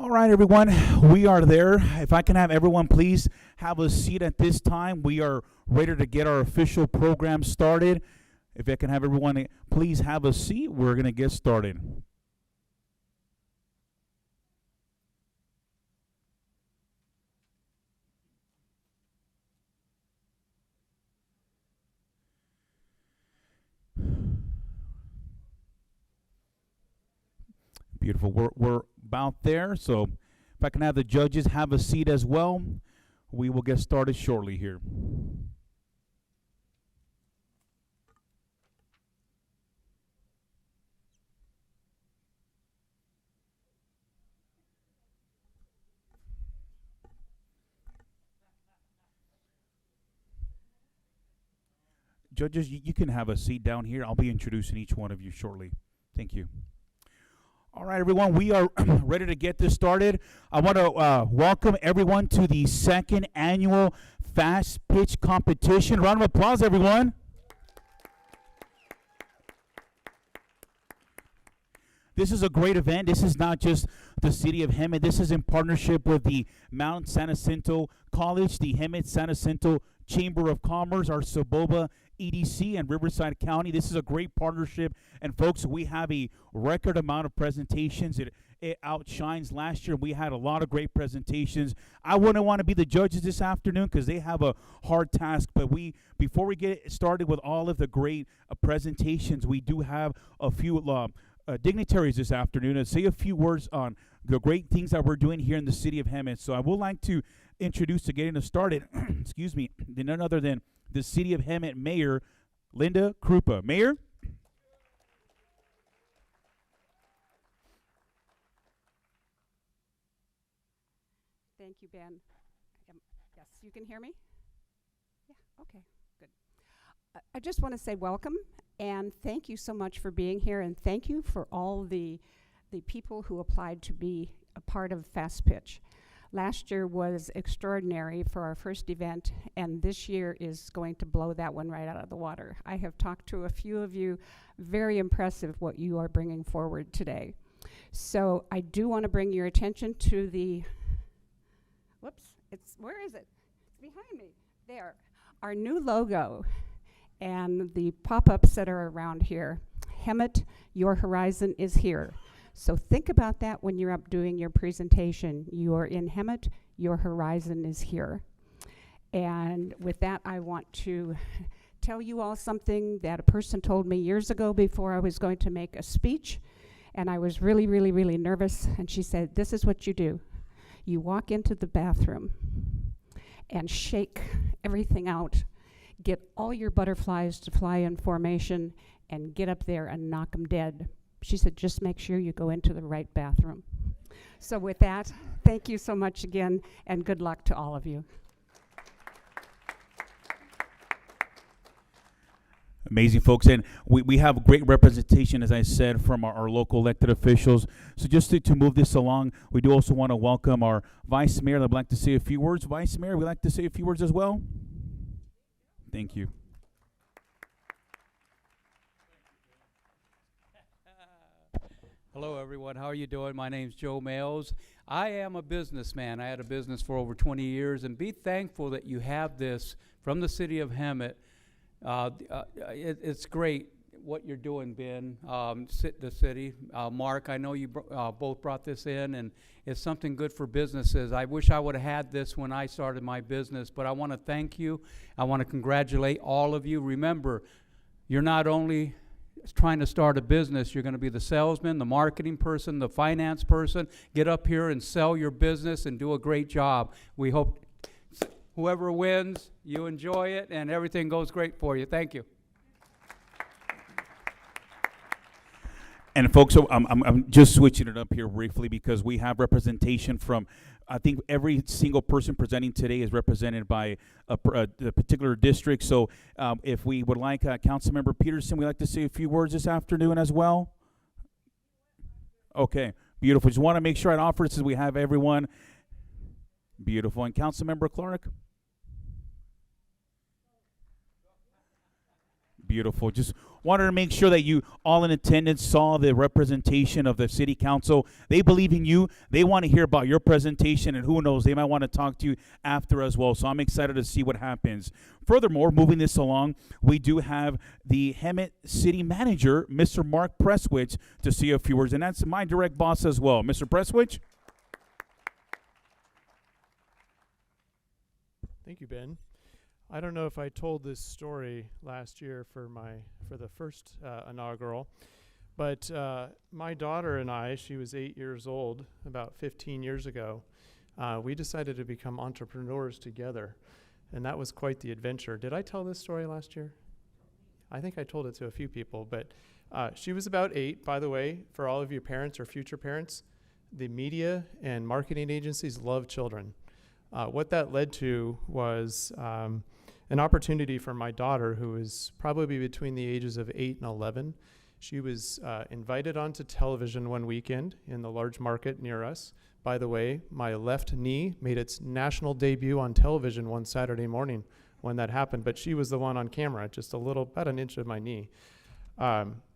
All right, everyone, we are there. If I can have everyone please have a seat at this time. We are ready to get our official program started. If I can have everyone please have a seat, we're going to get started. Beautiful. We're about there, so if I can have the judges have a seat as well, we will get started shortly here. Judges, you can have a seat down here. I'll be introducing each one of you shortly. Thank you. All right, everyone, we are ready to get this started. I want to welcome everyone to the second annual Fast Pitch Competition. Round of applause, everyone. This is a great event. This is not just the city of Hemet. This is in partnership with the Mount San Jacinto College, the Hemet-San Jacinto Chamber of Commerce, our Soboba EDC, and Riverside County. This is a great partnership. And folks, we have a record amount of presentations. It outshines last year. We had a lot of great presentations. I wouldn't want to be the judges this afternoon because they have a hard task. But before we get started with all of the great presentations, we do have a few dignitaries this afternoon and say a few words on the great things that we're doing here in the city of Hemet. So I would like to introduce, to getting us started, excuse me, none other than the city of Hemet Mayor Linda Krupa. Mayor? Thank you, Ben. Yes, you can hear me? Yeah, okay, good. I just want to say welcome and thank you so much for being here, and thank you for all the people who applied to be a part of Fast Pitch. Last year was extraordinary for our first event, and this year is going to blow that one right out of the water. I have talked to a few of you. Very impressive what you are bringing forward today. So I do want to bring your attention to the, where is it? It's behind me. There. Our new logo and the pop-ups that are around here. Hemet, your horizon is here. So think about that when you're up doing your presentation. You are in Hemet, your horizon is here. And with that, I want to tell you all something that a person told me years ago before I was going to make a speech. And I was really, really, really nervous. And she said, this is what you do. You walk into the bathroom and shake everything out. Get all your butterflies to fly in formation and get up there and knock them dead. She said, just make sure you go into the right bathroom. So with that, thank you so much again, and good luck to all of you. Amazing, folks. And we have great representation, as I said, from our local elected officials. So just to move this along, we do also want to welcome our Vice Mayor that would like to say a few words. Vice Mayor, would like to say a few words as well? Thank you. Hello, everyone. How are you doing? My name's Joe Males. I am a businessman. I had a business for over 20 years, and be thankful that you have this from the city of Hemet. It's great what you're doing, Ben, the city. Mark, I know you both brought this in, and it's something good for businesses. I wish I would have had this when I started my business, but I want to thank you. I want to congratulate all of you. Remember, you're not only trying to start a business, you're going to be the salesman, the marketing person, the finance person. Get up here and sell your business and do a great job. We hope whoever wins, you enjoy it and everything goes great for you. Thank you. And folks, so I'm just switching it up here briefly because we have representation from, I think every single person presenting today is represented by a particular district. So if we would like Councilmember Peterson, we'd like to say a few words this afternoon as well. Okay, beautiful. Just want to make sure I'd offer it since we have everyone. Beautiful. And Councilmember Clark? Beautiful. Just wanted to make sure that you all in attendance saw the representation of the city council. They believe in you. They want to hear about your presentation, and who knows, they might want to talk to you after as well. So I'm excited to see what happens. Furthermore, moving this along, we do have the Hemet City Manager, Mr. Mark Presswich, to say a few words, and that's my direct boss as well. Mr. Presswich? Thank you, Ben. I don't know if I told this story last year for the first inaugural, but my daughter and I, she was 8 years old, about 15 years ago, we decided to become entrepreneurs together, and that was quite the adventure. Did I tell this story last year? I think I told it to a few people, but she was about 8. By the way, for all of you parents or future parents, the media and marketing agencies love children. What that led to was an opportunity for my daughter, who was probably between the ages of 8 and 11. She was invited onto television one weekend in the large market near us. By the way, my left knee made its national debut on television one Saturday morning when that happened, but she was the one on camera, just about an inch of my knee.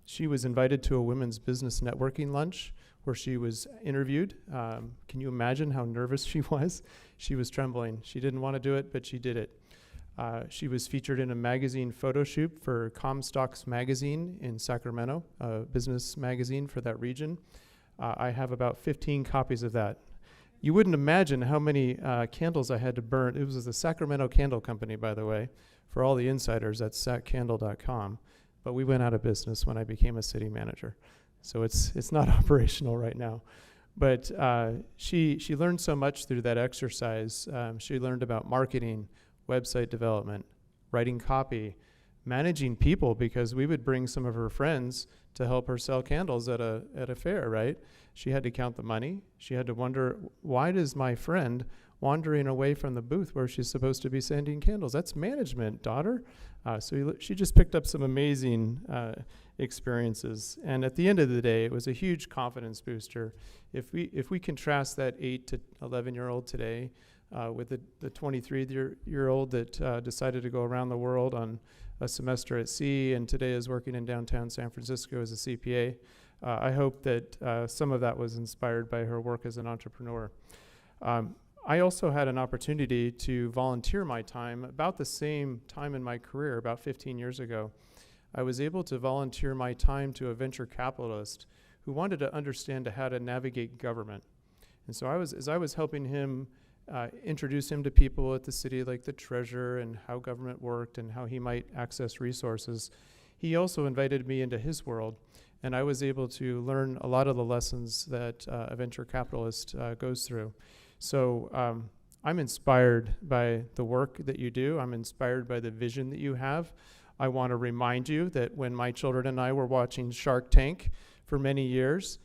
She was invited to a women's business networking lunch where she was interviewed. Can you imagine how nervous she was? She was trembling. She didn't want to do it, but she did it. She was featured in a magazine photo shoot for Comstocks magazine in Sacramento, a business magazine for that region. I have about 15 copies of that. You wouldn't imagine how many candles I had to burn. It was the Sacramento Candle Company, by the way, for all the insiders at saccandle.com. But we went out of business when I became a city manager. So it's not operational right now. But she learned so much through that exercise. She learned about marketing, website development, writing copy, managing people, because we would bring some of her friends to help her sell candles at a fair, right? She had to count the money. She had to wonder, why does my friend wandering away from the booth where she's supposed to be sending candles? That's management, daughter. So she just picked up some amazing experiences. And at the end of the day, it was a huge confidence booster. If we contrast that 8 to 11-year-old today with the 23-year-old that decided to go around the world on a semester at sea and today is working in downtown San Francisco as a CPA, I hope that some of that was inspired by her work as an entrepreneur. I also had an opportunity to volunteer my time about the same time in my career, about 15 years ago. I was able to volunteer my time to a venture capitalist who wanted to understand how to navigate government. And so as I was helping him introduce him to people at the city, like the treasurer and how government worked and how he might access resources, he also invited me into his world. And I was able to learn a lot of the lessons that a venture capitalist goes through. So I'm inspired by the work that you do. I'm inspired by the vision that you have. I want to remind you that when my children and I were watching Shark Tank for many years,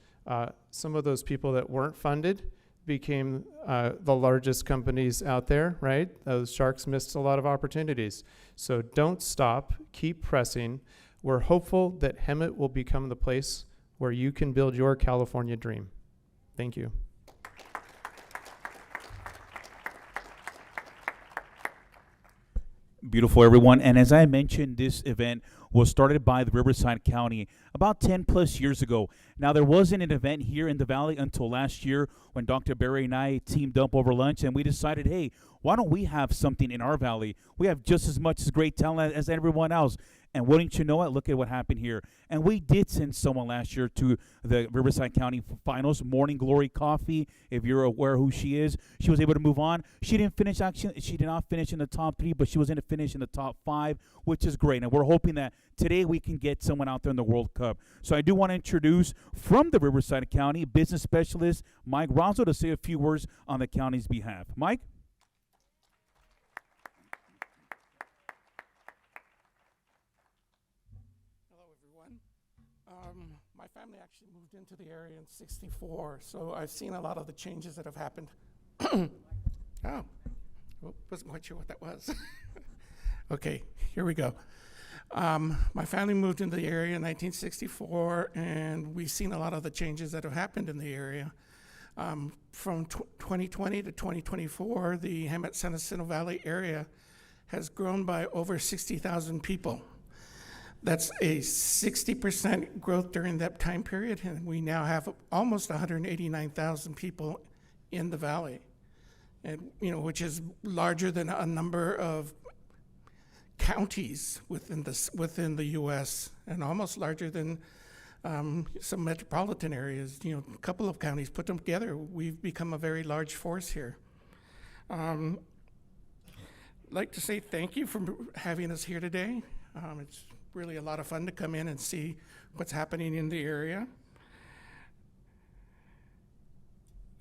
some of those people that weren't funded became the largest companies out there, right? Those sharks missed a lot of opportunities. So don't stop, keep pressing. We're hopeful that Hemet will become the place where you can build your California dream. Thank you. Beautiful, everyone. And as I mentioned, this event was started by the Riverside County about 10 plus years ago. Now, there wasn't an event here in the Valley until last year when Dr. Barry and I teamed up over lunch, and we decided, hey, why don't we have something in our Valley? We have just as much as great talent as everyone else. And wouldn't you know it, look at what happened here. And we did send someone last year to the Riverside County Finals, Morning Glory Coffee, if you're aware who she is. She was able to move on. She did not finish in the top 3, but she was going to finish in the top 5, which is great. And we're hoping that today we can get someone out there in the World Cup. So I do want to introduce from the Riverside County business specialist Mike Ronzo to say a few words on the county's behalf. Mike? My family actually moved into the area in '64, so I've seen a lot of the changes that have happened. Wasn't quite sure what that was. Okay, here we go. My family moved into the area in 1964, and we've seen a lot of the changes that have happened in the area. From 2020 to 2024, the Hemet-San Jacinto Valley area has grown by over 60,000 people. That's a 60% growth during that time period, and we now have almost 189,000 people in the valley, and which is larger than a number of counties within the U.S. and almost larger than some metropolitan areas. A couple of counties put them together, we've become a very large force here. I'd like to say thank you for having us here today. It's really a lot of fun to come in and see what's happening in the area.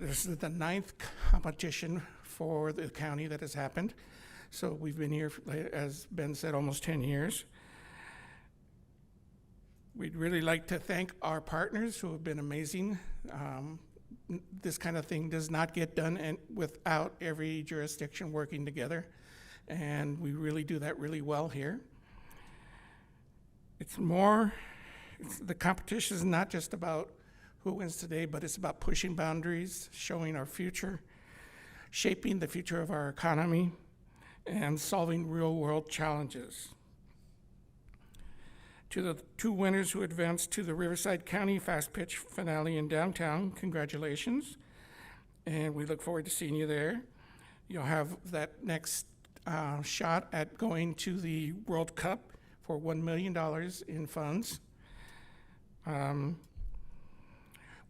This is the 9th competition for the county that has happened. So we've been here, as Ben said, almost 10 years. We'd really like to thank our partners who have been amazing. This kind of thing does not get done without every jurisdiction working together, and we really do that really well here. The competition is not just about who wins today, but it's about pushing boundaries, showing our future, shaping the future of our economy, and solving real-world challenges. To the 2 winners who advanced to the Riverside County Fast Pitch Finale in downtown, congratulations, and we look forward to seeing you there. You'll have that next shot at going to the World Cup for $1 million in funds.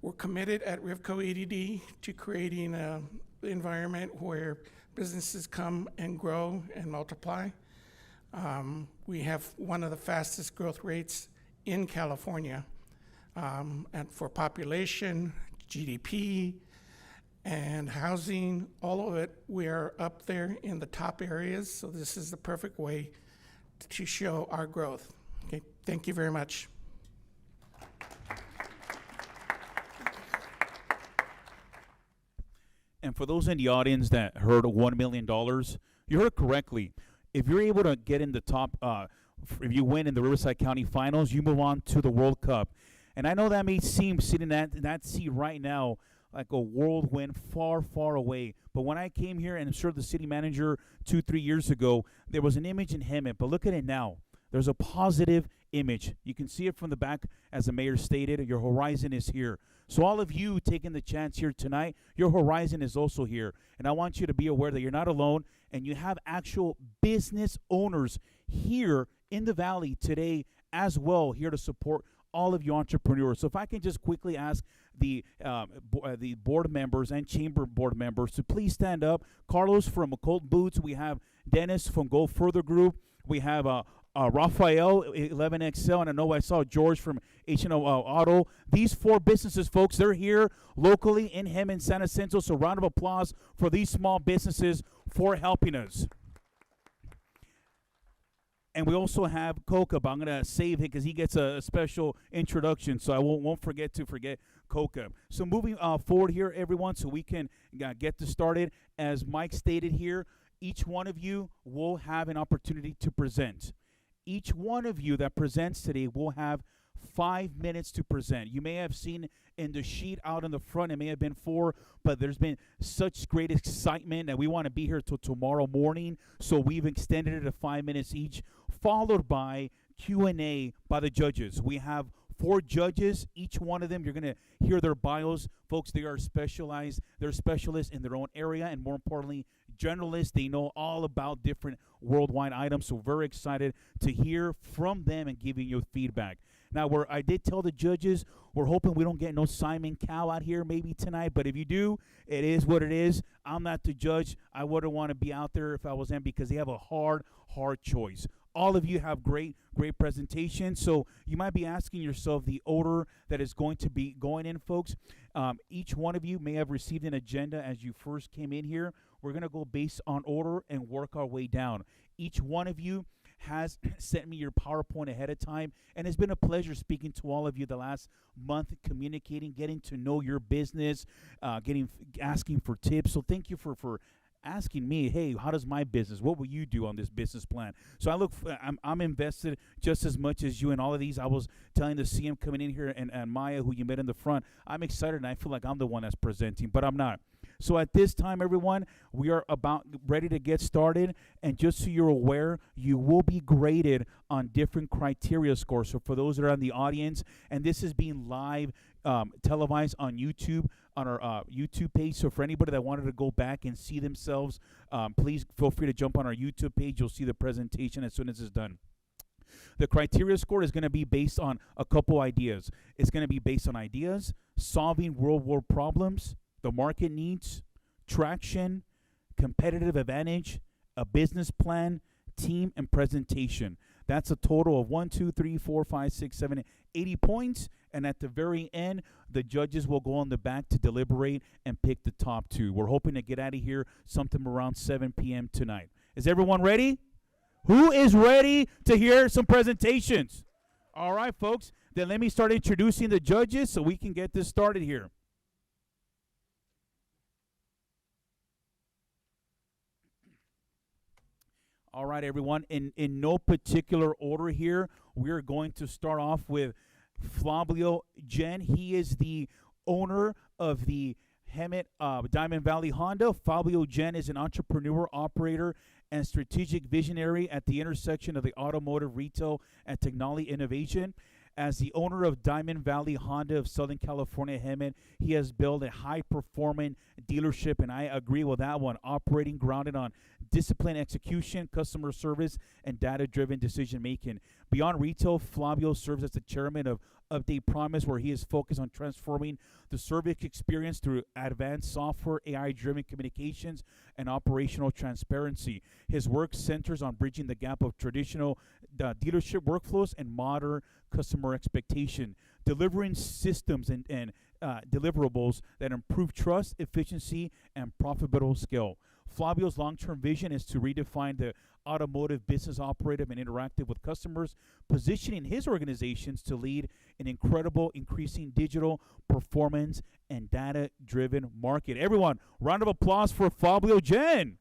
We're committed at Rivco EDD to creating an environment where businesses come and grow and multiply. We have one of the fastest growth rates in California, and for population, GDP, and housing, all of it, we are up there in the top areas, so this is the perfect way to show our growth. Okay, thank you very much. And for those in the audience that heard $1 million, you heard correctly. If you're able to get in the top, if you win in the Riverside County Finals, you move on to the World Cup. And I know that may seem, sitting in that seat right now, like a whirlwind far, far away. But when I came here and served the city manager 2-3 years ago, there was an image in Hemet. But look at it now. There's a positive image. You can see it from the back, as the mayor stated. Your horizon is here. So all of you taking the chance here tonight, your horizon is also here. And I want you to be aware that you're not alone, and you have actual business owners here in the Valley today as well, here to support all of you entrepreneurs. So if I can just quickly ask the board members and chamber board members to please stand up. Carlos from Occult Boots. We have Dennis from Go Further Group. We have Rafael, 11XL, and I know I saw George from H&O Auto. These 4 businesses, folks, they're here locally in Hemet-San Jacinto, so round of applause for these small businesses for helping us. And we also have Coca, but I'm going to save him because he gets a special introduction, so I won't forget Coca. So moving forward here, everyone, so we can get this started. As Mike stated here, each one of you will have an opportunity to present. Each one of you that presents today will have 5 minutes to present. You may have seen in the sheet out in the front, it may have been 4, but there's been such great excitement that we want to be here till tomorrow morning, so we've extended it to 5 minutes each, followed by Q&A by the judges. We have 4 judges. Each one of them, you're going to hear their bios. Folks, they are specialized. They're specialists in their own area, and more importantly, generalists. They know all about different worldwide items, so very excited to hear from them and giving you feedback. Now, I did tell the judges, we're hoping we don't get no Simon Cowell out here maybe tonight, but if you do, it is what it is. I'm not the judge. I wouldn't want to be out there if I was them because they have a hard choice. All of you have great presentations, so you might be asking yourself the order that is going to be going in, folks. Each one of you may have received an agenda as you first came in here. We're going to go based on order and work our way down. Each one of you has sent me your PowerPoint ahead of time, and it's been a pleasure speaking to all of you the last month, communicating, getting to know your business, asking for tips. So thank you for asking me, hey, how does my business, what will you do on this business plan? So I'm invested just as much as you in all of these. I was telling the CM coming in here and Maya, who you met in the front, I'm excited and I feel like I'm the one that's presenting, but I'm not. So at this time, everyone, we are about ready to get started. And just so you're aware, you will be graded on different criteria scores. So for those that are in the audience, and this is being live televised on YouTube, on our YouTube page. So for anybody that wanted to go back and see themselves, please feel free to jump on our YouTube page. You'll see the presentation as soon as it's done. The criteria score is going to be based on a couple ideas. It's going to be based on ideas, solving real-world problems, the market needs, traction, competitive advantage, a business plan, team, and presentation. That's a total of 1, 2, 3, 4, 5, 6, 7, 80 points. And at the very end, the judges will go on the back to deliberate and pick the top 2. We're hoping to get out of here sometime around 7 p.m. tonight. Is everyone ready? Who is ready to hear some presentations? All right, folks. Then let me start introducing the judges so we can get this started here. All right, everyone. In no particular order here, we're going to start off with Flavio Jen. He is the owner of the Hemet Diamond Valley Honda. Flavio Jen is an entrepreneur, operator, and strategic visionary at the intersection of the automotive, retail, and technology innovation. As the owner of Diamond Valley Honda of Southern California, Hemet, he has built a high-performing dealership, and I agree with that one, operating grounded on disciplined execution, customer service, and data-driven decision-making. Beyond retail, Flavio serves as the chairman of Update Promise, where he is focused on transforming the service experience through advanced software, AI-driven communications, and operational transparency. His work centers on bridging the gap of traditional dealership workflows and modern customer expectation, delivering systems and deliverables that improve trust, efficiency, and profitable scale. Flavio's long-term vision is to redefine the automotive business operative and interactive with customers, positioning his organizations to lead an increasing digital performance and data-driven market. Everyone, round of applause for Flavio Jen.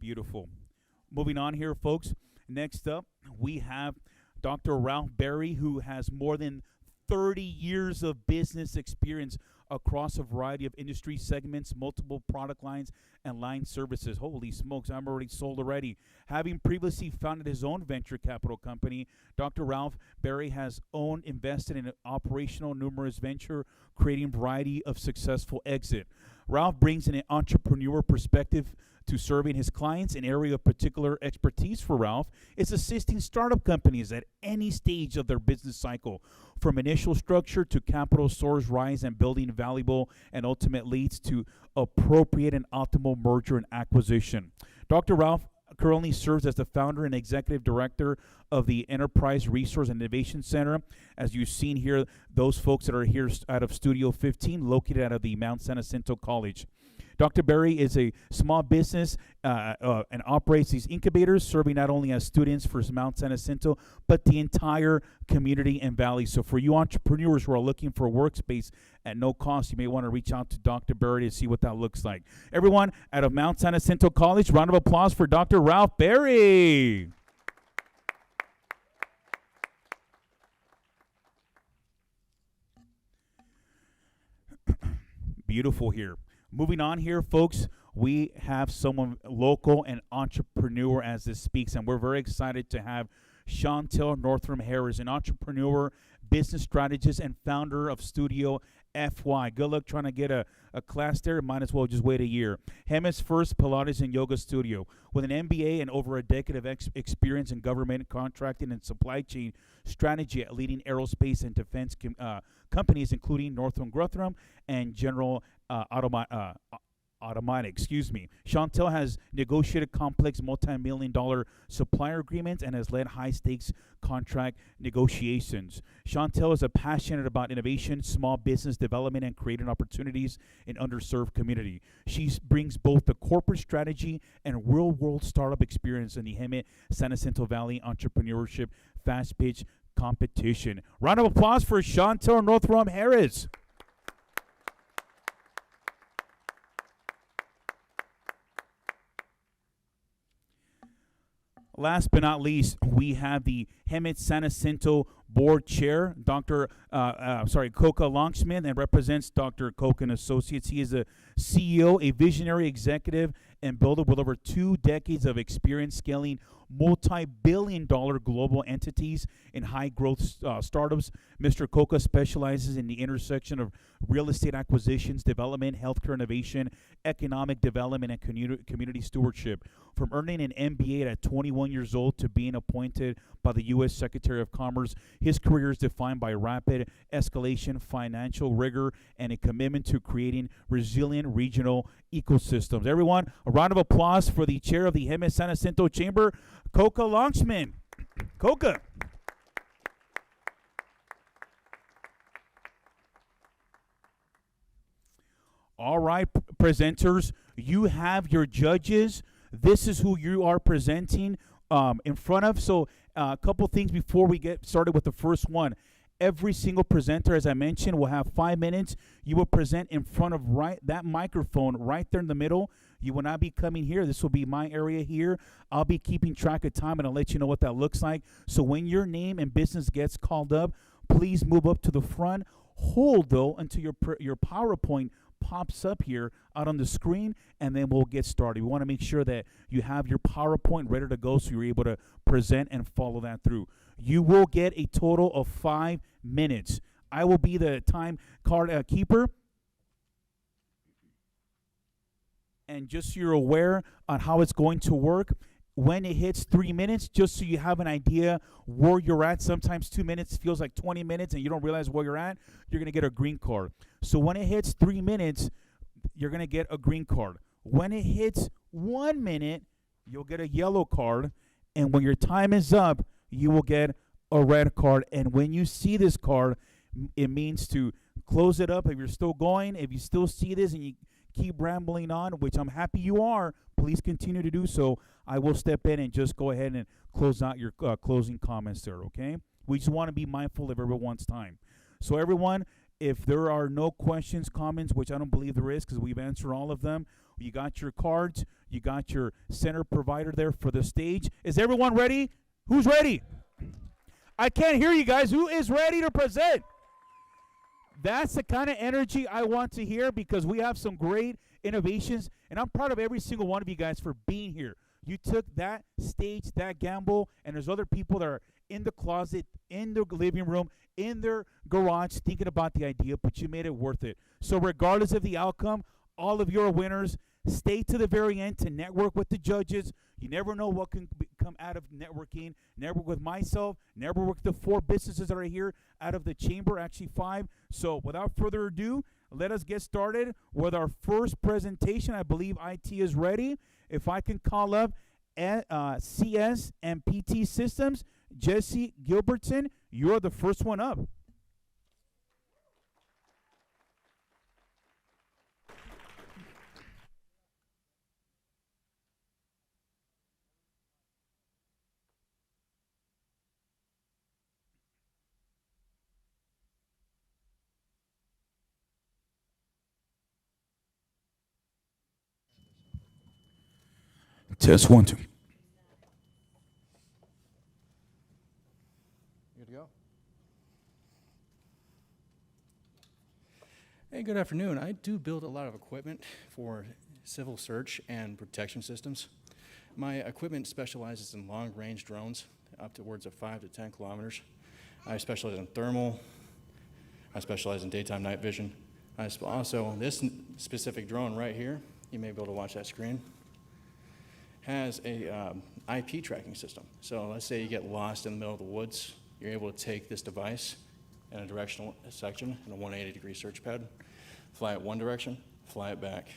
Beautiful. Moving on here, folks. Next up, we have Dr. Ralph Berry, who has more than 30 years of business experience across a variety of industry segments, multiple product lines, and line services. Holy smokes, I'm already sold already. Having previously founded his own venture capital company, Dr. Ralph Berry has owned, invested in operational numerous venture, creating a variety of successful exit. Ralph brings an entrepreneur perspective to serving his clients. An area of particular expertise for Ralph is assisting startup companies at any stage of their business cycle, from initial structure to capital source rise and building valuable and ultimate leads to appropriate and optimal merger and acquisition. Dr. Ralph currently serves as the founder and executive director of the Enterprise Resource and Innovation Center. As you've seen here, those folks that are here out of Studio 15, located out of the Mount San Jacinto College. Dr. Berry is a small business and operates these incubators, serving not only as students for Mount San Jacinto, but the entire community and valley. So for you entrepreneurs who are looking for a workspace at no cost, you may want to reach out to Dr. Berry to see what that looks like. Everyone out of Mount San Jacinto College, round of applause for Dr. Ralph Berry. Beautiful here. Moving on here, folks, we have someone local and entrepreneur as this speaks, and we're very excited to have Chantel Northrum Harris, an entrepreneur, business strategist, and founder of Studio FY. Good luck trying to get a class there. Might as well just wait a year. Hemet's first Pilates and yoga studio. With an MBA and over a decade of experience in government contracting and supply chain strategy at leading aerospace and defense companies, including Northrop Grumman and General Automatic. Chantel has negotiated complex multi-million-dollar supplier agreements and has led high-stakes contract negotiations. Chantel is passionate about innovation, small business development, and creating opportunities in underserved community. She brings both the corporate strategy and real-world startup experience in the Hemet-San Jacinto Valley entrepreneurship fast-pitch competition. Round of applause for Chantel Northrum Harris. Last but not least, we have the Hemet-San Jacinto Board Chair, Coca Longsmith, and represents Dr. Coca and Associates. He is a CEO, a visionary executive, and builder with over 2 decades of experience scaling multi-billion-dollar global entities in high-growth startups. Mr. Coca specializes in the intersection of real estate acquisitions, development, healthcare innovation, economic development, and community stewardship. From earning an MBA at 21 years old to being appointed by the U.S. Secretary of Commerce, his career is defined by rapid escalation, financial rigor, and a commitment to creating resilient regional ecosystems. Everyone, a round of applause for the chair of the Hemet-San Jacinto Chamber, Coca Longsman. Coca. All right, presenters, you have your judges. This is who you are presenting in front of. So a couple things before we get started with the first one. Every single presenter, as I mentioned, will have 5 minutes. You will present in front of that microphone right there in the middle. You will not be coming here. This will be my area here. I'll be keeping track of time, and I'll let you know what that looks like. So when your name and business gets called up, please move up to the front. Hold, though, until your PowerPoint pops up here out on the screen, and then we'll get started. We want to make sure that you have your PowerPoint ready to go so you're able to present and follow that through. You will get a total of 5 minutes. I will be the time card keeper. And just so you're aware on how it's going to work, when it hits 3 minutes, just so you have an idea where you're at, sometimes 2 minutes feels like 20 minutes and you don't realize where you're at, you're going to get a green card. So when it hits 3 minutes, you're going to get a green card. When it hits 1 minute, you'll get a yellow card. And when your time is up, you will get a red card. And when you see this card, it means to close it up if you're still going. If you still see this and you keep rambling on, which I'm happy you are, please continue to do so. I will step in and just go ahead and close out your closing comments there, okay? We just want to be mindful of everyone's time. So everyone, if there are no questions, comments, which I don't believe there is because we've answered all of them, you got your cards, you got your center provider there for the stage. Is everyone ready? Who's ready? I can't hear you guys. Who is ready to present? That's the kind of energy I want to hear because we have some great innovations, and I'm proud of every single one of you guys for being here. You took that stage, that gamble, and there's other people that are in the closet, in their living room, in their garage thinking about the idea, but you made it worth it. So regardless of the outcome, all of you are winners. Stay to the very end to network with the judges. You never know what can come out of networking. Network with myself. Network with the 4 businesses that are here out of the chamber, actually 5. So without further ado, let us get started with our first presentation. I believe IT is ready. If I can call up CS and PT Systems, Jesse Gilbertson, you're the first one up. Test 1, 2. Good to go. Hey, good afternoon. I do build a lot of equipment for civil search and protection systems. My equipment specializes in long-range drones, up towards of 5 to 10 kilometers. I specialize in thermal. I specialize in daytime night vision. Also, this specific drone right here, you may be able to watch that screen, has a IP tracking system. So let's say you get lost in the middle of the woods, you're able to take this device in a directional section in a 180-degree search pad, fly it one direction, fly it back,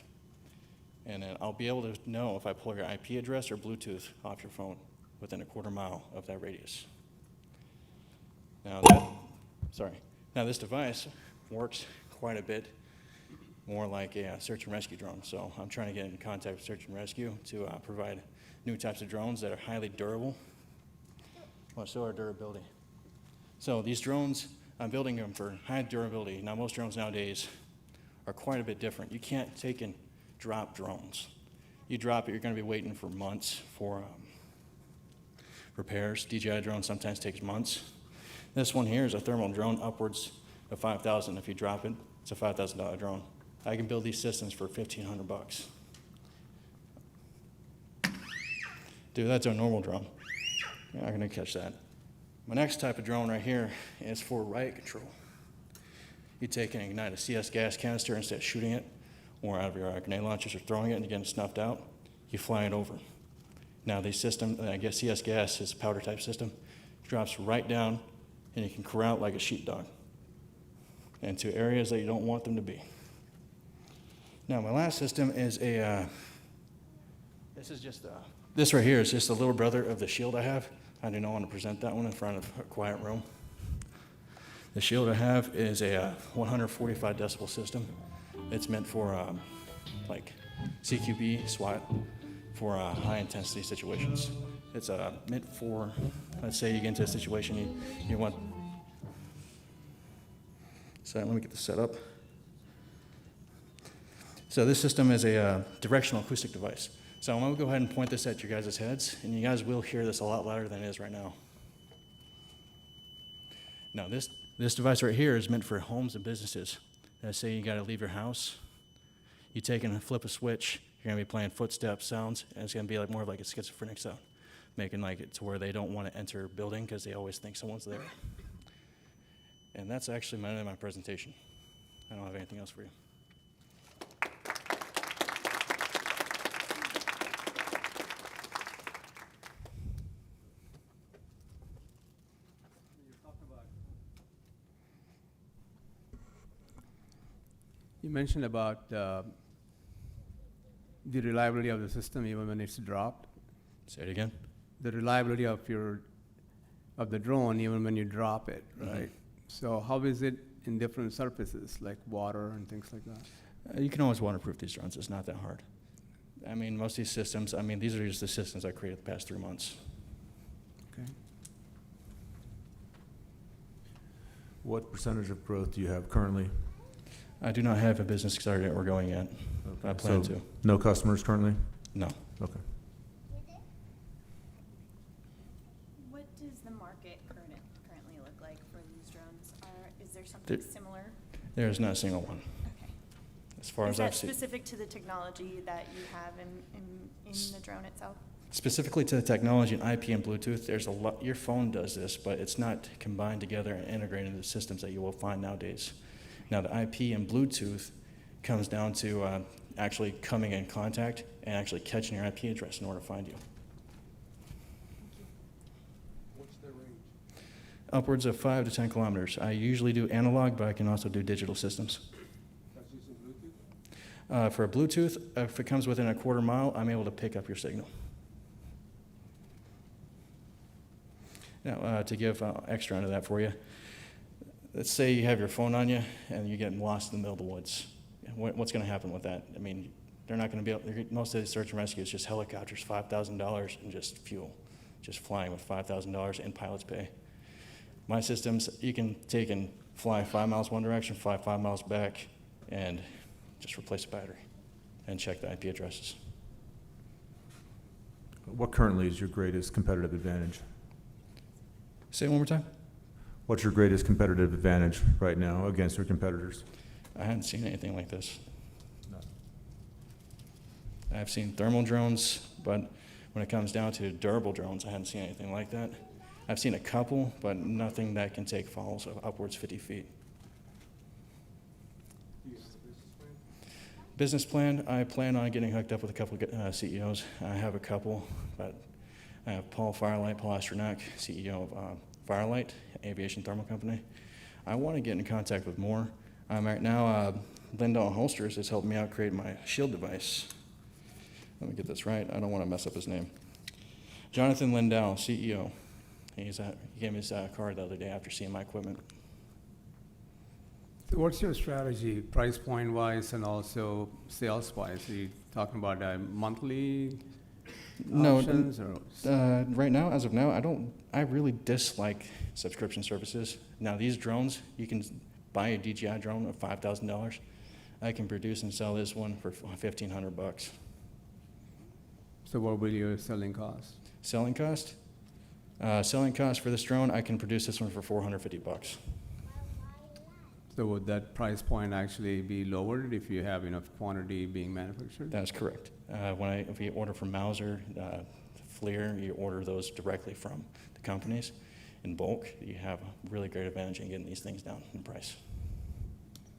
and then I'll be able to know if I pull your IP address or Bluetooth off your phone within a quarter mile of that radius. Now this device works quite a bit more like a search and rescue drone. So I'm trying to get in contact with search and rescue to provide new types of drones that are highly durable. Well, so our durability. So these drones, I'm building them for high durability. Now most drones nowadays are quite a bit different. You can't take and drop drones. You drop it, you're going to be waiting for months for repairs. DJI drone sometimes takes months. This one here is a thermal drone upwards of $5,000. If you drop it, it's a $5,000 drone. I can build these systems for $1,500. Dude, that's a normal drone. You're not gonna catch that. My next type of drone right here is for riot control. You take and ignite a CS gas canister instead of shooting it, or out of your grenade launchers or throwing it and getting snuffed out, you fly it over. Now the system, I guess CS gas is a powder type system, drops right down and you can corral it like a sheepdog into areas that you don't want them to be. Now my last system is this right here is just a little brother of the Shield I have. I do not want to present that one in front of a quiet room. The Shield I have is a 145 decibel system. It's meant for like CQB, SWAT, for high intensity situations. It's meant for, let's say you get into a situation you want. So let me get this set up. So this system is a directional acoustic device. So I'm gonna go ahead and point this at your guys' heads, and you guys will hear this a lot louder than it is right now. Now this device right here is meant for homes and businesses. Let's say you gotta leave your house, you take and flip a switch, you're gonna be playing footsteps, sounds, and it's gonna be like more of like a schizophrenic sound, making like it to where they don't wanna enter a building because they always think someone's there. And that's actually my end of my presentation. I don't have anything else for you. You mentioned about the reliability of the system even when it's dropped. Say it again. The reliability of the drone even when you drop it, right? Mm-hmm. So how is it in different surfaces like water and things like that? You can always waterproof these drones. It's not that hard. I mean, most of these systems, I mean, these are just the systems I created the past 3 months. Okay. What percentage of growth do you have currently? I do not have a business started yet or going yet. I plan So to. no customers currently? No. Okay. What does the market currently look like for these drones? Is there something similar? There is not a single one. Okay. As far Is as that I've seen. specific to the technology that you have in the drone itself? Specifically to the technology and IP and Bluetooth, there's a lot, your phone does this, but it's not combined together and integrated into the systems that you will find nowadays. Now the IP and Bluetooth comes down to actually coming in contact and actually catching your IP address in order to find you. What's the range? Upwards of 5 to 10 kilometers. I usually do analog, but I can also do digital systems. That's using Bluetooth? For Bluetooth, if it comes within a quarter mile, I'm able to pick up your signal. Now, to give extra into that for you, let's say you have your phone on you and you're getting lost in the middle of the woods. What's going to happen with that? I mean, they're not going to be able, most of the search and rescue is just helicopters, $5,000 and just fuel, just flying with $5,000 in pilot's pay. My systems, you can take and fly 5 miles one direction, fly 5 miles back, and just replace the battery and check the IP addresses. What currently is your greatest competitive advantage? Say it one more time. What's your greatest competitive advantage right now against your competitors? I haven't seen anything like this. No. I've seen thermal drones, but when it comes down to durable drones, I haven't seen anything like that. I've seen a couple, but nothing that can take falls of upwards 50 feet. Do you have a business plan? Business plan, I plan on getting hooked up with a couple CEOs. I have a couple, but I have Paul Astronaut, CEO of Firelight, aviation thermal company. I want to get in contact with more. Right now, Lindell Holsters has helped me out create my Shield device. Let me get this right. I don't want to mess up his name. Jonathan Lindell, CEO. He gave me his card the other day after seeing my equipment. So what's your strategy, price point wise and also sales wise? Are you talking about monthly options or? Right now, as of now, I really dislike subscription services. Now these drones, you can buy a DJI drone of $5,000. I can produce and sell this one for $1,500. So what will your selling cost? Selling cost? Selling cost for this drone, I can produce this one for $450. So would that price point actually be lowered if you have enough quantity being manufactured? That is correct. If you order from Mauser, FLIR, you order those directly from the companies in bulk, you have a really great advantage in getting these things down in price.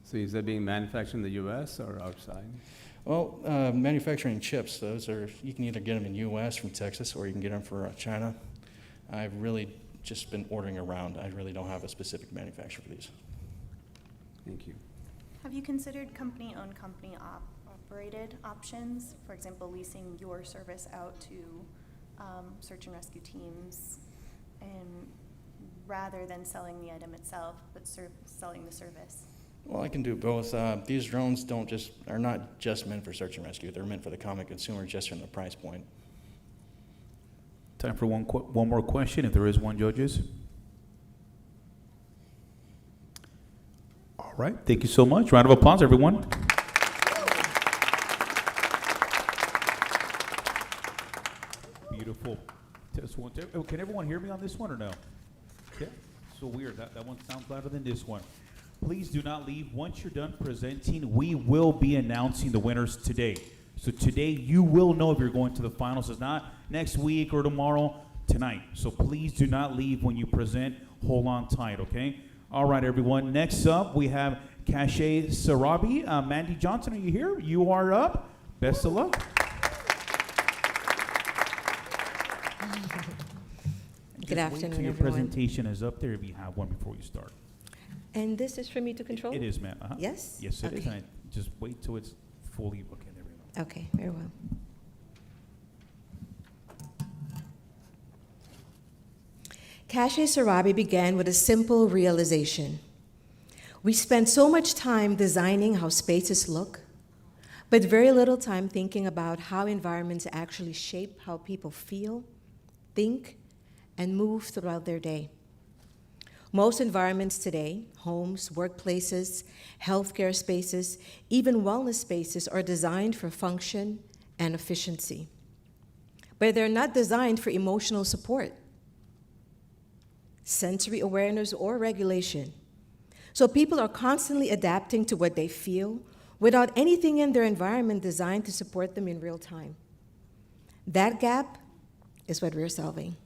So is that being manufactured in the US or outside? Well, manufacturing chips, those are, you can either get them in US from Texas or you can get them for China. I've really just been ordering around. I really don't have a specific manufacturer for these. Thank you. Have you considered company-owned, company-operated options? For example, leasing your service out to search and rescue teams, and rather than selling the item itself, but selling the service? Well, I can do both. These drones are not just meant for search and rescue. They're meant for the common consumer, just from the price point. Time for one more question, if there is one, judges. All right, thank you so much. Round of applause, everyone. Beautiful. Test one. Can everyone hear me on this one or no? Yeah. So weird. That one sounds louder than this one. Please do not leave. Once you're done presenting, we will be announcing the winners today. So today you will know if you're going to the finals. It's not next week or tomorrow, tonight. So please do not leave when you present. Hold on tight, okay? All right, everyone. Next up, we have Cache Sarabi. Mandy Johnson, are you here? You are up. Best of luck. Good afternoon, Wait till your everyone. presentation is up there if you have one before you start. And this is for me to control? It is, ma'am. Uh-huh. Yes? Yes, it is. Okay. And just wait till it's fully. Okay, there we go. Okay, very well. Cache Sarabi began with a simple realization. We spend so much time designing how spaces look, but very little time thinking about how environments actually shape how people feel, think, and move throughout their day. Most environments today, homes, workplaces, healthcare spaces, even wellness spaces, are designed for function and efficiency. But they're not designed for emotional support, sensory awareness, or regulation. So people are constantly adapting to what they feel without anything in their environment designed to support them in real time. That gap is what we're solving.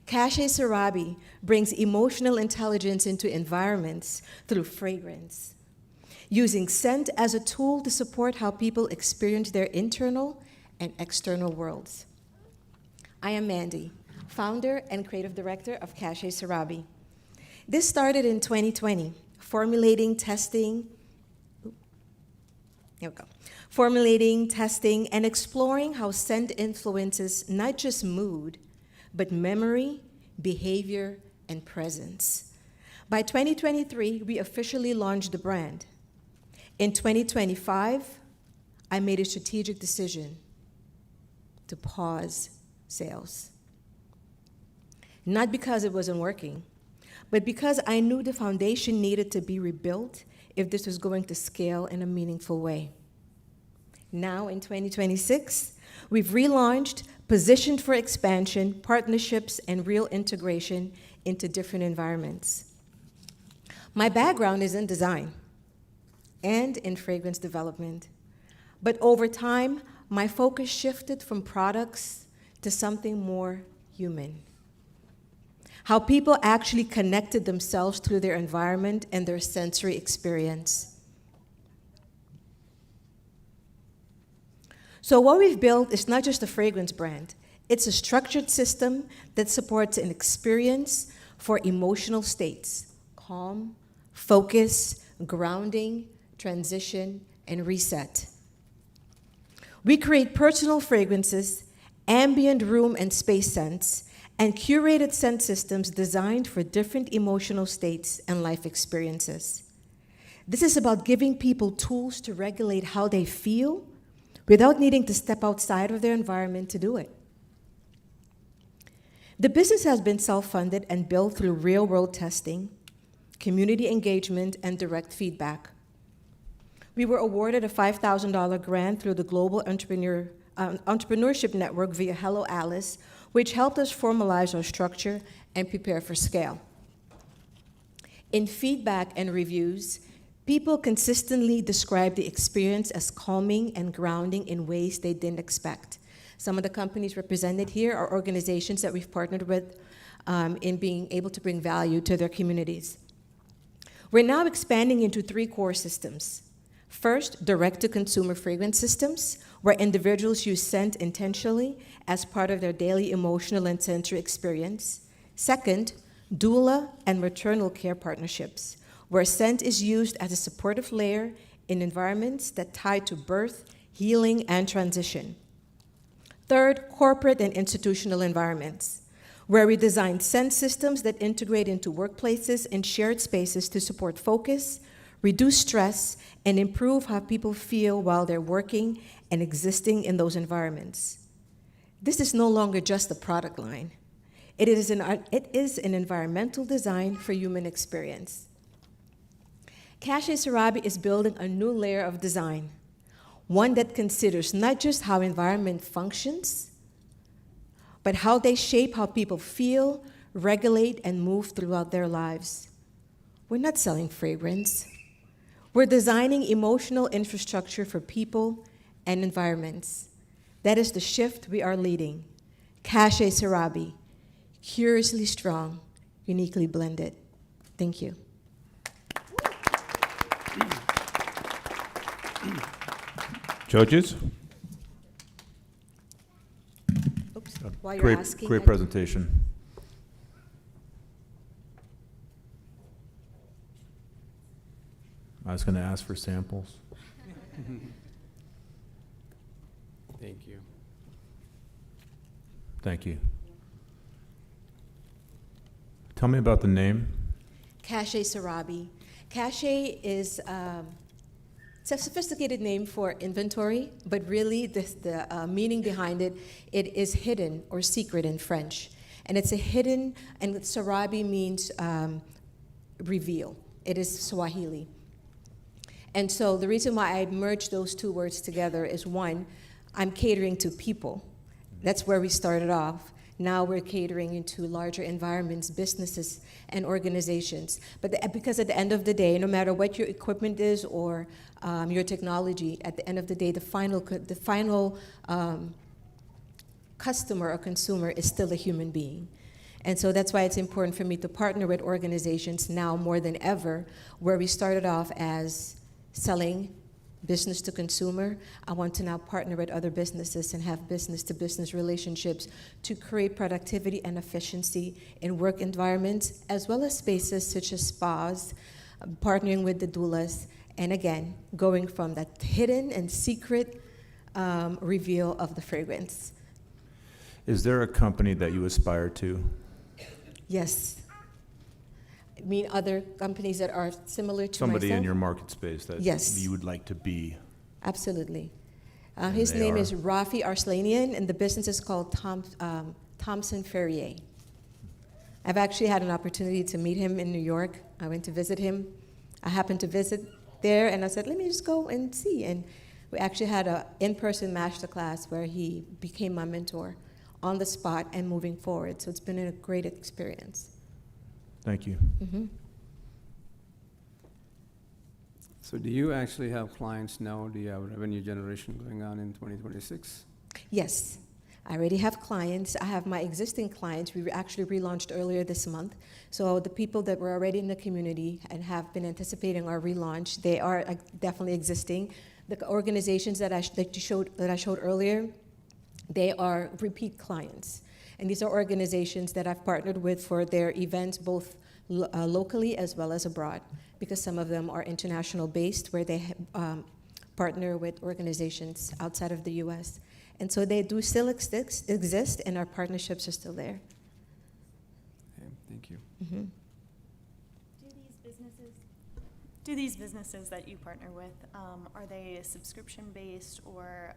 Cache Sarabi brings emotional intelligence into environments through fragrance, using scent as a tool to support how people experience their internal and external worlds. I am Mandy, founder and creative director of Cache Sarabi. This started in 2020, formulating, testing, and exploring how scent influences not just mood, but memory, behavior, and presence. By 2023, we officially launched the brand. In 2025, I made a strategic decision to pause sales. Not because it wasn't working, but because I knew the foundation needed to be rebuilt if this was going to scale in a meaningful way. Now, in 2026, we've relaunched, positioned for expansion, partnerships, and real integration into different environments. My background is in design and in fragrance development, but over time, my focus shifted from products to something more human. How people actually connected themselves through their environment and their sensory experience. So what we've built is not just a fragrance brand. It's a structured system that supports an experience for emotional states: calm, focus, grounding, transition, and reset. We create personal fragrances, ambient room and space scents, and curated scent systems designed for different emotional states and life experiences. This is about giving people tools to regulate how they feel without needing to step outside of their environment to do it. The business has been self-funded and built through real-world testing, community engagement, and direct feedback. We were awarded a $5,000 grant through the Global Entrepreneurship Network via Hello Alice, which helped us formalize our structure and prepare for scale. In feedback and reviews, people consistently describe the experience as calming and grounding in ways they didn't expect. Some of the companies represented here are organizations that we've partnered with in being able to bring value to their communities. We're now expanding into 3 core systems. First, direct-to-consumer fragrance systems, where individuals use scent intentionally as part of their daily emotional and sensory experience. Second, doula and maternal care partnerships, where scent is used as a supportive layer in environments that tie to birth, healing, and transition. Third, corporate and institutional environments, where we design scent systems that integrate into workplaces and shared spaces to support focus, reduce stress, and improve how people feel while they're working and existing in those environments. This is no longer just a product line. It is an environmental design for human experience. Cache Sarabi is building a new layer of design, one that considers not just how environment functions, but how they shape how people feel, regulate, and move throughout their lives. We're not selling fragrance. We're designing emotional infrastructure for people and environments. That is the shift we are leading. Cache Sarabi, curiously strong, uniquely blended. Thank you. Judges? Oops, while you're Great, asking, great presentation. I was going to ask for samples. Thank you. Thank you. Tell me about the name. Cache Sarabi. Cache is it's a sophisticated name for inventory, but really the meaning behind it, it is hidden or secret in French. And it's a hidden, and Sarabi means reveal. It is Swahili. And so the reason why I merged those 2 words together is, one, I'm catering to people. That's where we started off. Now we're catering into larger environments, businesses, and organizations. But because at the end of the day, no matter what your equipment is or your technology, at the end of the day, the final customer or consumer is still a human being. And so that's why it's important for me to partner with organizations now more than ever, where we started off as selling business to consumer. I want to now partner with other businesses and have business-to-business relationships to create productivity and efficiency in work environments, as well as spaces such as spas, partnering with the doulas, and again, going from that hidden and secret reveal of the fragrance. Is there a company that you aspire to? Yes. I mean other companies that are similar to Somebody myself? in your market space that Yes. you would like to be? Absolutely. And His they name are? is Rafi Arslanian, and the business is called Thomson Ferrier. I've actually had an opportunity to meet him in New York. I went to visit him. I happened to visit there, and I said, let me just go and see. And we actually had an in-person masterclass where he became my mentor on the spot and moving forward. So it's been a great experience. Thank you. Mm-hmm. So do you actually have clients now? Do you have revenue generation going on in 2026? Yes, I already have clients. I have my existing clients. We actually relaunched earlier this month. So the people that were already in the community and have been anticipating our relaunch, they are definitely existing. The organizations that I showed earlier, they are repeat clients. And these are organizations that I've partnered with for their events, both locally as well as abroad, because some of them are international based, where they partner with organizations outside of the US. And so they do still exist, and our partnerships are still there. Okay, thank you. Mm-hmm. Do these businesses that you partner with, are they subscription-based, or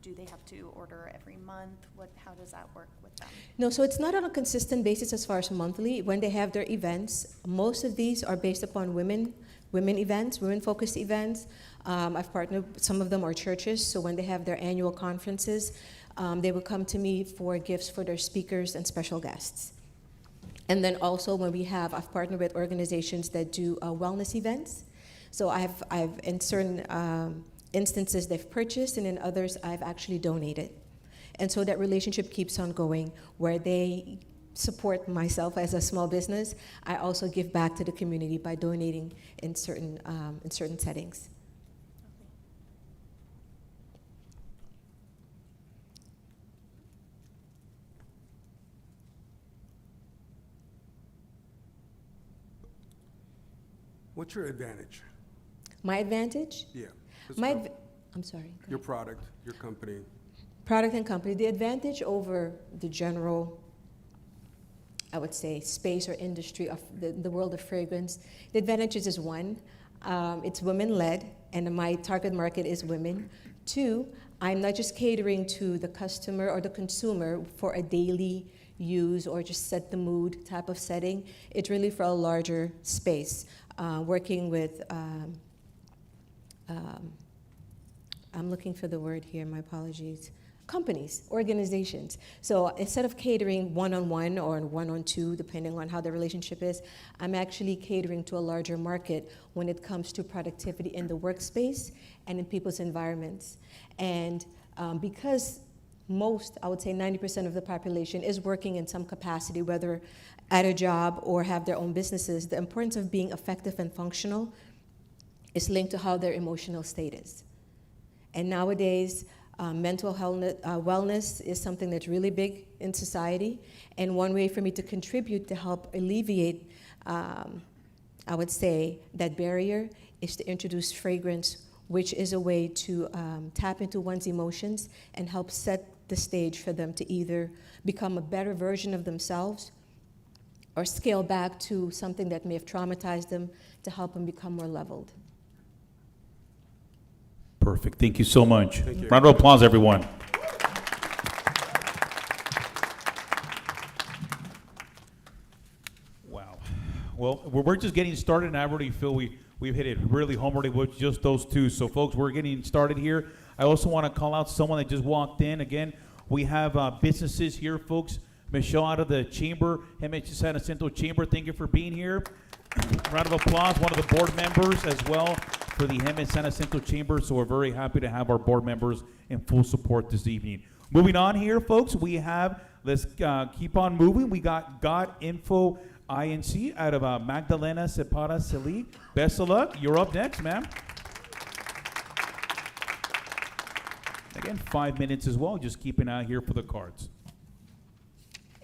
do they have to order every month? How does that work with them? No, so it's not on a consistent basis as far as monthly. When they have their events, most of these are based upon women events, women-focused events. I've partnered, some of them are churches, so when they have their annual conferences, They would come to me for gifts for their speakers and special guests. And then also when I've partnered with organizations that do wellness events. So I've in certain instances they've purchased, and in others I've actually donated. And so that relationship keeps on going, where they support myself as a small business. I also give back to the community by donating in certain settings. What's your advantage? My advantage? Yeah. let's My, go. adv- I'm sorry. go Your ahead. product, your company. Product and company. The advantage over the general, I would say, space or industry of the world of fragrance, the advantages is one, it's women-led, and my target market is women. Two, I'm not just catering to the customer or the consumer for a daily use or just set the mood type of setting. It's really for a larger space, working with, I'm looking for the word here, my apologies. Companies, organizations. So instead of catering one-on-one or one-on-two, depending on how the relationship is, I'm actually catering to a larger market when it comes to productivity in the workspace and in people's environments. And because I would say 90% of the population is working in some capacity, whether at a job or have their own businesses, the importance of being effective and functional is linked to how their emotional state is. And nowadays, mental wellness is something that's really big in society, and one way for me to contribute to help alleviate, I would say, that barrier is to introduce fragrance, which is a way to tap into one's emotions and help set the stage for them to either become a better version of themselves or scale back to something that may have traumatized them to help them become more leveled. Perfect. Thank you so much. Thank you. Round of applause, everyone. Wow. Well, we're just getting started, and I already feel we've hit it really home already with just those two. So, folks, we're getting started here. I also want to call out someone that just walked in. Again, we have businesses here, folks. Michelle out of the chamber, Hemet-San Jacinto chamber, thank you for being here. Round of applause, one of the board members as well for the Hemet-San Jacinto chamber. So we're very happy to have our board members in full support this evening. Moving on here, folks, we have, let's keep on moving. We got God Info INC out of Magdalena Cepeda Selig. Best of luck. You're up next, ma'am. Again, 5 minutes as well. Just keep an eye here for the cards.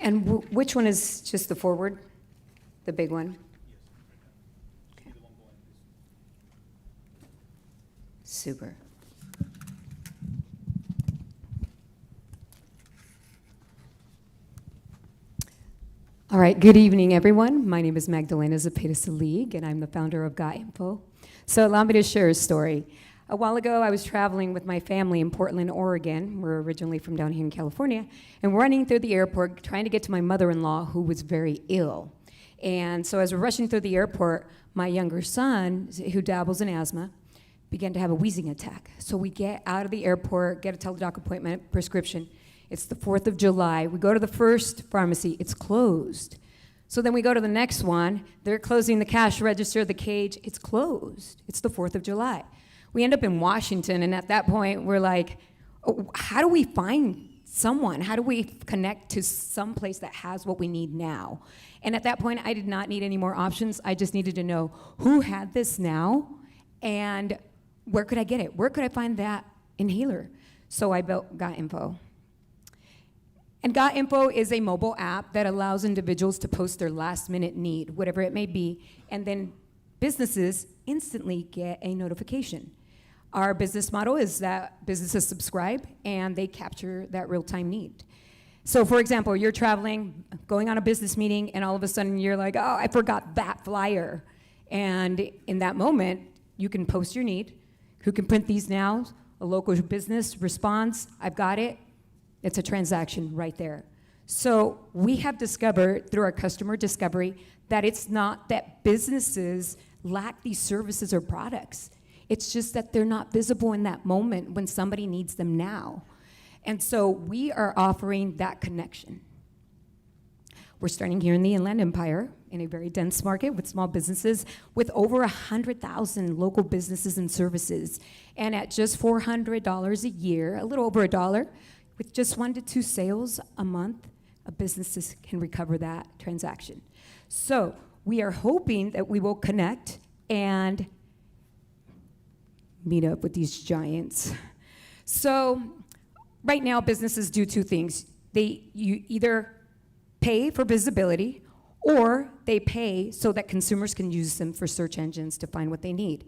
And which one is just the forward? The big one? Okay. Super. All right, good evening, everyone. My name is Magdalena Cepeda Selig, and I'm the founder of Got Info. So allow me to share a story. A while ago, I was traveling with my family in Portland, Oregon. We're originally from down here in California, and running through the airport, trying to get to my mother-in-law, who was very ill. And so as we're rushing through the airport, my younger son, who dabbles in asthma, began to have a wheezing attack. So we get out of the airport, get a teledoc appointment, prescription. It's the 4th of July. We go to the first pharmacy, it's closed. So then we go to the next one, they're closing the cash register, the cage, it's closed. It's the 4th of July. We end up in Washington, and at that point, we're like, oh, how do we find someone? How do we connect to some place that has what we need now? And at that point, I did not need any more options. I just needed to know who had this now, and where could I get it? Where could I find that inhaler? So I built Got Info. And Got Info is a mobile app that allows individuals to post their last-minute need, whatever it may be, and then businesses instantly get a notification. Our business model is that businesses subscribe and they capture that real-time need. So for example, you're traveling, going on a business meeting, and all of a sudden you're like, oh, I forgot that flyer. And in that moment, you can post your need. Who can print these now? A local business responds, I've got it. It's a transaction right there. So we have discovered through our customer discovery that it's not that businesses lack these services or products. It's just that they're not visible in that moment when somebody needs them now. And so we are offering that connection. We're starting here in the Inland Empire in a very dense market with small businesses with over 100,000 local businesses and services. And at just $400 a year, a little over $1, with just 1 to 2 sales a month, a business can recover that transaction. So we are hoping that we will connect and meet up with these giants. So right now, businesses do 2 things. You either pay for visibility, or they pay so that consumers can use them for search engines to find what they need.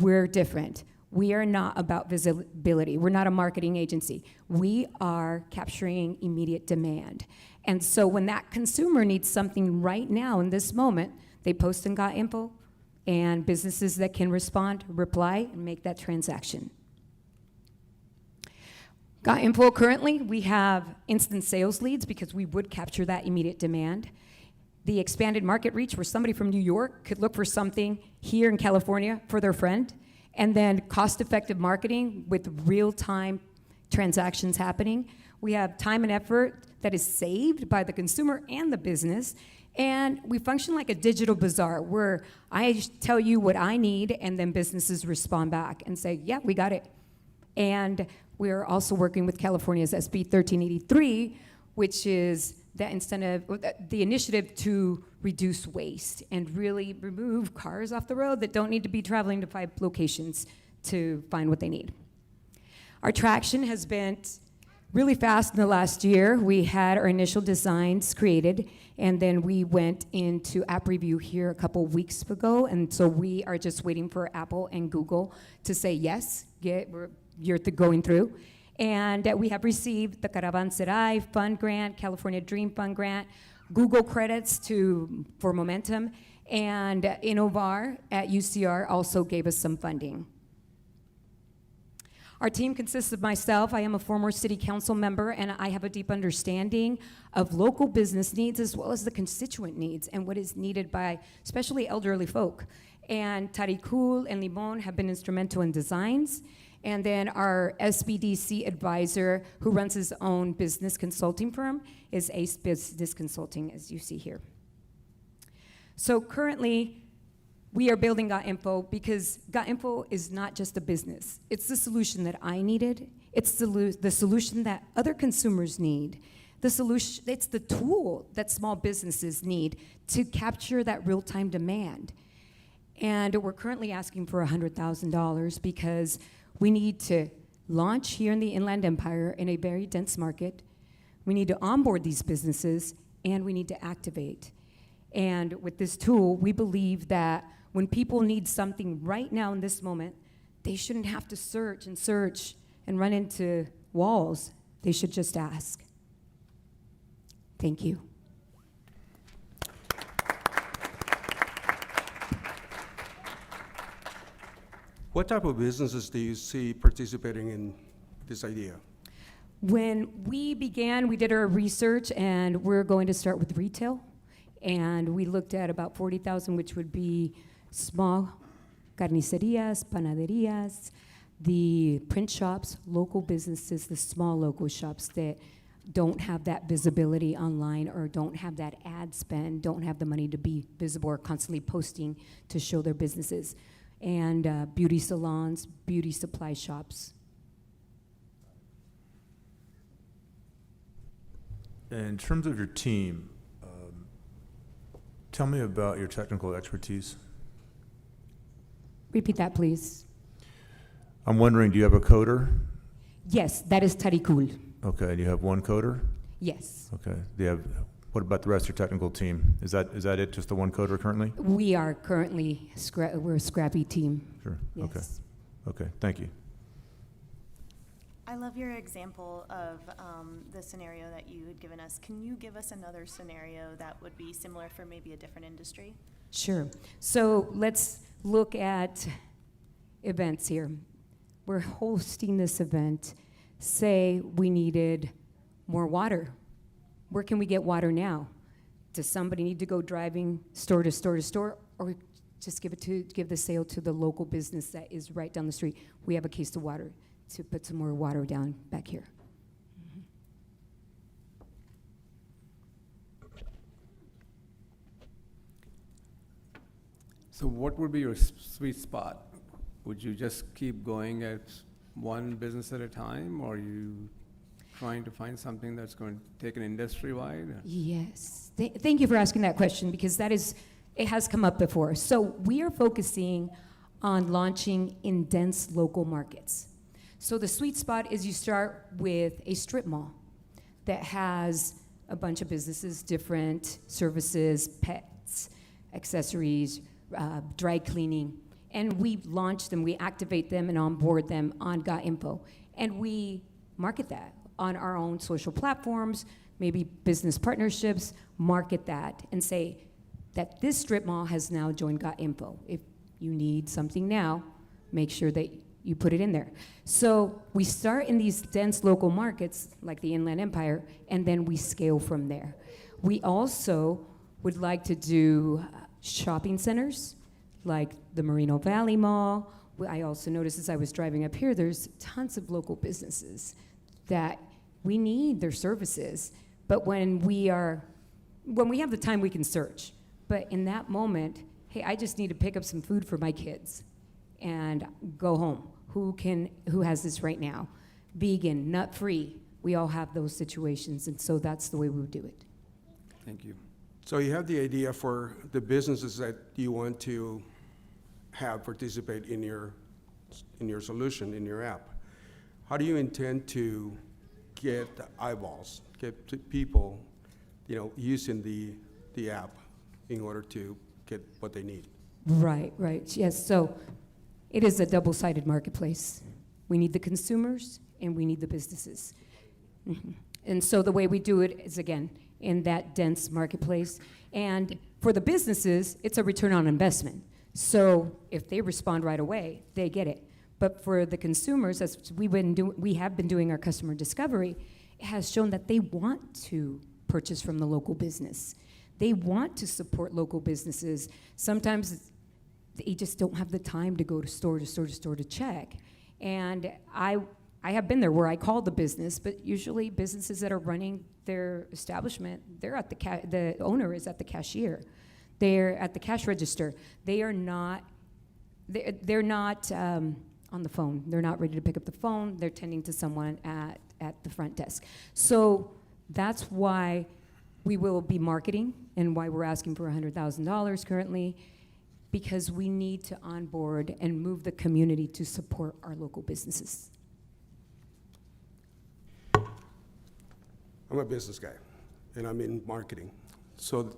We're different. We are not about visibility. We're not a marketing agency. We are capturing immediate demand. And so when that consumer needs something right now in this moment, they post in Got Info, and businesses that can respond, reply, and make that transaction. Got Info currently, we have instant sales leads because we would capture that immediate demand. The expanded market reach where somebody from New York could look for something here in California for their friend, and then cost-effective marketing with real-time transactions happening. We have time and effort that is saved by the consumer and the business, and we function like a digital bazaar where I tell you what I need, and then businesses respond back and say, yeah, we got it. And we're also working with California's SB 1383, which is that incentive, the initiative to reduce waste and really remove cars off the road that don't need to be traveling to 5 locations to find what they need. Our traction has been really fast in the last year. We had our initial designs created, and then we went into app review here a couple weeks ago, and so we are just waiting for Apple and Google to say yes, you're going through. And we have received the Caravanserai Fund Grant, California Dream Fund Grant, Google credits for Momentum, and Innovar at UCR also gave us some funding. Our team consists of myself. I am a former city council member, and I have a deep understanding of local business needs as well as the constituent needs and what is needed by especially elderly folk. And Tarikul and Limon have been instrumental in designs. And then our SBDC advisor, who runs his own business consulting firm, is Ace Business Consulting, as you see here. So currently, we are building Got Info because Got Info is not just a business. It's the solution that I needed. It's the solution that other consumers need. It's the tool that small businesses need to capture that real-time demand. And we're currently asking for $100,000 because we need to launch here in the Inland Empire in a very dense market. We need to onboard these businesses, and we need to activate. And with this tool, we believe that when people need something right now in this moment, they shouldn't have to search and run into walls. They should just ask. Thank you. What type of businesses do you see participating in this idea? When we began, we did our research, and we're going to start with retail. And we looked at about 40,000, which would be small carnicerias, panaderias, the print shops, local businesses, the small local shops that don't have that visibility online or don't have that ad spend, don't have the money to be visible or constantly posting to show their businesses. And beauty salons, beauty supply shops. In terms of your team, tell me about your technical expertise. Repeat that, please. I'm wondering, do you have a coder? Yes, that is Tarikul. Okay, and you have one coder? Yes. Okay. What about the rest of your technical team? Is that it, just the one coder currently? We are currently, we're a scrappy team. Sure, Yes. Okay, thank you. I love your example of the scenario that you had given us. Can you give us another scenario that would be similar for maybe a different industry? Sure. So let's look at events here. We're hosting this event. Say we needed more water. Where can we get water now? Does somebody need to go driving store to store to store, or just give the sale to the local business that is right down the street? We have a case of water to put some more water down back here. So what would be your sweet spot? Would you just keep going at one business at a time, or are you trying to find something that's going to take an industry-wide? Yes. Thank you for asking that question, because it has come up before. So we are focusing on launching in dense local markets. So the sweet spot is you start with a strip mall that has a bunch of businesses, different services, pets, accessories, dry cleaning, and we launch them, we activate them and onboard them on Got Info. And we market that on our own social platforms, maybe business partnerships, market that and say that this strip mall has now joined Got Info. If you need something now, make sure that you put it in there. So we start in these dense local markets like the Inland Empire, and then we scale from there. We also would like to do shopping centers like the Moreno Valley Mall. I also noticed as I was driving up here, there's tons of local businesses that we need their services, but when we have the time, we can search. But in that moment, hey, I just need to pick up some food for my kids and go home. Who has this right now? Vegan, nut-free. We all have those situations, and so that's the way we would do it. Thank you. So you have the idea for the businesses that you want to have participate in your solution, in your app. How do you intend to get the eyeballs, get people, using the app in order to get what they need? Right, yes. So it is a double-sided marketplace. We need the consumers and we need the businesses. Mm-hmm. And so the way we do it is, again, in that dense marketplace. And for the businesses, it's a return on investment. So if they respond right away, they get it. But for the consumers, as we have been doing our customer discovery, it has shown that they want to purchase from the local business. They want to support local businesses. Sometimes they just don't have the time to go to store to check. And I have been there where I called the business, but usually businesses that are running their establishment, they're at the owner is at the cashier. They're at the cash register. They are not, they're not on the phone. They're not ready to pick up the phone. They're tending to someone at the front desk. So that's why we will be marketing and why we're asking for $100,000 currently, because we need to onboard and move the community to support our local businesses. I'm a business guy, and I'm in marketing. So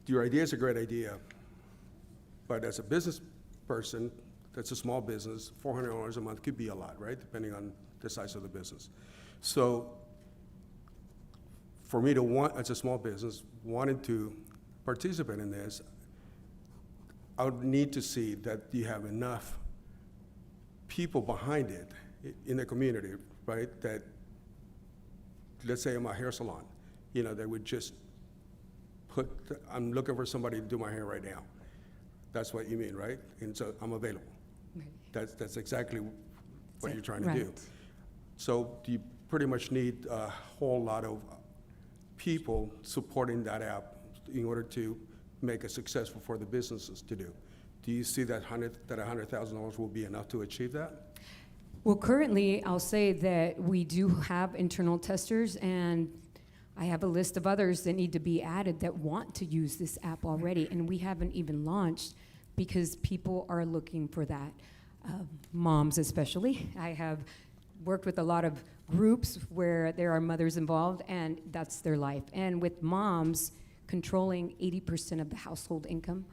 your idea is a great idea, but as a business person, that's a small business, $400 a month could be a lot, right? Depending on the size of the business. So for me to want, as a small business, wanting to participate in this, I would need to see that you have enough people behind it in the community, right? That, let's say I'm a hair salon, they would just I'm looking for somebody to do my hair right now. That's what you mean, right? And so I'm available. Right. That's exactly what you're trying to do. So you pretty much need a whole lot of people supporting that app in order to make it successful for the businesses to do. Do you see that $100,000 will be enough to achieve that? Well, currently, I'll say that we do have internal testers, and I have a list of others that need to be added that want to use this app already, and we haven't even launched because people are looking for that. Moms especially. I have worked with a lot of groups where there are mothers involved, and that's their life. And with moms controlling 80% of the household income,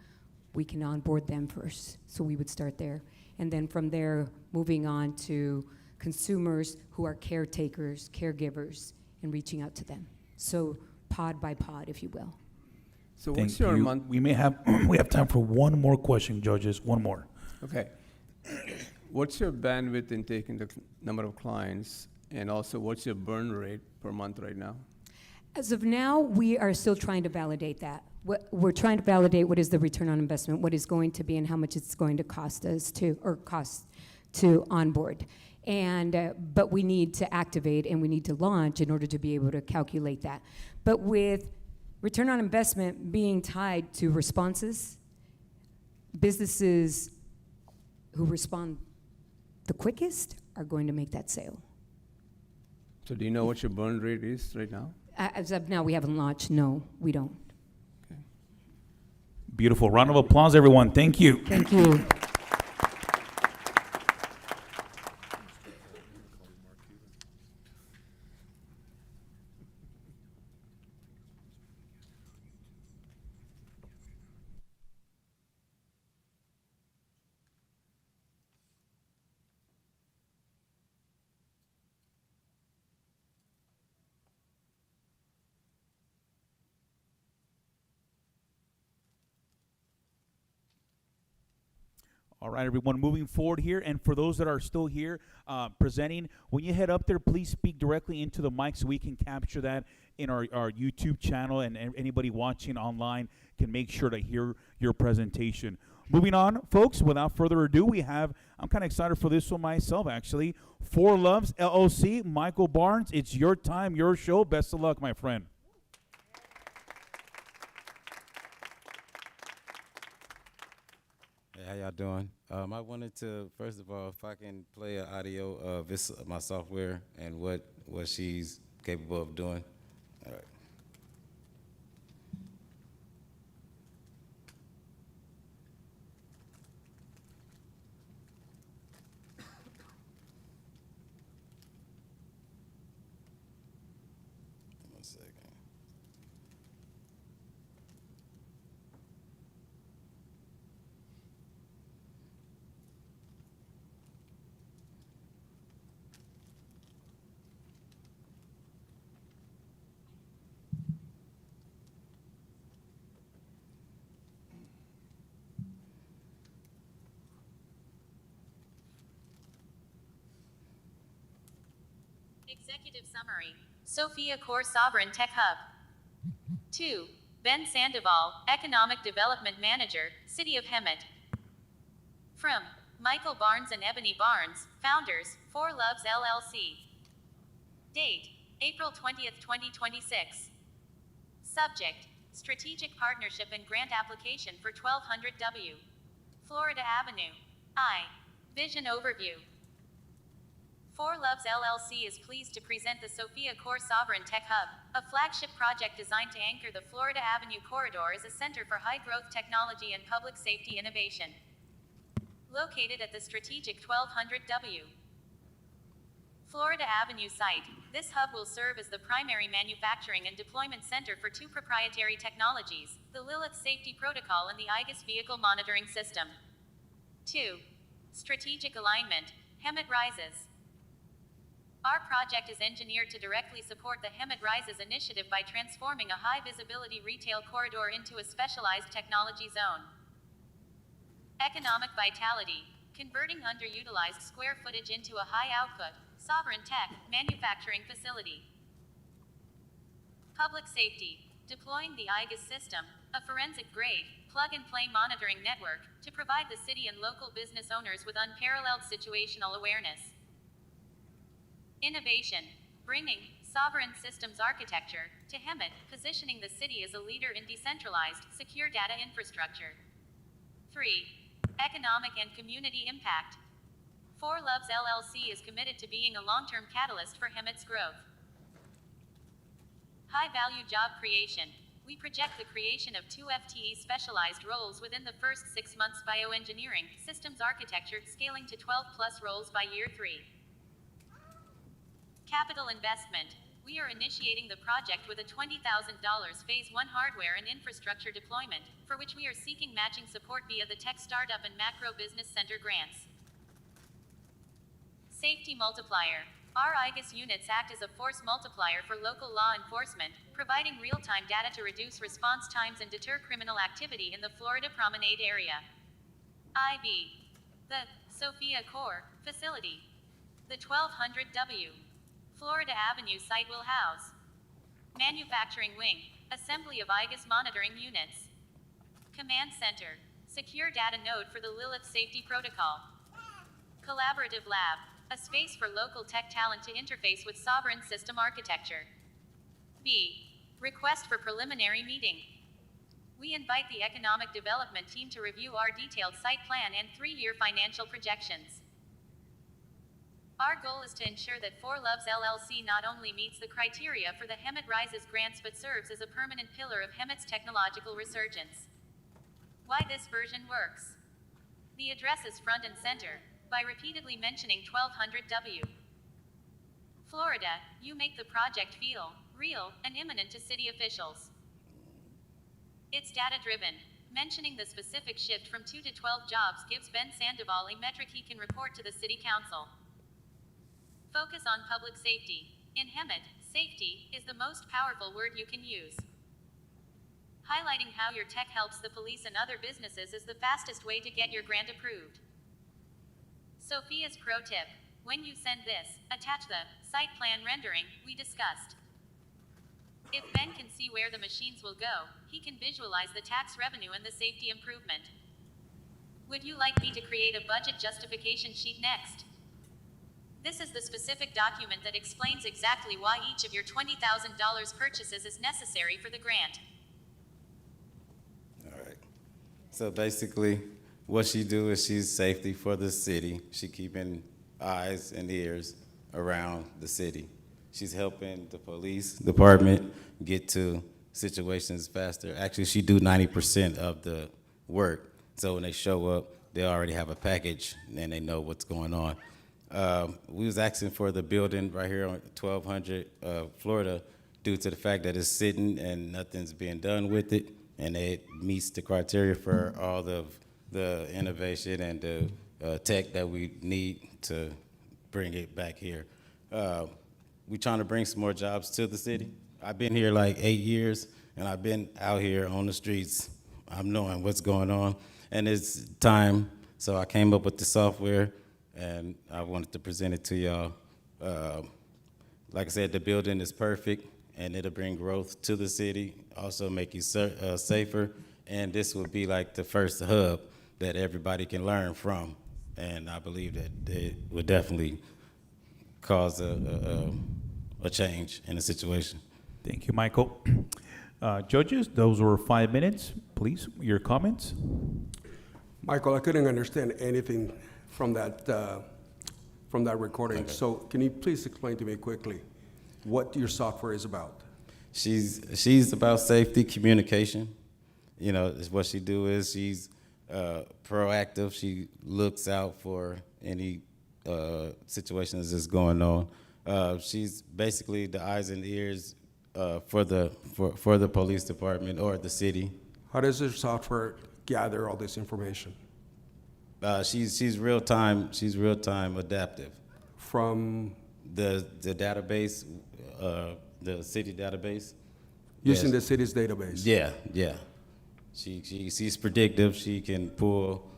we can onboard them first. So we would start there. And then from there, moving on to consumers who are caretakers, caregivers, and reaching out to them. So pod by pod, if you will. So what's your month? We have time for one more question, judges. One more. Okay. What's your bandwidth in taking the number of clients, and also what's your burn rate per month right now? As of now, we are still trying to validate that. We're trying to validate what is the return on investment, what is going to be, and how much it's going to cost us to onboard. And but we need to activate and we need to launch in order to be able to calculate that. But with return on investment being tied to responses businesses who respond the quickest are going to make that sale. So do you know what your burn rate is right now? As of now, we haven't launched. No, we don't. Beautiful. Round of applause, everyone. Thank you. Thank you. All right, everyone, moving forward here. And for those that are still here presenting, when you head up there, please speak directly into the mic so we can capture that in our YouTube channel, and anybody watching online can make sure to hear your presentation. Moving on, folks, without further ado, I'm kind of excited for this one myself, actually. Four Loves LLC, Michael Barnes, it's your time, your show. Best of luck, my friend. Hey, how y'all doing? I wanted to, first of all, if I can play an audio of this, my software and what she's capable of doing. All right. One second. Executive Summary. Sophia Core Sovereign Tech Hub. 2. Ben Sandoval, Economic Development Manager, City of Hemet. From Michael Barnes and Ebony Barnes, founders, Four Loves LLC. Date, April 20th, 2026. Subject, Strategic Partnership and Grant Application for 1200W. Florida Avenue. I. Vision Overview. Four Loves LLC is pleased to present the Sophia Core Sovereign Tech Hub, a flagship project designed to anchor the Florida Avenue Corridor as a center for high-growth technology and public safety innovation. Located at the strategic 1200W Florida Avenue site, this hub will serve as the primary manufacturing and deployment center for two proprietary technologies, the Lilith Safety Protocol and the IGUS Vehicle Monitoring System. 2. Strategic Alignment, Hemet Rises. Our project is engineered to directly support the Hemet Rises initiative by transforming a high-visibility retail corridor into a specialized technology zone. Economic vitality, converting underutilized square footage into a high-output, sovereign tech manufacturing facility. Public safety, deploying the IGUS system, a forensic-grade, plug-and-play monitoring network, to provide the city and local business owners with unparalleled situational awareness. Innovation, bringing sovereign systems architecture to Hemet, positioning the city as a leader in decentralized, secure data infrastructure. 3. Economic and community impact. Four Loves LLC is committed to being a long-term catalyst for Hemet's growth. High-value job creation. We project the creation of 2 FTE specialized roles within the first 6 months. Bioengineering, systems architecture, scaling to 12+ roles by year 3. Capital investment. We are initiating the project with a $20,000 Phase 1 hardware and infrastructure deployment, for which we are seeking matching support via the Tech Startup and Macro Business Center grants. Safety multiplier. Our IGUS units act as a force multiplier for local law enforcement, providing real-time data to reduce response times and deter criminal activity in the Florida Promenade area. IV. The Sophia Core facility. The 1200W Florida Avenue site will house manufacturing wing, assembly of IGUS monitoring units, command center, secure data node for the Lilith Safety Protocol, collaborative lab, a space for local tech talent to interface with sovereign system architecture. B. Request for preliminary meeting. We invite the Economic Development team to review our detailed site plan and 3-year financial projections. Our goal is to ensure that For Loves LLC not only meets the criteria for the Hemet Rises grants but serves as a permanent pillar of Hemet's technological resurgence. Why this version works. The address is front and center, by repeatedly mentioning 1200 W. Florida, you make the project feel real and imminent to city officials. It's data-driven. Mentioning the specific shift from 2 to 12 jobs gives Ben Sandoval a metric he can report to the City Council. Focus on public safety. In Hemet, safety is the most powerful word you can use. Highlighting how your tech helps the police and other businesses is the fastest way to get your grant approved. Sophia's pro tip. When you send this, attach the site plan rendering we discussed. If Ben can see where the machines will go, he can visualize the tax revenue and the safety improvement. Would you like me to create a budget justification sheet next? This is the specific document that explains exactly why each of your $20,000 purchases is necessary for the grant. All right. So basically, what she do is she's safety for the city. She keeping eyes and ears around the city. She's helping the police department get to situations faster. Actually, she do 90% of the work. So when they show up, they already have a package and they know what's going on. We was asking for the building right here on 1200 Florida due to the fact that it's sitting and nothing's being done with it, and it meets the criteria for all of the innovation and the tech that we need to bring it back here. We trying to bring some more jobs to the city. I've been here like 8 years, and I've been out here on the streets. I'm knowing what's going on, and it's time. So I came up with the software, and I wanted to present it to y'all. Like I said, the building is perfect, and it'll bring growth to the city, also make you safer, and this will be like the first hub that everybody can learn from, and I believe that it would definitely cause a change in the situation. Thank you, Michael. Judges, those were 5 minutes. Please, your comments. Michael, I couldn't understand anything from that recording. Okay. So can you please explain to me quickly what your software is about? She's about safety communication. You know, what she do is she's proactive. She looks out for any situations that's going on. She's basically the eyes and ears for the police department or the city. How does your software gather all this information? She's real time. She's real time adaptive. From the database, the city database. Using the city's database. Yeah. She's predictive. She can pull,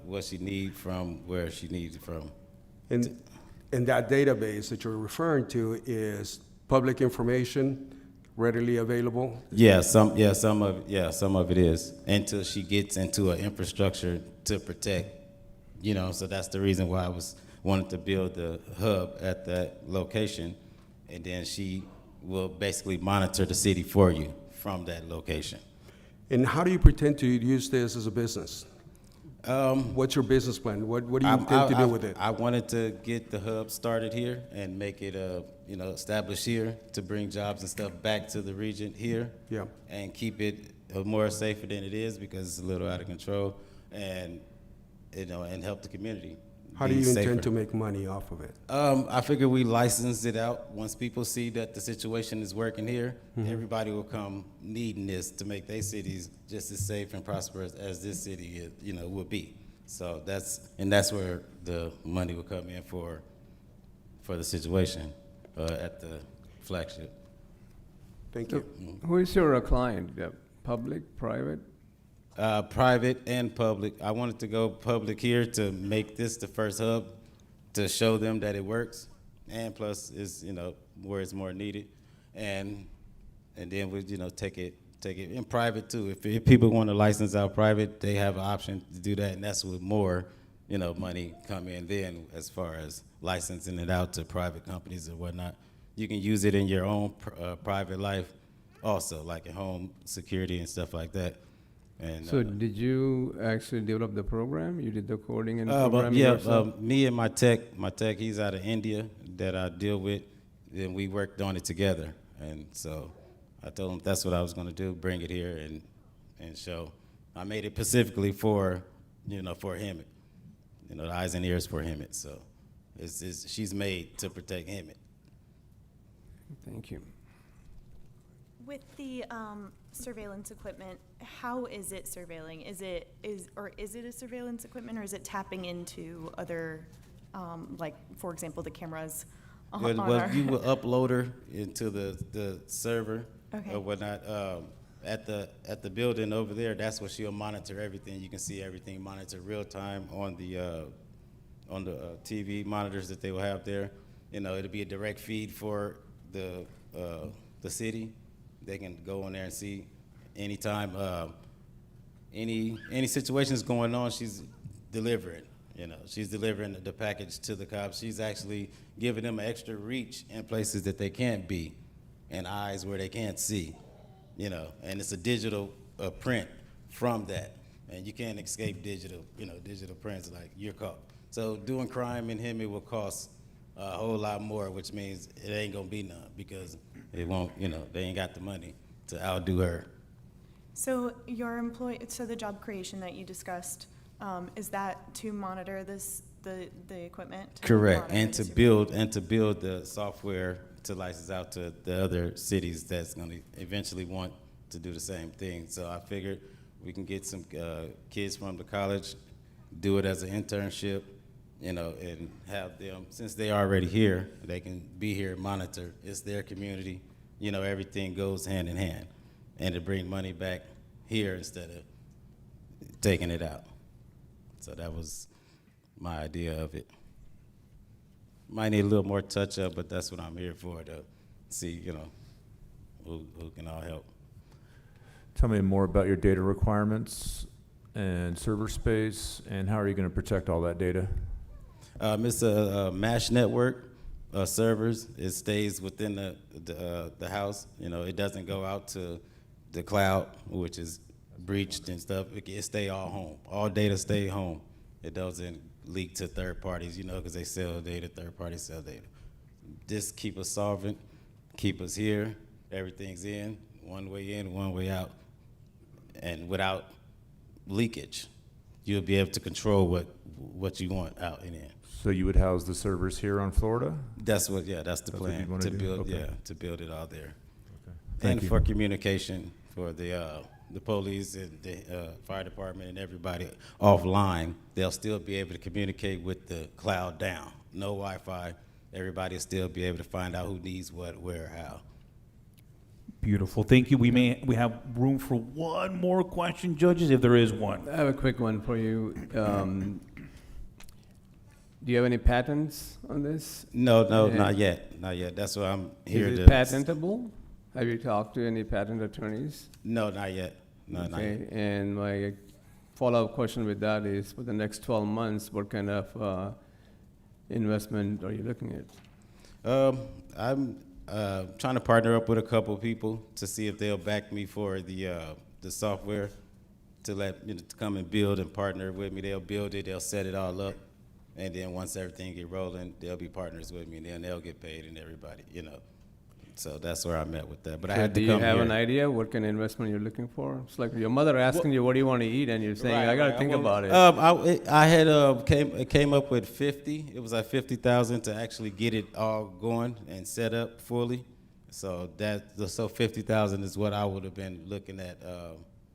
what she need from where she needs it from. And that database that you're referring to is public information, readily available? Some of it is, until she gets into an infrastructure to protect, so that's the reason why I wanted to build the hub at that location, and then she will basically monitor the city for you from that location. And how do you pretend to use this as a business? What's your business plan? What do you intend to do with it? I wanted to get the hub started here and make it, established here to bring jobs and stuff back to the region here. Yeah. And keep it more safer than it is because it's a little out of control, and and help the community. How do you intend to make money off of it? I figure we license it out. Once people see that the situation is working here, everybody will come needing this to make their cities just as safe and prosperous as this city, would be. So that's where the money will come in for the situation at the flagship. Thank you. Who is your client? Public, private? Private and public. I wanted to go public here to make this the first hub to show them that it works, and plus is where it's more needed, and then we take it in private too. If people want to license out private, they have an option to do that, and that's with more money come in then as far as licensing it out to private companies and whatnot. You can use it in your own private life also, like at home security and stuff like that. And So did you actually develop the program? You did the coding and but programming yeah, yourself? me and my tech, he's out of India that I deal with. Then we worked on it together, and so I told him that's what I was going to do, bring it here and show. I made it specifically for, for Hemet, the eyes and ears for Hemet. So she's made to protect Hemet. Thank you. With the surveillance equipment, how is it surveilling? Is it a surveillance equipment, or is it tapping into other, like, for example, the cameras on our... You will upload her into the server Okay. or whatnot. At the building over there, that's where she'll monitor everything. You can see everything monitored real time on the TV monitors that they will have there. It'll be a direct feed for the city. They can go in there and see anytime any situations going on. She's delivering. She's delivering the package to the cops. She's actually giving them extra reach in places that they can't be, and eyes where they can't see. And it's a digital print from that, and you can't escape digital prints like you're caught. So doing crime in Hemet will cost a whole lot more, which means it ain't gonna be none because it won't. They ain't got the money to outdo her. So so the job creation that you discussed, is that to monitor the equipment? Correct, monitor and the to build the software to license out to the other cities that's going to eventually want to do the same thing. So I figured we can get some kids from the college, do it as an internship, and have them, since they are already here, they can be here, monitor. It's their community. Everything goes hand in hand, and to bring money back here instead of taking it out. So that was my idea of it. Might need a little more touch up, but that's what I'm here for, to see, who can all help. Tell me more about your data requirements and server space, and how are you going to protect all that data? It's a mesh network servers. It stays within the house. It doesn't go out to the cloud, which is breached and stuff. It stay all home. All data stay home. It doesn't leak to third parties, because they sell data, third parties sell data. Just keep us solvent, keep us here, everything's in, one way out, and without leakage. You'll be able to control what you want out and in. So you would house the servers here on Florida? That's the plan, to build, okay. To build it all there. Okay. Thank you. For communication for the police and the fire department and everybody offline, they'll still be able to communicate with the cloud down. No Wi-Fi. Everybody will still be able to find out who needs what, where, how. Beautiful. Thank you. We have room for one more question, judges, if there is one. I have a quick one for you. Do you have any patents on this? No, not yet. Not yet. That's why I'm here. Is it patentable? Have you talked to any patent attorneys? No, not yet. No, not yet. And my follow-up question with that is, for the next 12 months, what kind of investment are you looking at? I'm trying to partner up with a couple of people to see if they'll back me for the software, to to come and build and partner with me. They'll build it, they'll set it all up, and then once everything get rolling, they'll be partners with me, and then they'll get paid, and everybody, So that's where I'm at with that. But I had to come here. Do you have an idea what kind of investment you're looking for? It's like your mother asking you, what do you want to eat? And you're saying, I got to think about it. I had came up with 50. It was like 50,000 to actually get it all going and set up fully. So 50,000 is what I would have been looking at.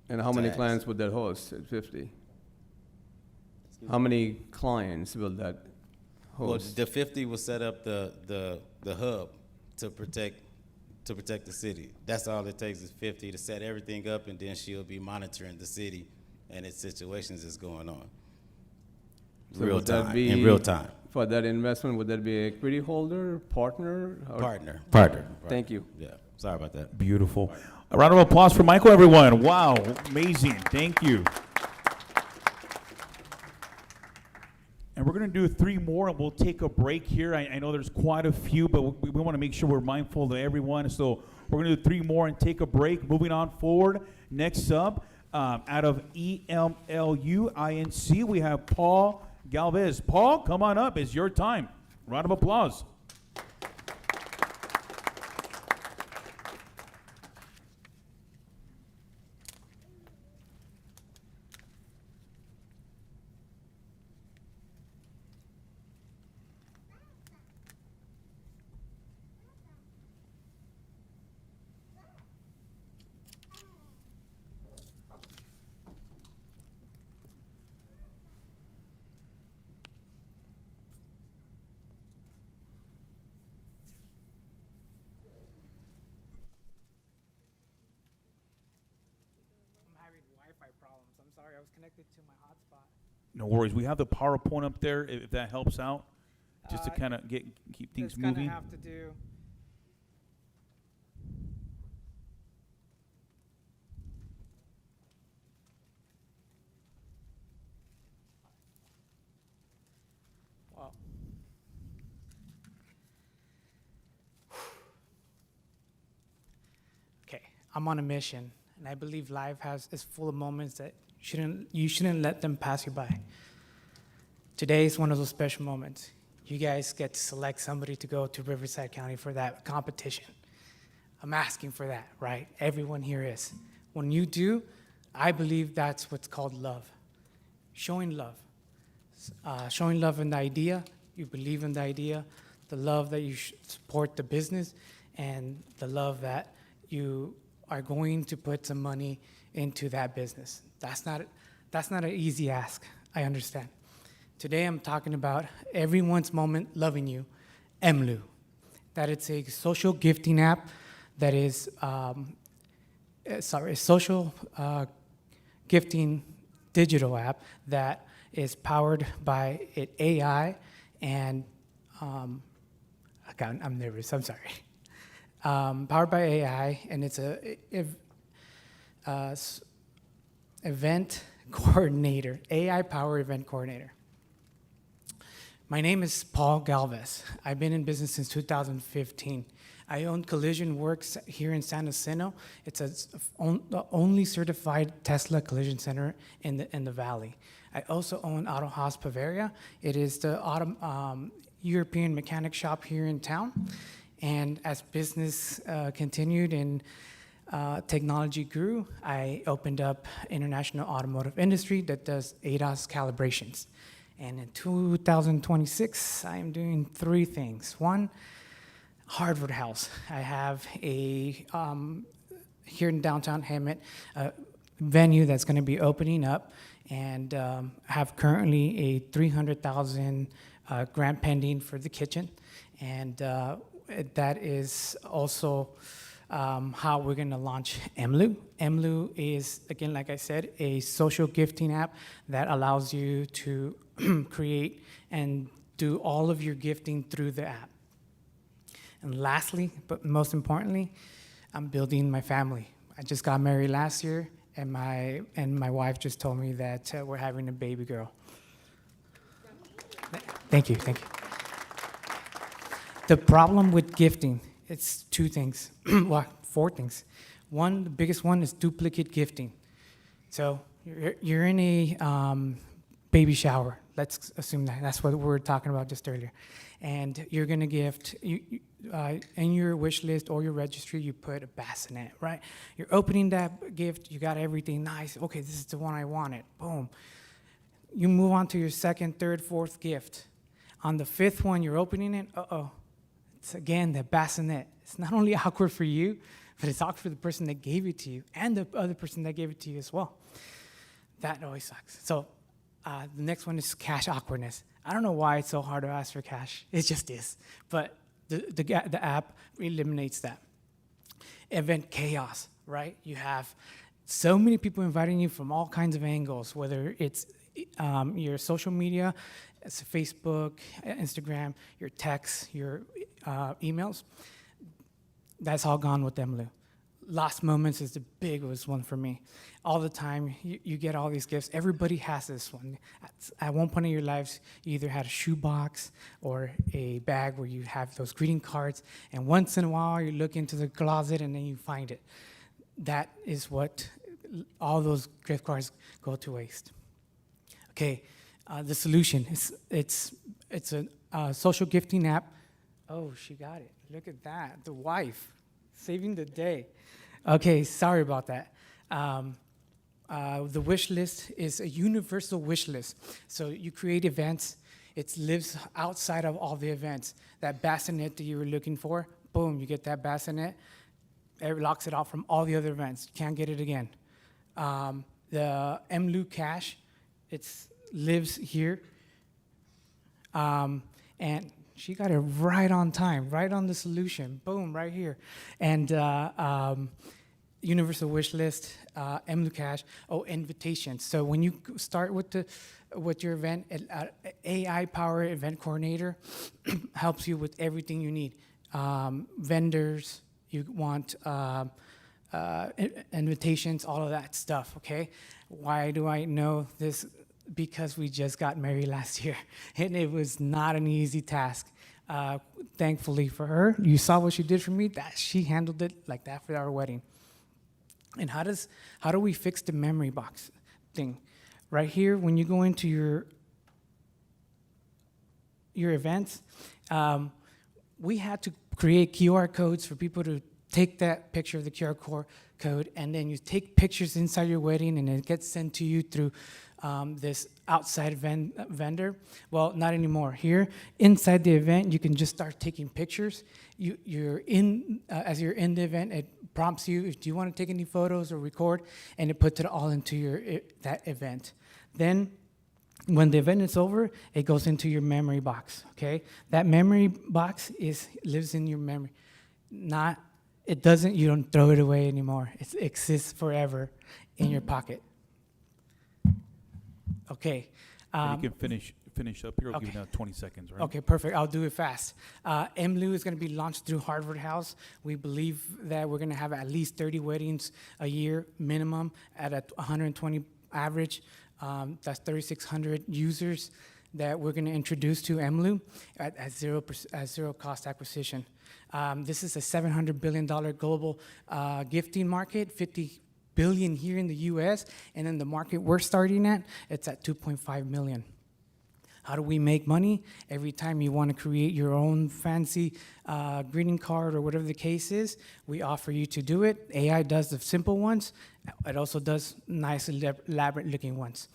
And how many clients would that host at 50? How many clients will that host? Well, the 50 will set up the hub to protect the city. That's all it takes is 50 to set everything up, and then she'll be monitoring the city and its situations is going on. So In real time. For that investment, would that be an equity holder, partner? Partner. Thank you. Yeah, sorry about that. Beautiful. A round of applause for Michael, everyone. Wow, amazing. Thank you. And we're going to do 3 more, and we'll take a break here. I know there's quite a few, but we want to make sure we're mindful of everyone. So we're going to do 3 more and take a break. Moving on forward, next up, Out of EMLU-INC, we have Paul Galvez. Paul, come on up. It's your time. Round of applause. I'm having Wi-Fi problems. I'm sorry, I was connected to my hotspot. No worries. We have the PowerPoint up there if that helps out, just to kind of keep things Just gonna moving. have to do. Wow. Okay, I'm on a mission, and I believe life is full of moments that you shouldn't let them pass you by. Today is one of those special moments. You guys get to select somebody to go to Riverside County for that competition. I'm asking for that, right? Everyone here is. When you do, I believe that's what's called love. Showing love. Showing love in the idea, you believe in the idea, the love that you support the business, and the love that you are going to put some money into that business. That's not an easy ask, I understand. Today I'm talking about Everyone's Moment Loving You, EMLU. That it's a social gifting app that is, a social gifting digital app that is powered by AI and, I'm nervous, I'm sorry. Powered by AI, and it's a event coordinator, AI-powered event coordinator. My name is Paul Galvez. I've been in business since 2015. I own Collision Works here in San Jacinto. It's the only certified Tesla collision center in the valley. I also own Auto Haus Bavaria. It is the European mechanic shop here in town. And as business continued and technology grew, I opened up international automotive industry that does ADAS calibrations. And in 2026, I am doing 3 things. One, hardware house. I have a, here in downtown Hemet, a venue that's gonna be opening up, and have currently a $300,000 grant pending for the kitchen. And that is also how we're gonna launch EMLU. EMLU is, again, like I said, a social gifting app that allows you to create and do all of your gifting through the app. And lastly, but most importantly, I'm building my family. I just got married last year, and my wife just told me that we're having a baby girl. Thank you, thank you. The problem with gifting, it's 2 things, well, 4 things. One, the biggest one is duplicate gifting. So you're in a baby shower. Let's assume that's what we were talking about just earlier. And you're gonna gift, in your wish list or your registry, you put a bassinet, right? You're opening that gift, you got everything nice. Okay, this is the one I wanted, boom. You move on to your 2nd, 3rd, 4th gift. On the 5th one, you're opening it, it's again the bassinet. It's not only awkward for you, but it's awkward for the person that gave it to you and the other person that gave it to you as well. That always sucks. So the next one is cash awkwardness. I don't know why it's so hard to ask for cash. It just is. But the app eliminates that. Event chaos, right? You have so many people inviting you from all kinds of angles, whether it's your social media, it's Facebook, Instagram, your texts, your emails. That's all gone with EMLU. Last moments is the biggest one for me. All the time, you get all these gifts. Everybody has this one. At one point in your lives, you either had a shoebox or a bag where you have those greeting cards, and once in a while, you look into the closet and then you find it. That is what all those gift cards go to waste. Okay, the solution is it's a social gifting app. Oh, she got it. Look at that. The wife saving the day. Okay, sorry about that. The wish list is a universal wish list. So you create events. It lives outside of all the events. That bassinet that you were looking for, boom, you get that bassinet. It locks it out from all the other events. Can't get it again. The MLU cache, it lives here. And she got it right on time, right on the solution. Boom, right here. And universal wish list, MLU cache, invitations. So when you start with your event, AI powered event coordinator helps you with everything you need. Vendors, you want invitations, all of that stuff, okay? Why do I know this? Because we just got married last year, and it was not an easy task. Thankfully for her, you saw what she did for me, that she handled it like that for our wedding. And how do we fix the memory box thing? Right here, when you go into your events, we had to create QR codes for people to take that picture of the QR code, and then you take pictures inside your wedding, and it gets sent to you through this outside vendor. Well, not anymore. Here, inside the event, you can just start taking pictures. You're in as you're in the event, it prompts you, do you want to take any photos or record, and it puts it all into that event. Then, when the event is over, it goes into your memory box. Okay, that memory box lives in your memory. It doesn't. You don't throw it away anymore. It exists forever in your pocket. Okay. You can finish up here. I'll give you now 20 seconds, right? Okay, perfect. I'll do it fast. MLU is going to be launched through Harvard House. We believe that we're going to have at least 30 weddings a year minimum at a 120 average. That's 3,600 users that we're going to introduce to MLU at zero cost acquisition. This is a $700 billion global gifting market, 50 billion here in the U.S., and then the market we're starting at, it's at 2.5 million. How do we make money? Every time you want to create your own fancy greeting card or whatever the case is, we offer you to do it. AI does the simple ones. It also does nice, elaborate looking ones.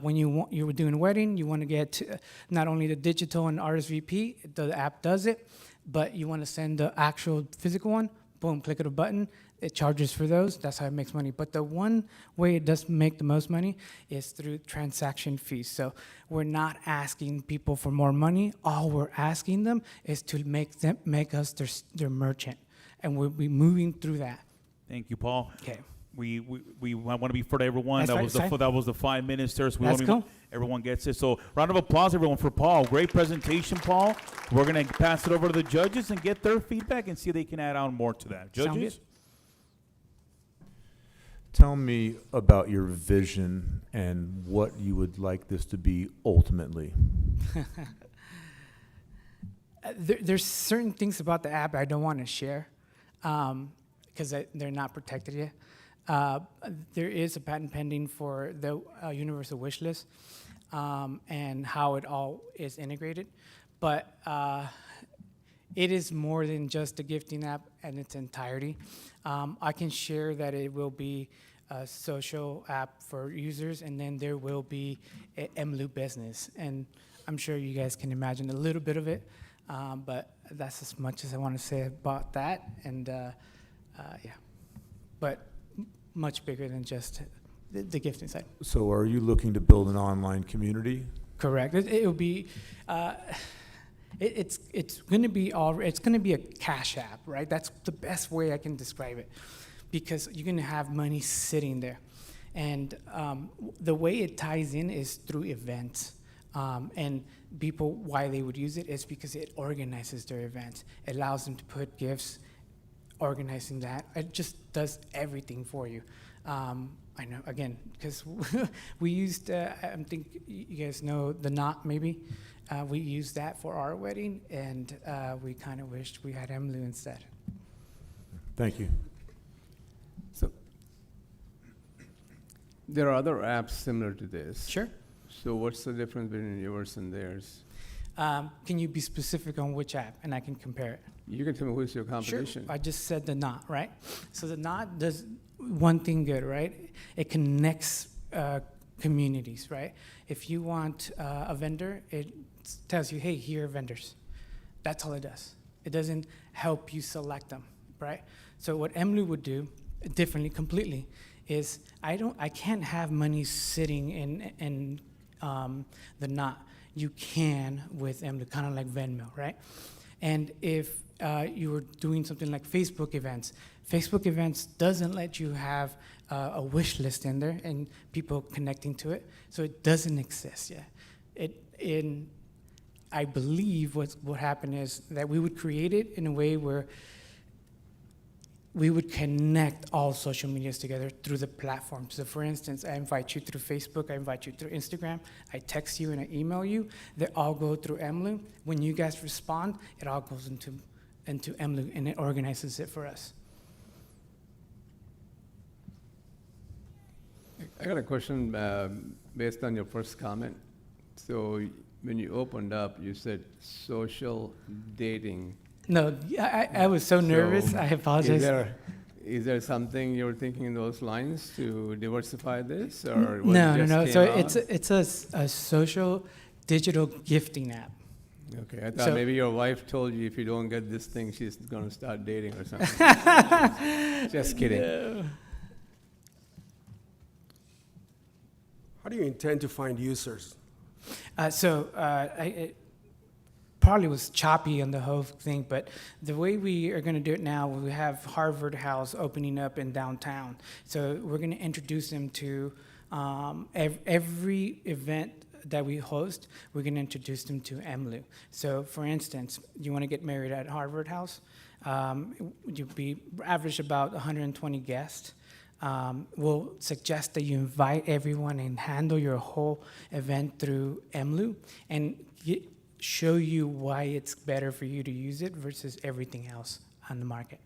When you're doing a wedding, you want to get not only the digital and RSVP, the app does it, but you want to send the actual physical one, boom, click of a button, it charges for those. That's how it makes money. But the one way it does make the most money is through transaction fees. So we're not asking people for more money. All we're asking them is to make us their merchant, and we'll be moving through that. Thank you, Paul. Okay. We want to be fair to everyone. That's That was the 5 minutes there. So Let's go. Everyone gets it. So round of applause, everyone, for Paul. Great presentation, Paul. We're going to pass it over to the judges and get their feedback and see if they can add on more to that. Judges? Tell me about your vision and what you would like this to be ultimately. There's certain things about the app I don't want to share because they're not protected yet. There is a patent pending for the universal wish list and how it all is integrated. But it is more than just a gifting app in its entirety. I can share that it will be a social app for users, and then there will be a MLU business. And I'm sure you guys can imagine a little bit of it, but that's as much as I want to say about that. And yeah, but much bigger than just the gifting side. So are you looking to build an online community? Correct. It will be. It's going to be it's going to be a cash app, right? That's the best way I can describe it, because you're going to have money sitting there, and the way it ties in is through events. And people, why they would use it is because it organizes their events. It allows them to put gifts, organizing that. It just does everything for you. I know, again, because we used, I think you guys know the knot, maybe. We used that for our wedding, and we kind of wished we had MLU instead. Thank you. So, There are other apps similar to this. Sure. So what's the difference between yours and theirs? Can you be specific on which app, and I can compare it? You can tell me who's your competition. Sure. I just said the Knot, right? So the Knot does one thing good, right? It connects communities, right? If you want a vendor, it tells you, hey, here are vendors. That's all it does. It doesn't help you select them, right? So what Emlu would do differently completely is I can't have money sitting in the Knot. You can with Emlu, kind of like Venmo, right? And if you were doing something like Facebook events doesn't let you have a wish list in there and people connecting to it, so it doesn't exist yet. I believe what happened is that we would create it in a way where we would connect all social medias together through the platform. So for instance, I invite you through Facebook, I invite you through Instagram, I text you and I email you. They all go through Emlu. When you guys respond, it all goes into Emlu and it organizes it for us. I got a question based on your first comment. So when you opened up, you said social dating. No, I was so nervous. I apologize. Is there something you're thinking in those lines to diversify this, or what No. just came So out? it's a social digital gifting app. Okay, I thought So- maybe your wife told you if you don't get this thing, she's gonna start dating or something. Just kidding. No. How do you intend to find users? It probably was choppy on the whole thing, but the way we are going to do it now, we have Harvard House opening up in downtown. So we're going to introduce them to every event that we host. We're going to introduce them to Emlu. So, for instance, you want to get married at Harvard House, you'd be average about 120 guests. We'll suggest that you invite everyone and handle your whole event through Emlu and show you why it's better for you to use it versus everything else on the market.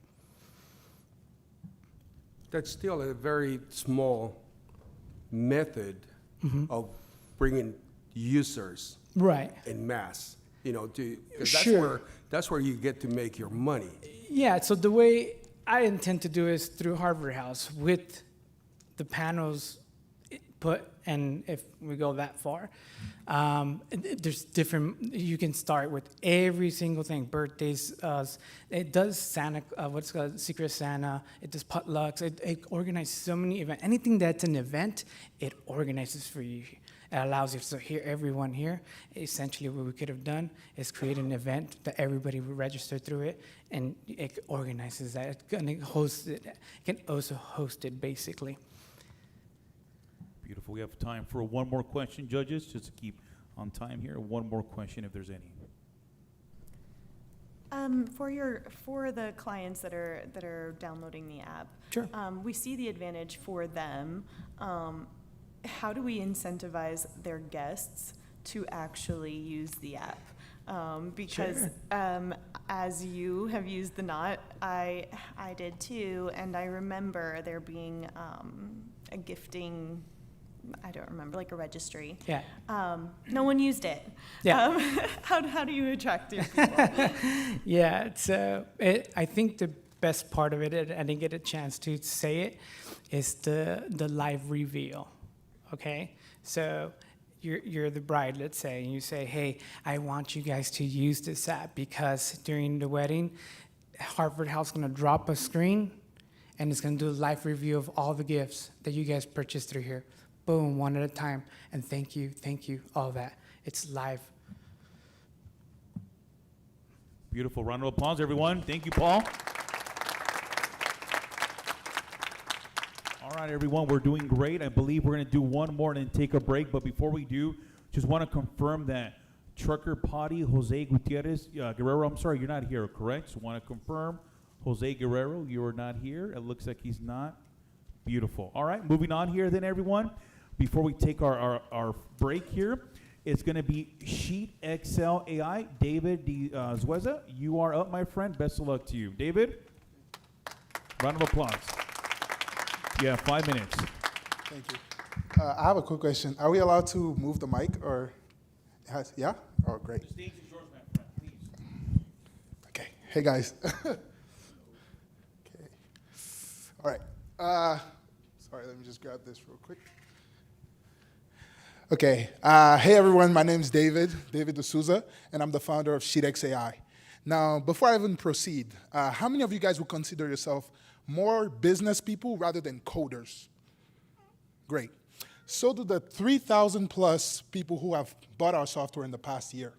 That's still a very small method of bringing users Right. en masse, because Sure. that's where you get to make your money. Yeah, so the way I intend to do is through Harvard House with the panels put, and if we go that far, there's different, you can start with every single thing, birthdays, it does Santa, what's called Secret Santa, it does potlucks, it organizes so many events. Anything that's an event, it organizes for you. It allows you to hear everyone here. Essentially what we could have done is create an event that everybody would register through it, and it organizes that. It's gonna host it. It can also host it, basically. Beautiful. We have time for one more question, judges, just to keep on time here. One more question, if there's any. For the clients that are downloading the app, Sure. We see the advantage for them. How do we incentivize their guests to actually use the app? Because Sure. As you have used the Knot, I did too, and I remember there being a gifting, I don't remember, like a registry. Yeah. No one used it. Yeah. How do you attract these people? Yeah, so I think the best part of it, and I didn't get a chance to say it, is the live reveal. Okay, so you're the bride, let's say, and you say, hey, I want you guys to use this app because during the wedding, Harvard House is gonna drop a screen and it's gonna do a live review of all the gifts that you guys purchased through here. Boom, one at a time, and thank you, all that. It's live. Beautiful. Round of applause, everyone. Thank you, Paul. All right, everyone, we're doing great. I believe we're going to do one more and then take a break. But before we do, just want to confirm that Trucker Potty, Jose Gutierrez, Guerrero, I'm sorry, you're not here, correct? So want to confirm, Jose Guerrero, you are not here. It looks like he's not. Beautiful. All right, moving on here then, everyone. Before we take our break here, it's going to be Sheet XL AI. David Zueza, you are up, my friend. Best of luck to you. David, round of applause. You have 5 minutes. Thank you. I have a quick question. Are we allowed to move the mic or, yeah? Oh, great. The stage is yours, my friend, please. Okay. Hey, guys. Okay. All right. Sorry, let me just grab this real quick. Okay. Hey, everyone. My name is David D'Souza, and I'm the founder of SheetX AI. Now, before I even proceed, how many of you guys would consider yourself more business people rather than coders? Great. So do the 3,000 plus people who have bought our software in the past year.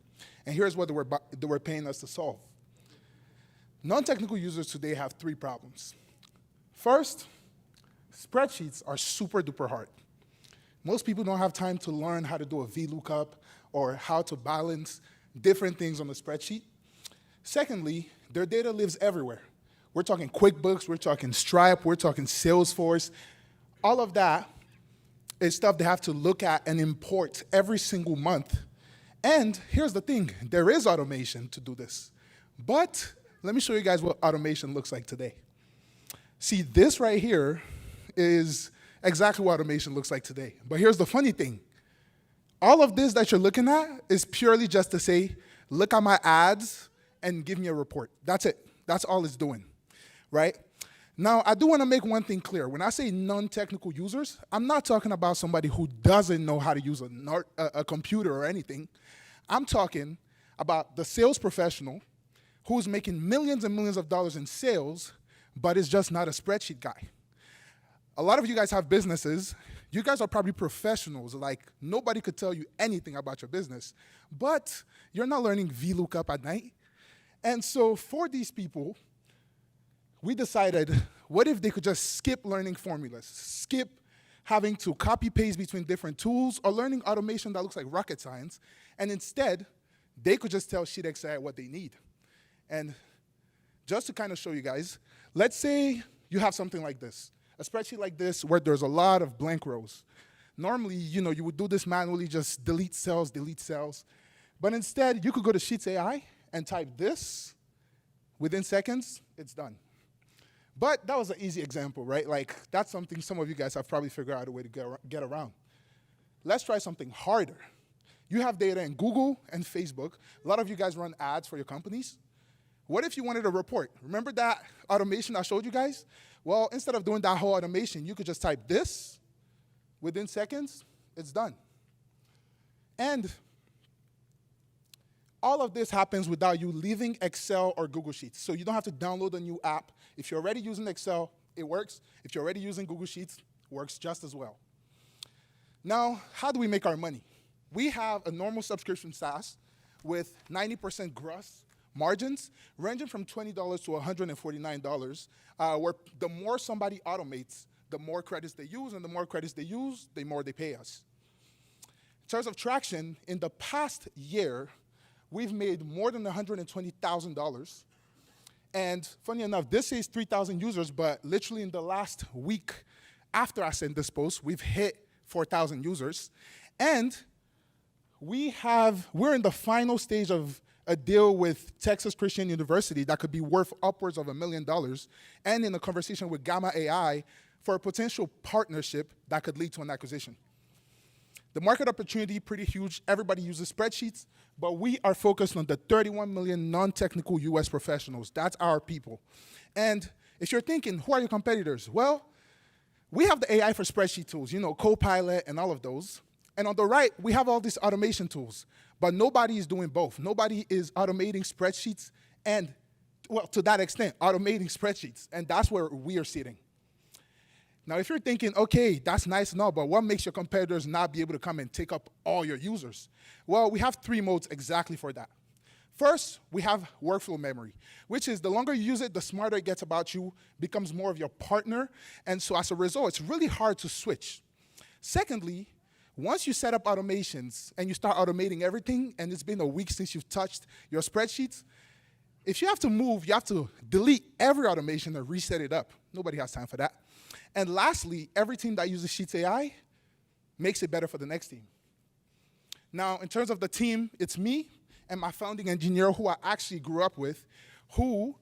And here's what they were paying us to solve. Non-technical users today have 3 problems. First, spreadsheets are super duper hard. Most people don't have time to learn how to do a VLOOKUP or how to balance different things on the spreadsheet. Secondly, their data lives everywhere. We're talking QuickBooks, we're talking Stripe, we're talking Salesforce. All of that is stuff they have to look at and import every single month. And here's the thing, there is automation to do this. But let me show you guys what automation looks like today. See, this right here is exactly what automation looks like today. But here's the funny thing. All of this that you're looking at is purely just to say, look at my ads and give me a report. That's it. That's all it's doing, right? Now, I do want to make one thing clear. When I say non-technical users, I'm not talking about somebody who doesn't know how to use a computer or anything. I'm talking about the sales professional who's making millions and millions of dollars in sales, but is just not a spreadsheet guy. A lot of you guys have businesses. You guys are probably professionals. Like, nobody could tell you anything about your business, but you're not learning VLOOKUP at night. And so for these people, we decided, what if they could just skip learning formulas, skip having to copy paste between different tools or learning automation that looks like rocket science, and instead, they could just tell SheetX AI what they need. And just to kind of show you guys, let's say you have something like this, a spreadsheet like this where there's a lot of blank rows. Normally, you would do this manually, just delete cells. But instead, you could go to Sheets AI and type this. Within seconds, it's done. But that was an easy example, right? Like, that's something some of you guys have probably figured out a way to get around. Let's try something harder. You have data in Google and Facebook. A lot of you guys run ads for your companies. What if you wanted a report? Remember that automation I showed you guys? Well, instead of doing that whole automation, you could just type this. Within seconds, it's done. And all of this happens without you leaving Excel or Google Sheets. So you don't have to download a new app. If you're already using Excel, it works. If you're already using Google Sheets, it works just as well. Now, how do we make our money? We have a normal subscription SaaS with 90% gross margins, ranging from $20 to $149, where the more somebody automates, the more credits they use, and the more credits they use, the more they pay us. In terms of traction, in the past year, we've made more than $120,000. And funny enough, this says 3,000 users, but literally in the last week after I sent this post, we've hit 4,000 users. And we're in the final stage of a deal with Texas Christian University that could be worth upwards of $1 million, and in a conversation with Gamma AI for a potential partnership that could lead to an acquisition. The market opportunity, pretty huge. Everybody uses spreadsheets, but we are focused on the 31 million non-technical US professionals. That's our people. And if you're thinking, who are your competitors? Well, we have the AI for spreadsheet tools, Copilot and all of those. And on the right, we have all these automation tools, but nobody is doing both. Nobody is automating spreadsheets and, well, to that extent, automating spreadsheets, and that's where we are sitting. Now, if you're thinking, okay, that's nice and all, but what makes your competitors not be able to come and take up all your users? Well, we have 3 modes exactly for that. First, we have workflow memory, which is the longer you use it, the smarter it gets about you, becomes more of your partner, and so as a result, it's really hard to switch. Secondly, once you set up automations and you start automating everything, and it's been a week since you've touched your spreadsheets, if you have to move, you have to delete every automation and reset it up. Nobody has time for that. And lastly, every team that uses Sheets AI makes it better for the next team. Now, in terms of the team, it's me and my founding engineer, who I actually grew up with, who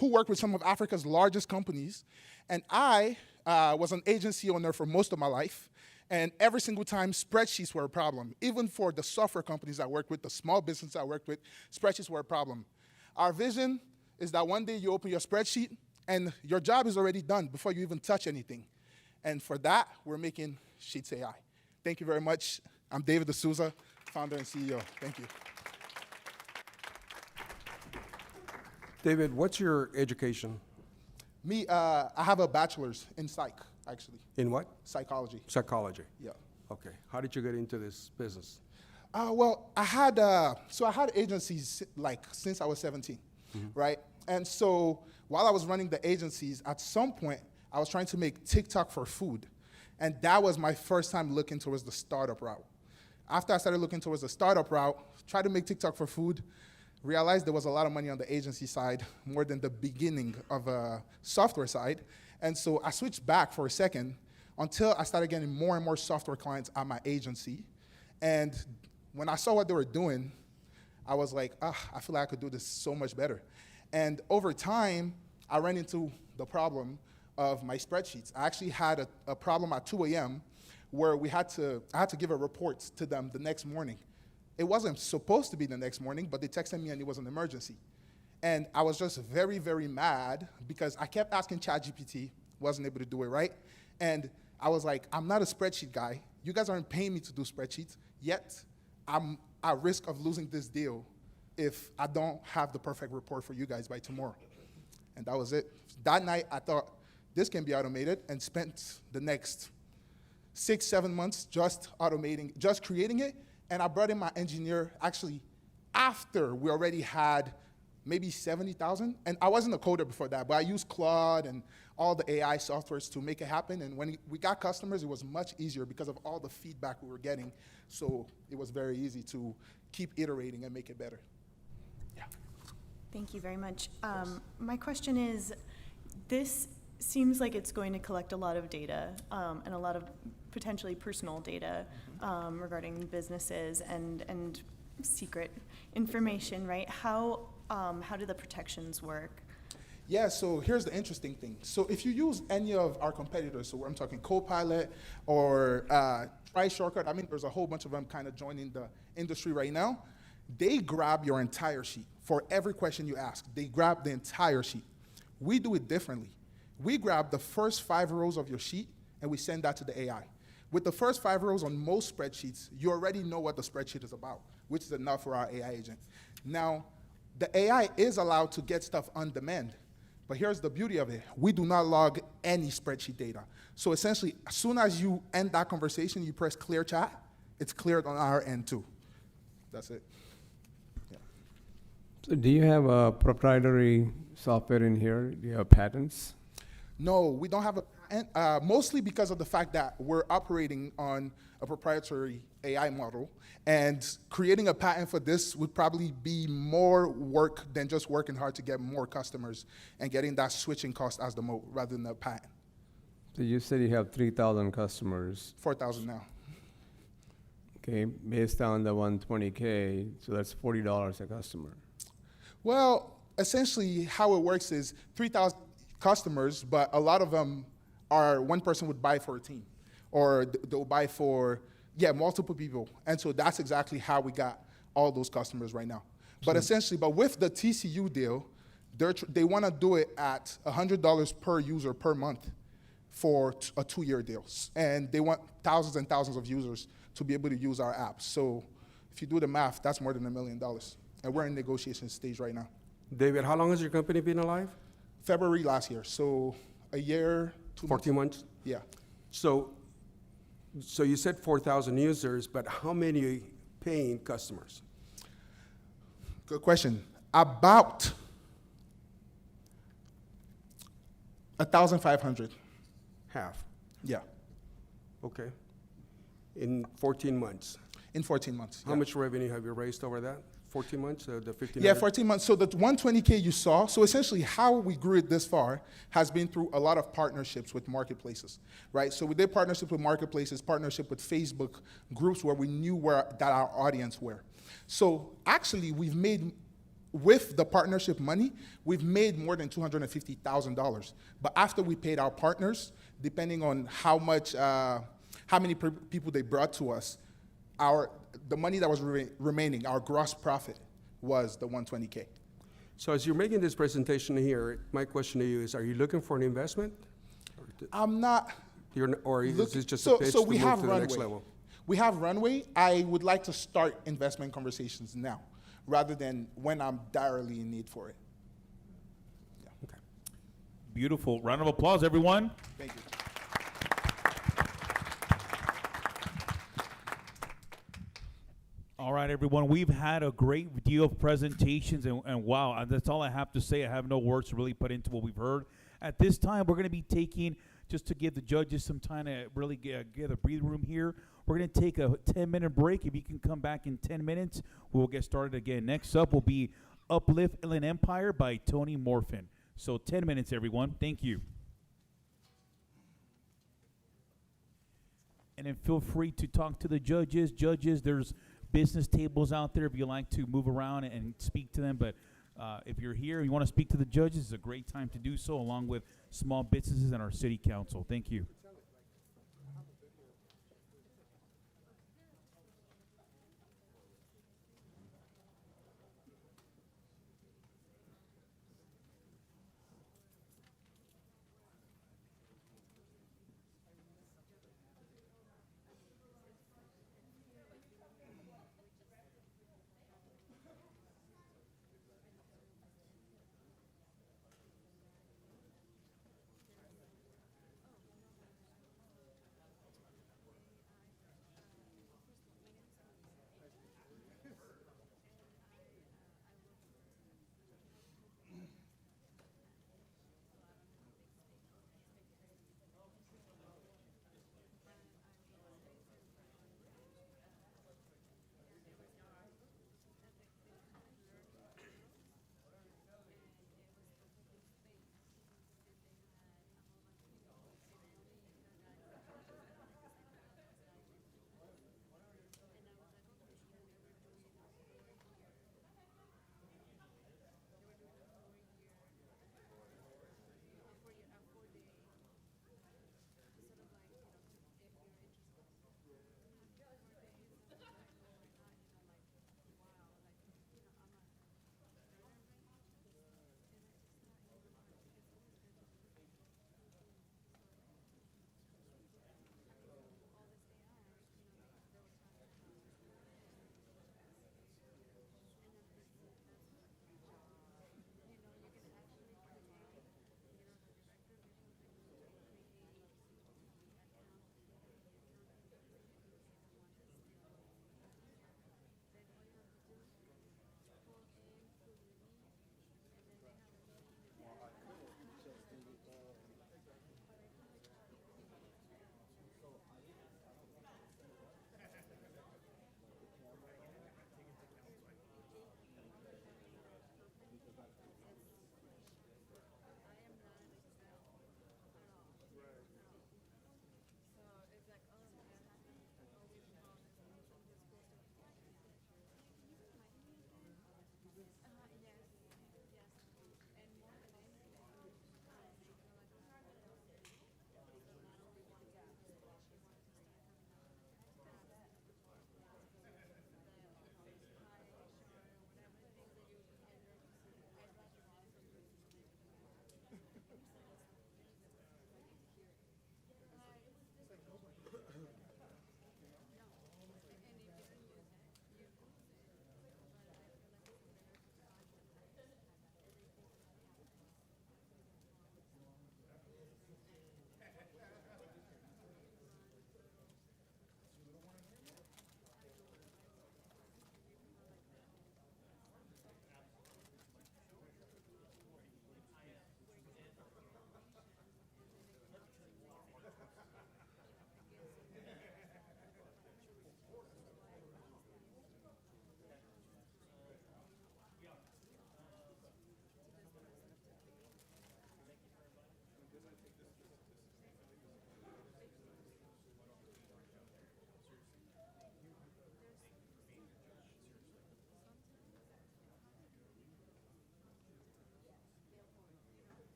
worked with some of Africa's largest companies. And I was an agency owner for most of my life. And every single time, spreadsheets were a problem. Even for the software companies I work with, the small businesses I worked with, spreadsheets were a problem. Our vision is that one day you open your spreadsheet and your job is already done before you even touch anything. And for that, we're making Sheets AI. Thank you very much. I'm David D'Souza, founder and CEO. Thank you. David, what's your education? Me, I have a bachelor's in psych, actually. In what? Psychology. Psychology. Yeah. Okay. How did you get into this business? Well, I had agencies like since I was 17, right? And so while I was running the agencies, at some point, I was trying to make TikTok for food. And that was my first time looking towards the startup route. After I started looking towards the startup route, tried to make TikTok for food, realized there was a lot of money on the agency side, more than the beginning of a software side. And so I switched back for a second until I started getting more and more software clients at my agency. And when I saw what they were doing, I was like, I feel like I could do this so much better. And over time, I ran into the problem of my spreadsheets. I actually had a problem at 2 a.m. where I had to give a report to them the next morning. It wasn't supposed to be the next morning, but they texted me and it was an emergency. And I was just very, very mad because I kept asking ChatGPT, wasn't able to do it right. And I was like, I'm not a spreadsheet guy. You guys aren't paying me to do spreadsheets, yet I'm at risk of losing this deal if I don't have the perfect report for you guys by tomorrow. And that was it. That night, I thought, this can be automated, and spent the next 6-7 months just automating, just creating it. And I brought in my engineer actually after we already had maybe 70,000. And I wasn't a coder before that, but I used Claude and all the AI softwares to make it happen. And when we got customers, it was much easier because of all the feedback we were getting. So it was very easy to keep iterating and make it better. Yeah. Thank you very much. My question is, this seems like it's going to collect a lot of data and a lot of potentially personal data regarding businesses and secret information, right? How do the protections work? Yeah, so here's the interesting thing. So if you use any of our competitors, so I'm talking Copilot or Try Shortcut, I mean, there's a whole bunch of them kind of joining the industry right now. They grab your entire sheet. For every question you ask, they grab the entire sheet. We do it differently. We grab the first 5 rows of your sheet and we send that to the AI. With the first 5 rows on most spreadsheets, you already know what the spreadsheet is about, which is enough for our AI agent. Now, the AI is allowed to get stuff on demand, but here's the beauty of it. We do not log any spreadsheet data. So essentially, as soon as you end that conversation, you press clear chat, it's cleared on our end too. That's it. Yeah. So do you have a proprietary software in here? Do you have patents? No, we don't have a patent, mostly because of the fact that we're operating on a proprietary AI model, and creating a patent for this would probably be more work than just working hard to get more customers and getting that switching cost as the moat rather than a patent. So you said you have 3,000 customers. 4,000 now. Okay, based on the 120K, so that's $40 a customer. Well, essentially how it works is 3,000 customers, but a lot of them are one person would buy for a team, or they'll buy for, multiple people. And so that's exactly how we got all those customers right now. But essentially, with the TCU deal, they want to do it at $100 per user per month for a 2-year deal. And they want thousands and thousands of users to be able to use our app. So if you do the math, that's more than $1 million. And we're in negotiation stage right now. David, how long has your company been alive? February last year, so a year, 2 months. 14 months? Yeah. So you said 4,000 users, but how many paying customers? Good question. About 1,500. Half. Yeah. Okay. In 14 months? In 14 months, How much revenue have you raised over that? 14 months, the 1,500? Yeah, 14 months. So the 120K you saw, so essentially how we grew it this far has been through a lot of partnerships with marketplaces, right? So we did partnerships with marketplaces, partnership with Facebook groups where we knew that our audience were. So actually we've made, with the partnership money, we've made more than $250,000. But after we paid our partners, depending on how much how many people they brought to us, the money that was remaining, our gross profit was the 120K. So as you're making this presentation here, my question to you is, are you looking for an investment? I'm not. Or is this just so, a pitch so to we move have to the runway. next level? We have runway. I would like to start investment conversations now, rather than when I'm direly in need for it. Yeah. Okay. Beautiful. Round of applause, everyone. Thank you. All right, everyone. We've had a great deal of presentations, and wow, that's all I have to say. I have no words to really put into what we've heard. At this time, we're going to be taking, just to give the judges some time to really get a breathing room here, we're going to take a 10-minute break. If you can come back in 10 minutes, we'll get started again. Next up will be Uplift Inland Empire by Tony Morfin. So 10 minutes, everyone. Thank you. And then feel free to talk to the judges. Judges, there's business tables out there if you like to move around and speak to them. But if you're here and you want to speak to the judges, it's a great time to do so, along with small businesses and our city council. Thank you.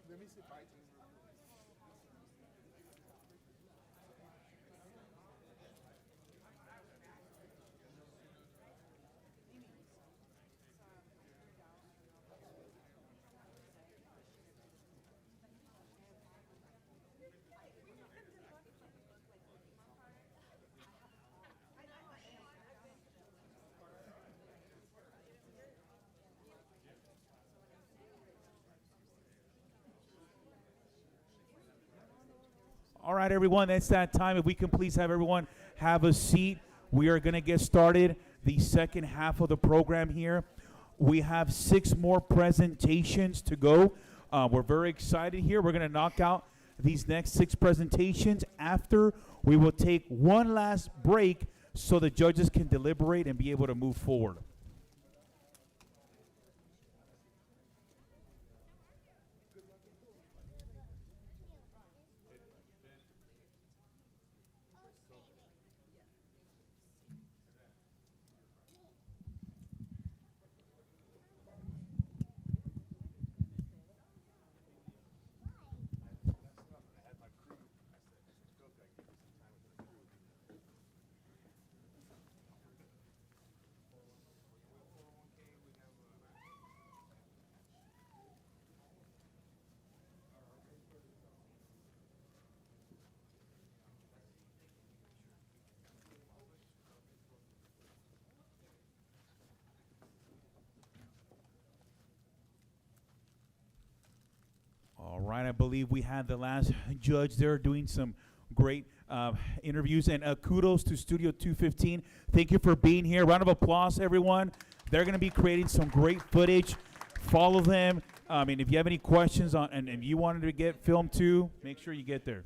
Let me see if I can. All right, everyone, that's that time. If we can please have everyone have a seat. We are going to get started the second half of the program here. We have 6 more presentations to go. We're very excited here. We're going to knock out these next 6 presentations. After, we will take one last break so the judges can deliberate and be able to move forward. All right, I believe we had the last judge there doing some great interviews. And kudos to Studio 215. Thank you for being here. Round of applause, everyone. They're going to be creating some great footage. Follow them. And if you have any questions and if you wanted to get filmed too, make sure you get there.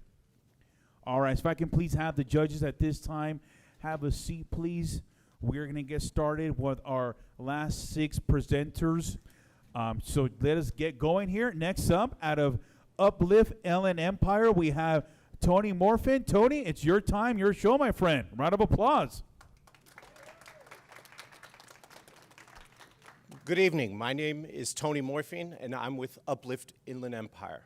All right, so if I can please have the judges at this time have a seat, please. We're going to get started with our last 6 presenters. So let us get going here. Next up, out of Uplift Inland Empire, we have Tony Morfin. Tony, it's your time, your show, my friend. Round of applause. Good evening. My name is Tony Morfin, and I'm with Uplift Inland Empire.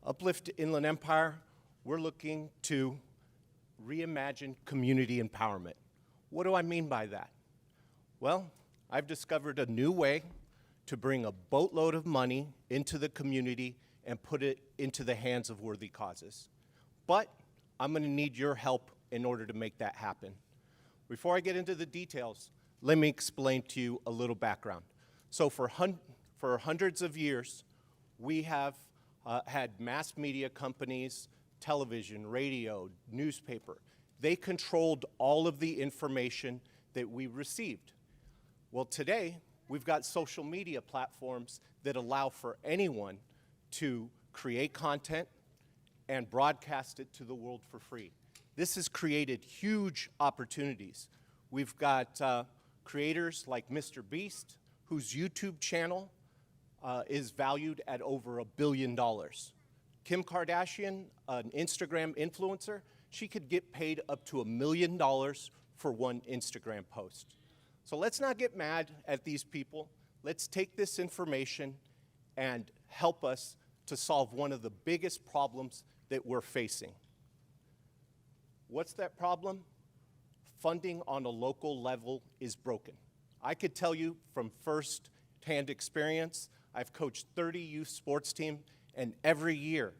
Uplift Inland Empire, we're looking to reimagine community empowerment. What do I mean by that? Well, I've discovered a new way to bring a boatload of money into the community and put it into the hands of worthy causes. But I'm going to need your help in order to make that happen. Before I get into the details, let me explain to you a little background. So for hundreds of years, we have had mass media companies, television, radio, newspaper. They controlled all of the information that we received. Well, today, we've got social media platforms that allow for anyone to create content and broadcast it to the world for free. This has created huge opportunities. We've got creators like Mr. Beast, whose YouTube channel is valued at over $1 billion. Kim Kardashian, an Instagram influencer, she could get paid up to $1 million for one Instagram post. So let's not get mad at these people. Let's take this information and help us to solve one of the biggest problems that we're facing. What's that problem? Funding on a local level is broken. I could tell you from first-hand experience, I've coached 30 youth sports teams, and every year,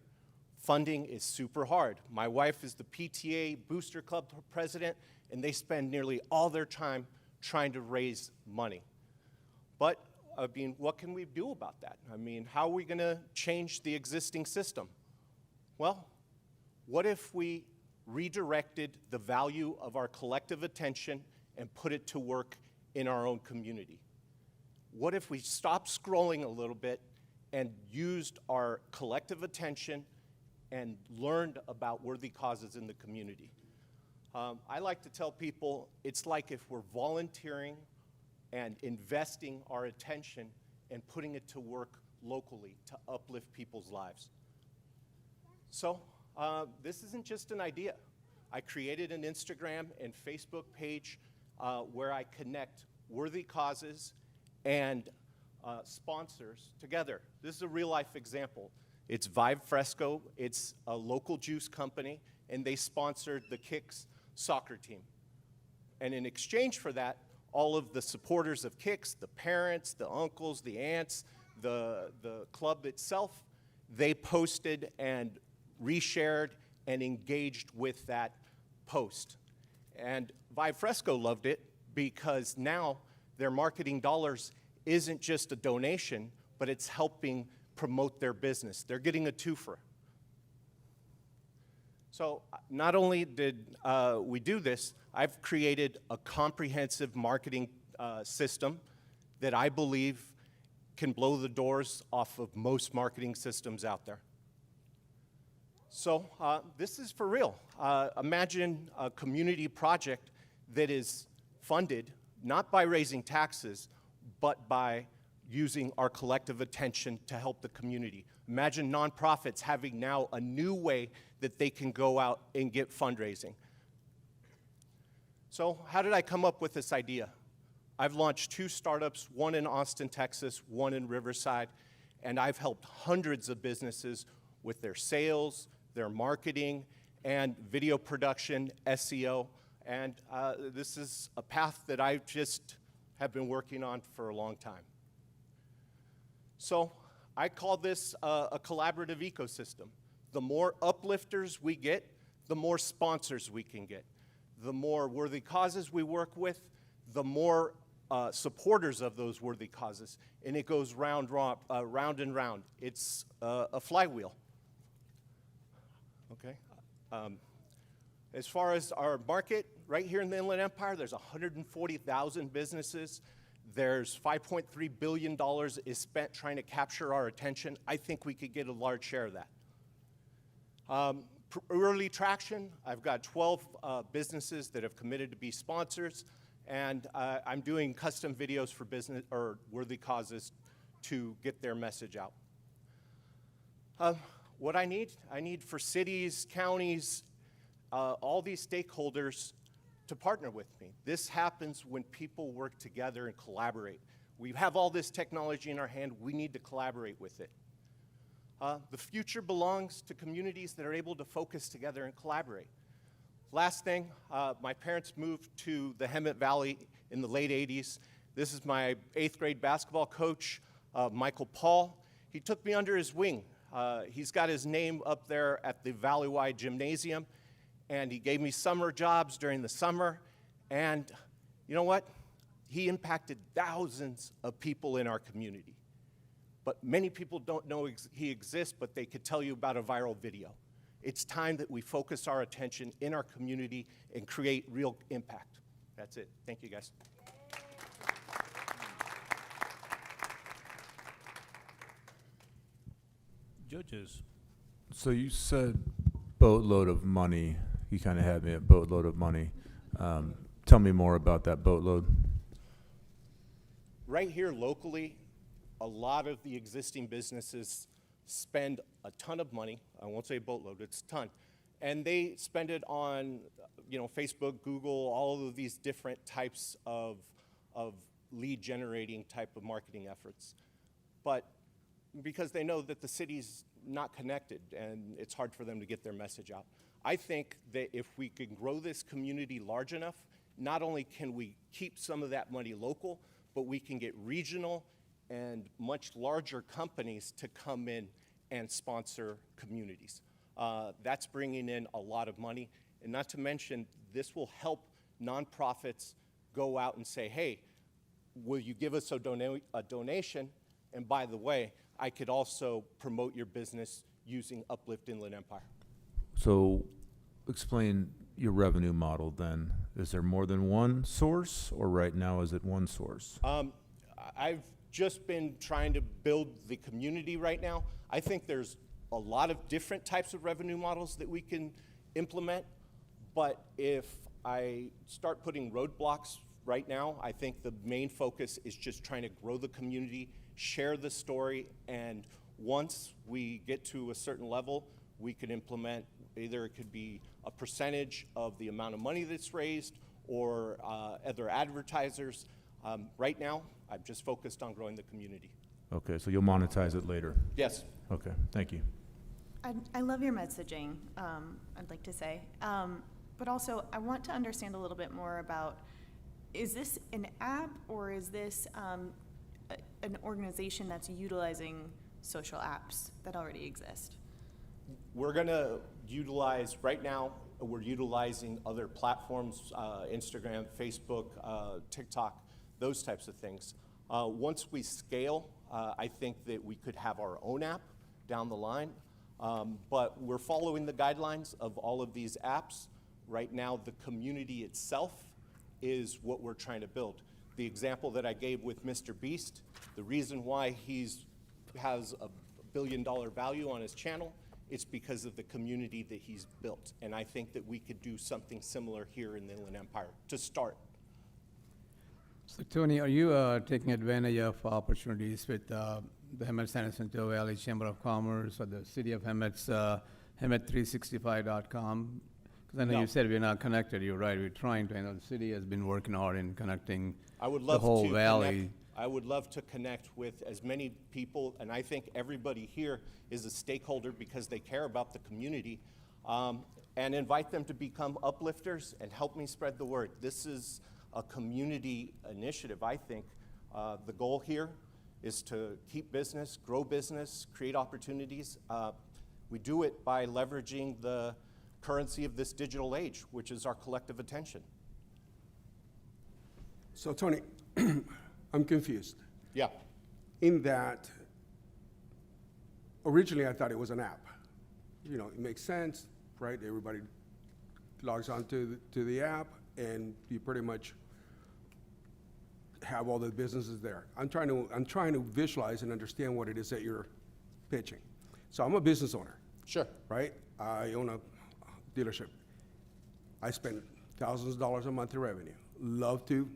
funding is super hard. My wife is the PTA Booster Club president, and they spend nearly all their time trying to raise money. But, I mean, what can we do about that? I mean, how are we going to change the existing system? Well, what if we redirected the value of our collective attention and put it to work in our own community? What if we stopped scrolling a little bit and used our collective attention and learned about worthy causes in the community? I like to tell people it's like if we're volunteering and investing our attention and putting it to work locally to uplift people's lives. So this isn't just an idea. I created an Instagram and Facebook page where I connect worthy causes and sponsors together. This is a real-life example. It's Vive Fresco. It's a local juice company, and they sponsored the Kicks soccer team. And in exchange for that, all of the supporters of Kicks, the parents, the uncles, the aunts, the club itself, they posted and reshared and engaged with that post. And Vive Fresco loved it because now their marketing dollars isn't just a donation, but it's helping promote their business. They're getting a twofer. So not only did we do this, I've created a comprehensive marketing system that I believe can blow the doors off of most marketing systems out there. So this is for real. Imagine a community project that is funded not by raising taxes, but by using our collective attention to help the community. Imagine nonprofits having now a new way that they can go out and get fundraising. So how did I come up with this idea? I've launched 2 startups, one in Austin, Texas, one in Riverside, and I've helped hundreds of businesses with their sales, their marketing, and video production, SEO, and this is a path that I just have been working on for a long time. So I call this a collaborative ecosystem. The more uplifters we get, the more sponsors we can get. The more worthy causes we work with, the more supporters of those worthy causes. And it goes round and round. It's a flywheel. Okay. As far as our market, right here in the Inland Empire, there's 140,000 businesses. There's $5.3 billion is spent trying to capture our attention. I think we could get a large share of that. Early traction, I've got 12 businesses that have committed to be sponsors, and I'm doing custom videos for business or worthy causes to get their message out. What I need for cities, counties, all these stakeholders to partner with me. This happens when people work together and collaborate. We have all this technology in our hand. We need to collaborate with it. The future belongs to communities that are able to focus together and collaborate. Last thing, my parents moved to the Hemet Valley in the late 80s. This is my 8th grade basketball coach, Michael Paul. He took me under his wing. He's got his name up there at the Valley-wide gymnasium, and he gave me summer jobs during the summer, and you know what? He impacted thousands of people in our community. But many people don't know he exists, but they could tell you about a viral video. It's time that we focus our attention in our community and create real impact. That's it. Thank you, guys. Judges. So you said boatload of money. You kind of had me at boatload of money. Tell me more about that boatload. right here locally, a lot of the existing businesses spend a ton of money. I won't say a boatload, it's a ton. And they spend it on, Facebook, Google, all of these different types of lead generating type of marketing efforts. But because they know that the city's not connected and it's hard for them to get their message out. I think that if we can grow this community large enough, not only can we keep some of that money local, but we can get regional and much larger companies to come in and sponsor communities. That's bringing in a lot of money. And not to mention, this will help nonprofits go out and say, hey, will you give us a donation? And by the way, I could also promote your business using Uplift Inland Empire. So explain your revenue model then. Is there more than one source, or right now is it one source? I've just been trying to build the community right now. I think there's a lot of different types of revenue models that we can implement, but if I start putting roadblocks right now, I think the main focus is just trying to grow the community, share the story, and once we get to a certain level, we could implement, either it could be a percentage of the amount of money that's raised or other advertisers. Right now, I'm just focused on growing the community. Okay, so you'll monetize it later? Yes. Okay, thank you. I love your messaging, I'd like to say. But also, I want to understand a little bit more about, is this an app or is this an organization that's utilizing social apps that already exist? We're going to utilize, right now, we're utilizing other platforms, Instagram, Facebook, TikTok, those types of things. Once we scale, I think that we could have our own app down the line. But we're following the guidelines of all of these apps. Right now, the community itself is what we're trying to build. The example that I gave with Mr. Beast, the reason why he has a $1 billion value on his channel, it's because of the community that he's built. And I think that we could do something similar here in the Inland Empire to start. So Tony, are you taking advantage of opportunities with the Hemet-San Jacinto Valley Chamber of Commerce or the City of Hemet's Hemet365.com? Because I know you said we're not connected. You're right. We're trying to. I know the city has been working hard in connecting the whole valley. I would love to connect with as many people, and I think everybody here is a stakeholder because they care about the community, and invite them to become uplifters and help me spread the word. This is a community initiative, I think. The goal here is to keep business, grow business, create opportunities. We do it by leveraging the currency of this digital age, which is our collective attention. So Tony, I'm confused. Yeah. In that, originally I thought it was an app. You know, it makes sense, right? Everybody logs on to the app and you pretty much have all the businesses there. I'm trying to visualize and understand what it is that you're pitching. So I'm a business owner. Sure. Right? I own a dealership. I spend thousands of dollars a month in revenue. Love to,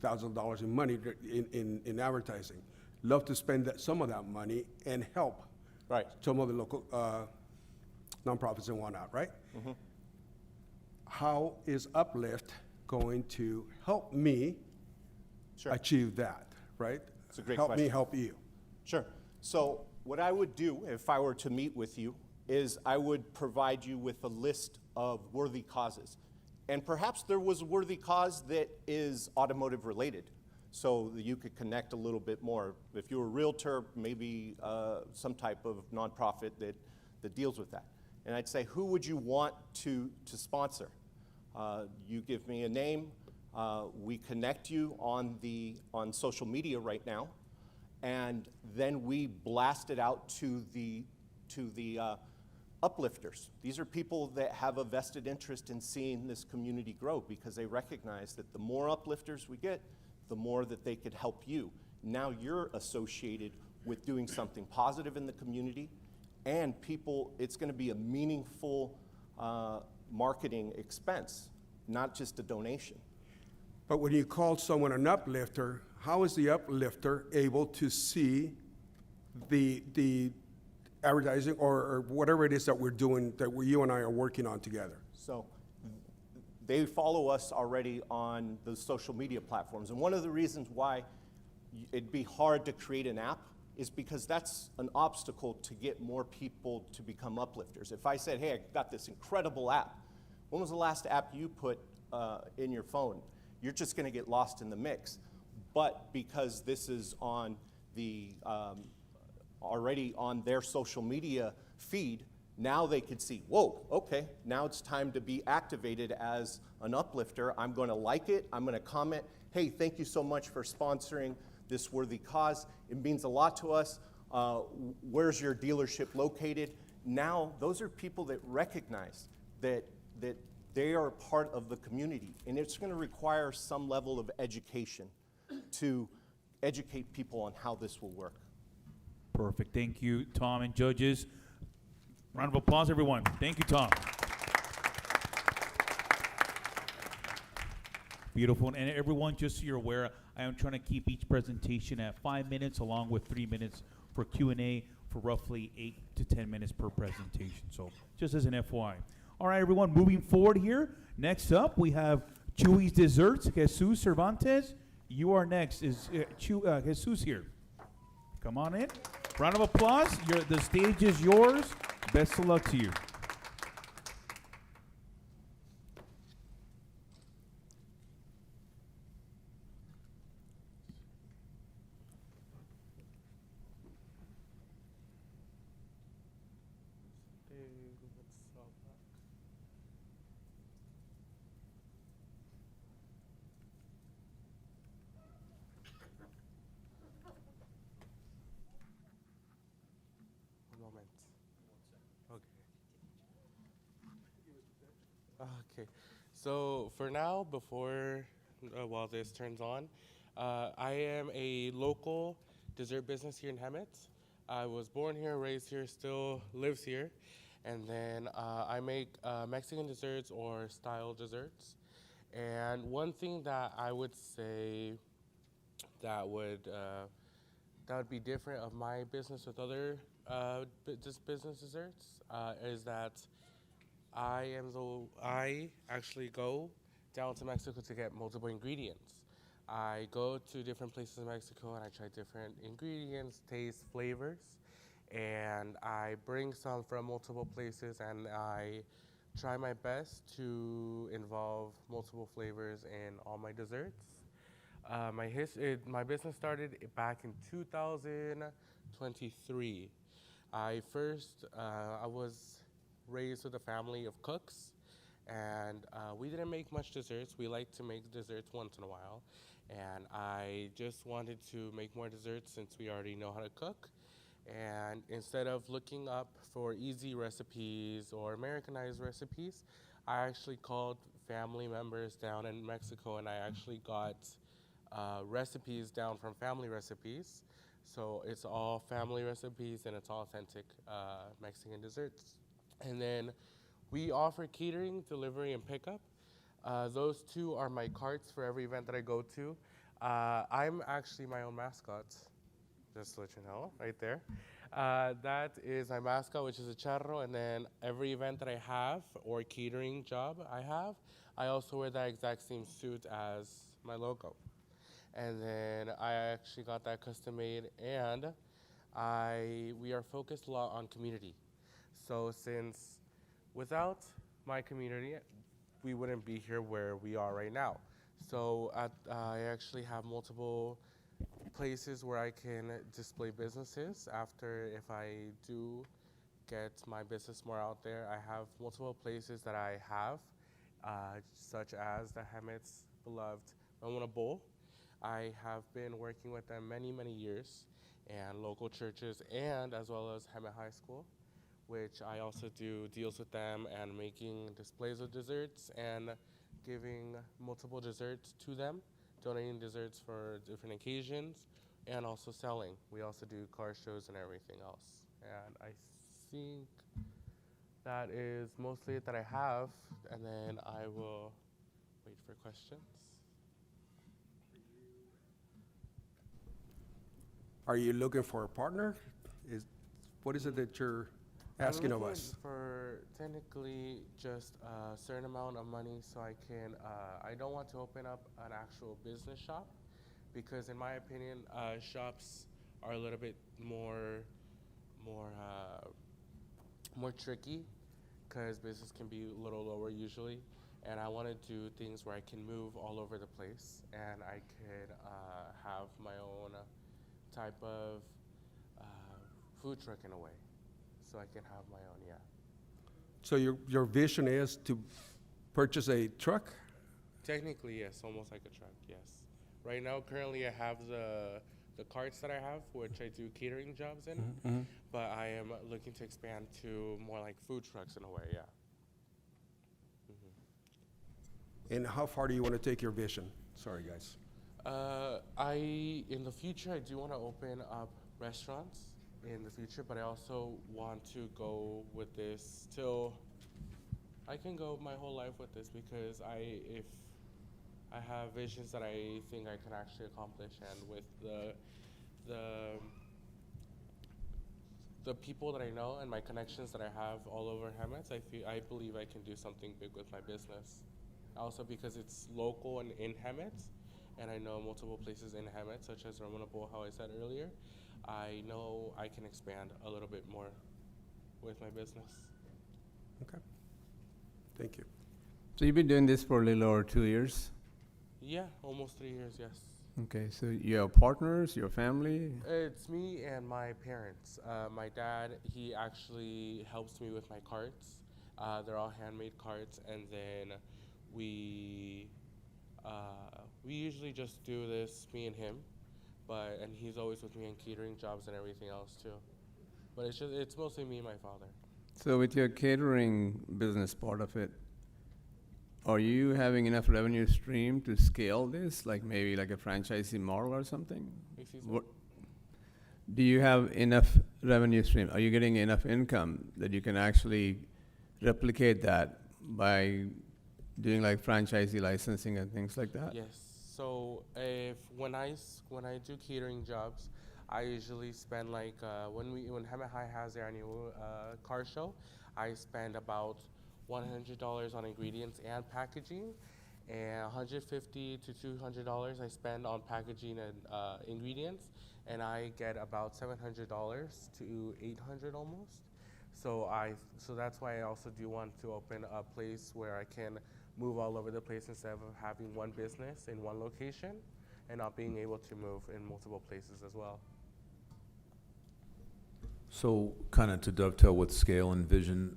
thousands of dollars in money in advertising. Love to spend some of that money and help some of the local nonprofits and whatnot, right? Mm-hmm. How is Uplift going to help me achieve that, right? It's a great help question. me help you. Sure. So what I would do if I were to meet with you is I would provide you with a list of worthy causes. And perhaps there was a worthy cause that is automotive related, so that you could connect a little bit more. If you're a realtor, maybe some type of nonprofit that deals with that. And I'd say, who would you want to sponsor? You give me a name, we connect you on social media right now, and then we blast it out to the uplifters. These are people that have a vested interest in seeing this community grow because they recognize that the more uplifters we get, the more that they could help you. Now you're associated with doing something positive in the community, and people, it's going to be a meaningful marketing expense, not just a donation. But when you call someone an uplifter, how is the uplifter able to see the advertising or whatever it is that we're doing, that you and I are working on together? So they follow us already on the social media platforms. And one of the reasons why it'd be hard to create an app is because that's an obstacle to get more people to become uplifters. If I said, hey, I got this incredible app, when was the last app you put in your phone? You're just gonna get lost in the mix. But because this is on the, already on their social media feed, now they could see, whoa, okay, now it's time to be activated as an uplifter. I'm gonna like it, I'm gonna comment, hey, thank you so much for sponsoring this worthy cause. It means a lot to us. Where's your dealership located? Now, those are people that recognize that they are a part of the community, and it's gonna require some level of education to educate people on how this will work. Perfect. Thank you, Tom and judges. Round of applause, everyone. Thank you, Tom. Beautiful. And everyone, just so you're aware, I am trying to keep each presentation at 5 minutes, along with 3 minutes for Q&A, for roughly 8 to 10 minutes per presentation. So just as an FYI. All right, everyone, moving forward here. Next up, we have Chewy's Desserts. Jesus Cervantes, you are next. Is Jesus here? Come on in. Round of applause. The stage is yours. Best of luck to you. Okay, so for now, before while this turns on, I am a local dessert business here in Hemet. I was born here, raised here, still lives here, and then I make Mexican desserts or style desserts. And one thing that I would say that would be different of my business with other business desserts is that I actually go down to Mexico to get multiple ingredients. I go to different places in Mexico and I try different ingredients, tastes, flavors, and I bring some from multiple places and I try my best to involve multiple flavors in all my desserts. My business started back in 2023. I was raised with a family of cooks, and we didn't make much desserts. We like to make desserts once in a while, and I just wanted to make more desserts since we already know how to cook. And instead of looking up for easy recipes or Americanized recipes, I actually called family members down in Mexico, and I actually got recipes down from family recipes. So it's all family recipes, and it's all authentic Mexican desserts. And then we offer catering, delivery, and pickup. Those two are my carts for every event that I go to. I'm actually my own mascot, just to let you know, right there. That is my mascot, which is a charro, and then every event that I have or catering job I have, I also wear that exact same suit as my logo. And then I actually got that custom made, and we are focused a lot on community. So since without my community, we wouldn't be here where we are right now. So I actually have multiple places where I can display businesses after if I do get my business more out there. I have multiple places that I have, such as the Hemet's beloved Ramona Bowl. I have been working with them many, many years, and local churches, and as well as Hemet High School, which I also do deals with them and making displays of desserts and giving multiple desserts to them, donating desserts for different occasions, and also selling. We also do car shows and everything else. And I think that is mostly it that I have, and then I will wait for questions. Are you looking for a partner? What is it that you're asking of us? For technically just a certain amount of money so I can, I don't want to open up an actual business shop because in my opinion, shops are a little bit more tricky because business can be a little lower usually. And I want to do things where I can move all over the place and I could have my own type of food truck in a way. So I can have my own, yeah. So your vision is to purchase a truck? Technically, yes, almost like a truck, yes. Right now, currently, I have the carts that I have, which I do catering jobs in, but I am looking to expand to more like food trucks in a way, yeah. And how far do you want to take your vision? Sorry, guys. In the future, I do want to open up restaurants in the future, but I also want to go with this till I can go my whole life with this because if I have visions that I think I can actually accomplish, and with the people that I know and my connections that I have all over Hemet, I believe I can do something big with my business. Also because it's local and in Hemet, and I know multiple places in Hemet, such as Ramona Bowl, how I said earlier. I know I can expand a little bit more with my business. Okay. Thank you. So you've been doing this for a little over 2 years? Yeah, almost 3 years, yes. Okay, so you have partners, your family? It's me and my parents. My dad, he actually helps me with my carts. They're all handmade carts, and then we usually just do this, me and him. And he's always with me in catering jobs and everything else too. But it's mostly me and my father. So with your catering business part of it, are you having enough revenue stream to scale this, like maybe like a franchisee model or something? Excuse me? Do you have enough revenue stream? Are you getting enough income that you can actually replicate that by doing like franchisee licensing and things like that? Yes. So when I do catering jobs, I usually spend like when Hemet High has their annual car show, I spend about $100 on ingredients and packaging, and $150 to $200 I spend on packaging and ingredients, and I get about $700 to $800 almost. So that's why I also do want to open a place where I can move all over the place instead of having one business in one location and not being able to move in multiple places as well. So kind of to dovetail with scale and vision,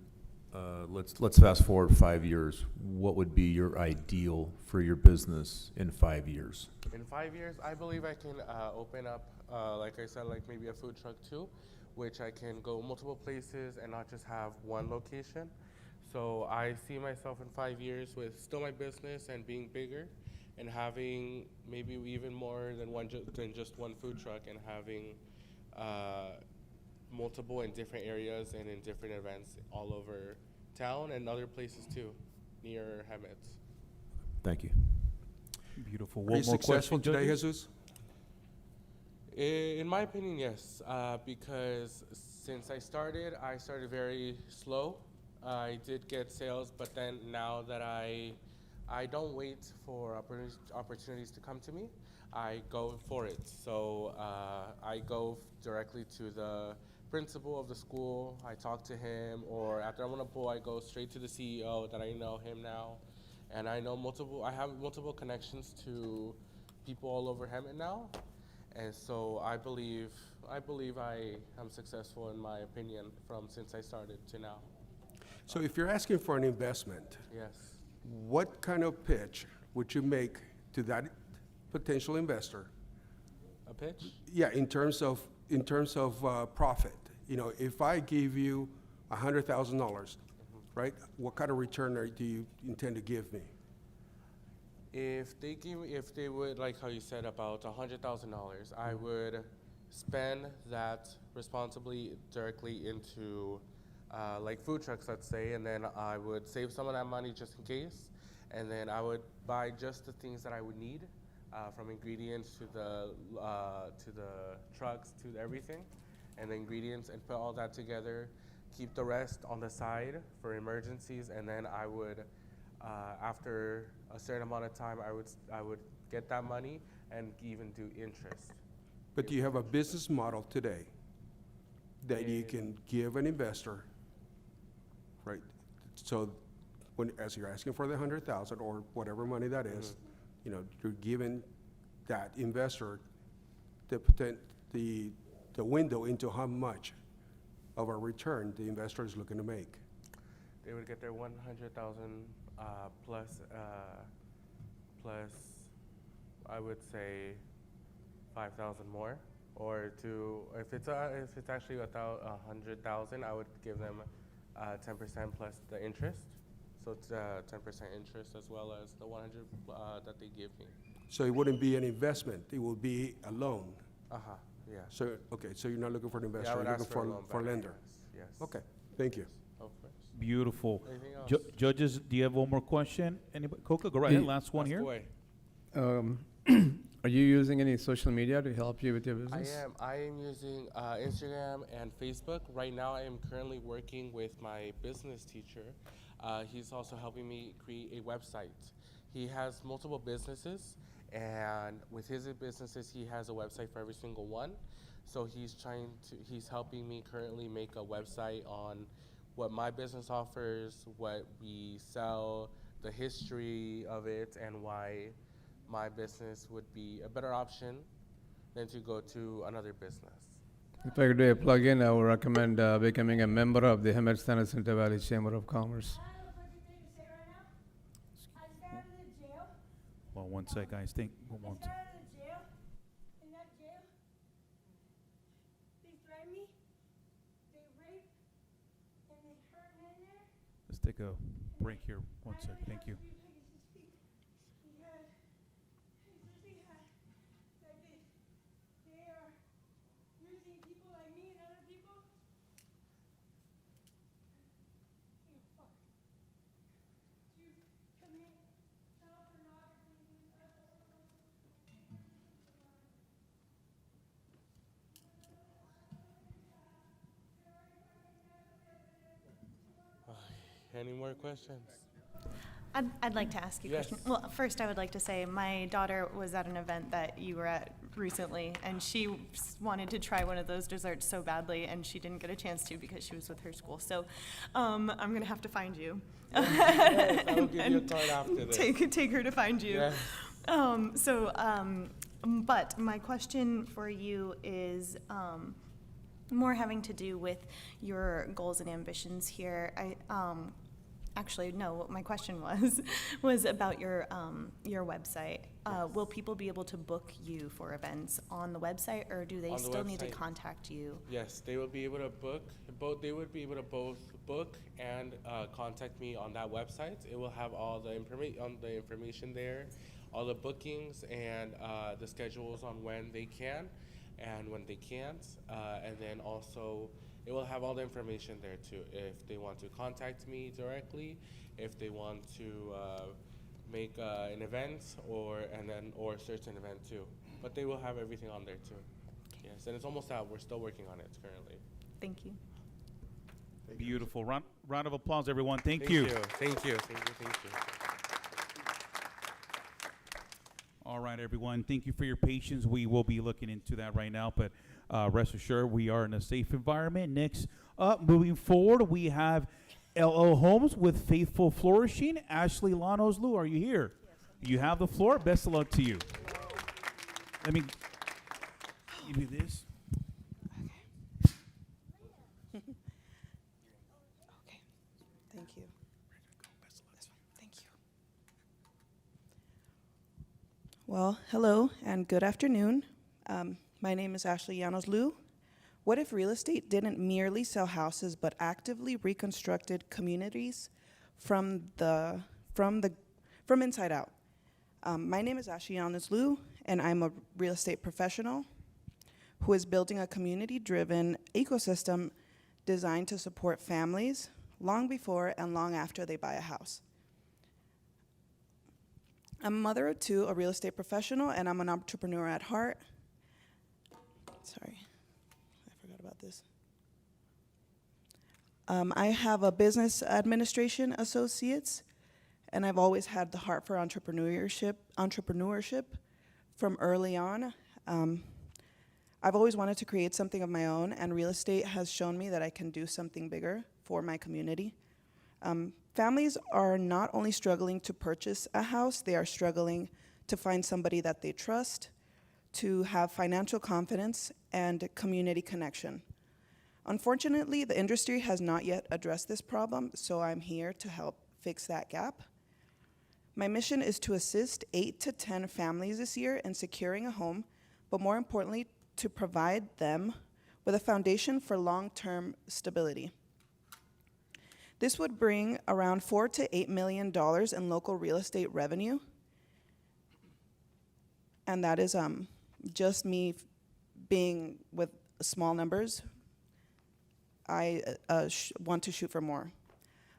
let's fast forward 5 years. What would be your ideal for your business in 5 years? In 5 years, I believe I can open up, like I said, like maybe a food truck too, which I can go multiple places and not just have one location. So I see myself in 5 years with still my business and being bigger and having maybe even more than just one food truck, and having multiple in different areas and in different events all over town and other places too, near Hemet. Thank you. Beautiful. Are you successful today, Jesus? In my opinion, yes, because since I started very slow. I did get sales, but then now that I don't wait for opportunities to come to me, I go for it. So I go directly to the principal of the school, I talk to him, or after I'm on a pool, I go straight to the CEO that I know him now. And I have multiple connections to people all over Hemet now. And so I believe I am successful in my opinion since I started to now. So if you're asking for an investment, yes, what kind of pitch would you make to that potential investor? A pitch? Yeah, in terms of profit. You know, if I give you $100,000, right? What kind of return do you intend to give me? If they would, like how you said, about $100,000, I would spend that responsibly directly into like food trucks, let's say, and then I would save some of that money just in case, and then I would buy just the things that I would need, from ingredients to the trucks to everything, and the ingredients, and put all that together. Keep the rest on the side for emergencies, and then I would, after a certain amount of time, I would get that money and even do interest. But do you have a business model today that you can give an investor, right? So when, as you're asking for the 100,000 or whatever money that is, you know, you're giving that investor the window into how much of a return the investor is looking to make. They would get their 100,000 plus, I would say 5,000 more, or if it's actually without 100,000, I would give them 10% plus the interest. So it's 10% interest as well as the 100 that they give me. So it wouldn't be an investment; it would be a loan. Yeah. So okay, so you're not looking for an investor; Yeah, I would you're ask looking for a loan for a back, lender. Yes. Okay, thank you. Of course. Beautiful. Anything else? Judges, do you have one more question? Anybody? Coca, go right ahead. Last one Ask here. away. Are you using any social media to help you with your business? I am using Instagram and Facebook. Right now, I am currently working with my business teacher. He's also helping me create a website. He has multiple businesses, and with his businesses, he has a website for every single one. So he's helping me currently make a website on what my business offers, what we sell, the history of it, and why my business would be a better option than to go to another business. If I could do a plug-in, I would recommend becoming a member of the Hemet-San Jacinto Valley Chamber of Commerce. Well, one sec, guys. Think. One sec. Let's take a break here. One sec. Thank you. Any more questions? I'd like to ask you a Yes. question. Well, first I would like to say my daughter was at an event that you were at recently, and she wanted to try one of those desserts so badly, and she didn't get a chance to because she was with her school. So I'm going to have to find you. Yes, I will give you a card after this. Take her to find you. Yes. But my question for you is more having to do with your goals and ambitions here. Actually, no, what my question was about your website. Will people be able to book you for events on the website, or do they still need to contact you? Yes, they will be able to book. They would be able to both book and contact me on that website. It will have all the information there, all the bookings and the schedules on when they can and when they can't, and then also it will have all the information there too. If they want to contact me directly, if they want to make an event or search an event too. But they will have everything on there too. Okay. Yes, and it's almost out. We're still working on it currently. Thank you. Beautiful. Round of applause, everyone. Thank you. Thank you. All right, everyone. Thank you for your patience. We will be looking into that right now, but rest assured we are in a safe environment. Next up, moving forward, we have LO Homes with Faithful Flourishing. Ashley Llanos Lou, are you here? Yes, you have the floor. Best of luck to you. Let me give you this. Okay. Thank you. Thank you. Well, hello and good afternoon. My name is Ashley Llanos Lou. What if real estate didn't merely sell houses but actively reconstructed communities from inside out? My name is Ashley Llanos Lou, and I'm a real estate professional who is building a community-driven ecosystem designed to support families long before and long after they buy a house. I'm a mother of two, a real estate professional, and I'm an entrepreneur at heart. Sorry, I forgot about this. I have a business administration associates, and I've always had the heart for entrepreneurship from early on. I've always wanted to create something of my own, and real estate has shown me that I can do something bigger for my community. Families are not only struggling to purchase a house, they are struggling to find somebody that they trust, to have financial confidence and community connection. Unfortunately, the industry has not yet addressed this problem, so I'm here to help fix that gap. My mission is to assist 8 to 10 families this year in securing a home, but more importantly, to provide them with a foundation for long-term stability. This would bring around $4 to $8 million in local real estate revenue, and that is just me being with small numbers. I want to shoot for more.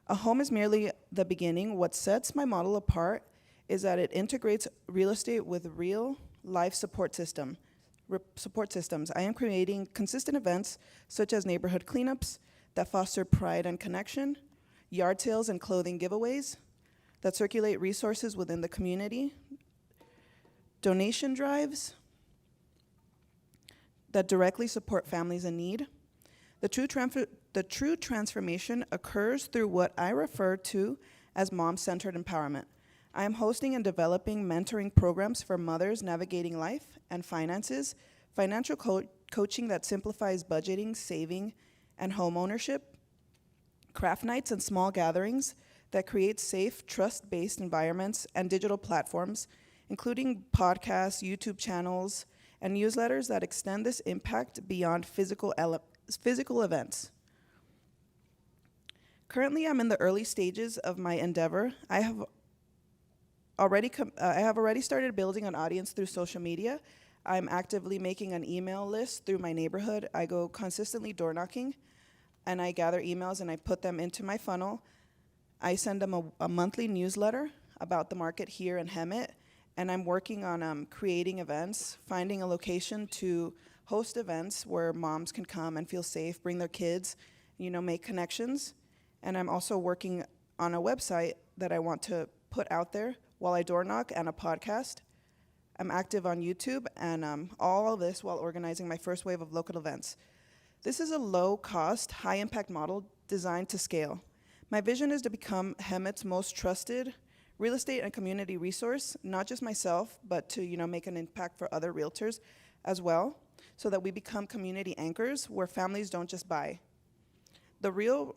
A home is merely the beginning. What sets my model apart is that it integrates real estate with real life support systems. I am creating consistent events such as neighborhood cleanups that foster pride and connection, yard sales and clothing giveaways that circulate resources within the community, donation drives that directly support families in need. The true transformation occurs through what I refer to as mom-centered empowerment. I am hosting and developing mentoring programs for mothers navigating life and finances, financial coaching that simplifies budgeting, saving, and home ownership, craft nights and small gatherings that create safe, trust-based environments, and digital platforms, including podcasts, YouTube channels, and newsletters that extend this impact beyond physical events. Currently, I'm in the early stages of my endeavor. I have already started building an audience through social media. I'm actively making an email list through my neighborhood. I go consistently door knocking, and I gather emails and I put them into my funnel. I send them a monthly newsletter about the market here in Hemet, and I'm working on creating events, finding a location to host events where moms can come and feel safe, bring their kids, make connections. And I'm also working on a website that I want to put out there while I door knock, and a podcast. I'm active on YouTube, and all of this while organizing my first wave of local events. This is a low-cost, high-impact model designed to scale. My vision is to become Hemet's most trusted real estate and community resource, not just myself, but to make an impact for other realtors as well, so that we become community anchors where families don't just buy. The real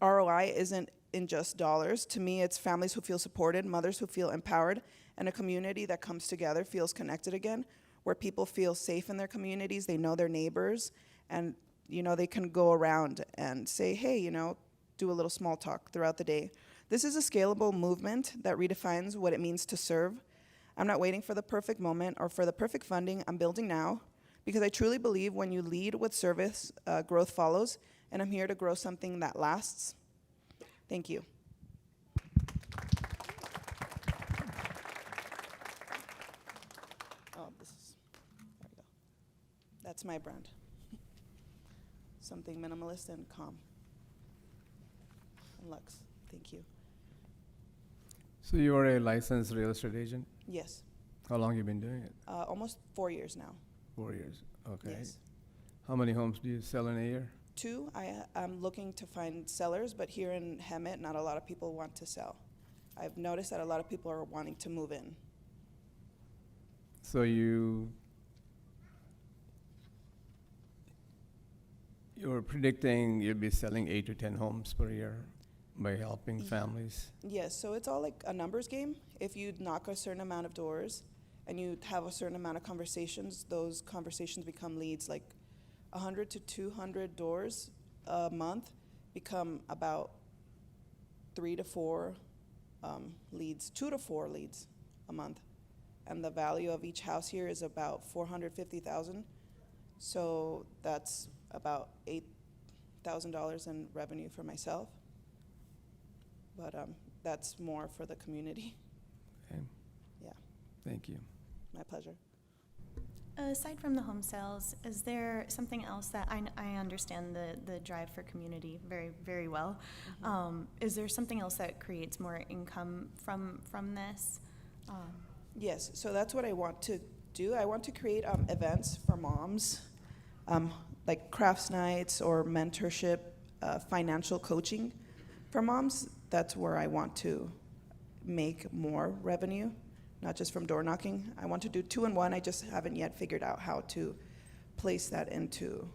ROI isn't in just dollars. To me, it's families who feel supported, mothers who feel empowered, and a community that comes together, feels connected again, where people feel safe in their communities, they know their neighbors, and they can go around and say, hey, do a little small talk throughout the day. This is a scalable movement that redefines what it means to serve. I'm not waiting for the perfect moment or for the perfect funding. I'm building now, because I truly believe when you lead with service, growth follows, and I'm here to grow something that lasts. Thank you. There we go. That's my brand. Something minimalist and calm. And luxe. Thank you. So you are a licensed real estate agent? Yes. How long you been doing it? Almost 4 years now. 4 years, okay. Yes. How many homes do you sell in a year? 2, I'm looking to find sellers, but here in Hemet, not a lot of people want to sell. I've noticed that a lot of people are wanting to move in. So you're predicting you'll be selling 8 to 10 homes per year by helping families? Yes, so it's all like a numbers game. If you knock a certain amount of doors and you have a certain amount of conversations, those conversations become leads. Like 100 to 200 doors a month become about 3 to 4 leads, 2 to 4 leads a month. And the value of each house here is about $450,000. So that's about $8,000 in revenue for myself. But that's more for the community. Yeah, Thank you. my pleasure. Aside from the home sales, is there something else that I understand the drive for community very, very well. Is there something else that creates more income from this? Yes, so that's what I want to do. I want to create events for moms, like crafts nights or mentorship, financial coaching for moms. That's where I want to make more revenue, not just from door knocking. I want to do 2-in-1. I just haven't yet figured out how to place that into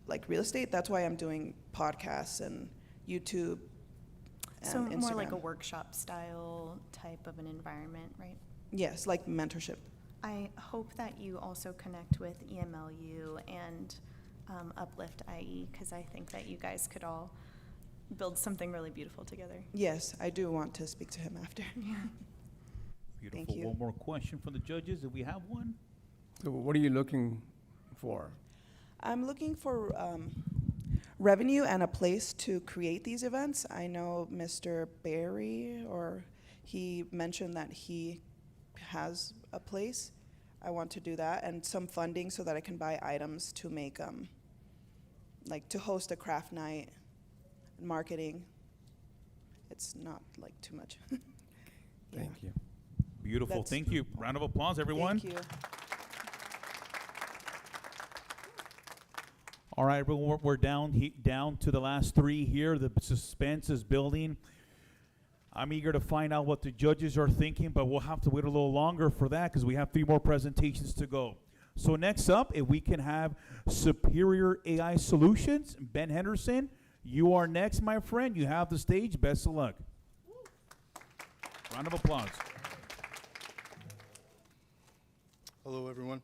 like real estate. That's why I'm doing podcasts and YouTube and So Instagram. more like a workshop style type of an environment, right? Yes, like mentorship. I hope that you also connect with EMLU and Uplift IE, because I think that you guys could all build something really beautiful together. Yes, I do want to speak to him after. Beautiful. Thank you. One more question from the judges. Do we have one? So what are you looking for? I'm looking for revenue and a place to create these events. I know Mr. Barry, or he mentioned that he has a place. I want to do that, and some funding so that I can buy items to make, like to host a craft night, marketing. It's not like too much. Yeah. Thank you. Beautiful. That's- Thank you. Round of applause, everyone. Thank you. All right, everyone, we're down to the last three here. The suspense is building. I'm eager to find out what the judges are thinking, but we'll have to wait a little longer for that because we have 3 more presentations to go. So next up, if we can have Superior AI Solutions, Ben Henderson, you are next, my friend. You have the stage. Best of luck. Round of applause. Hello, everyone.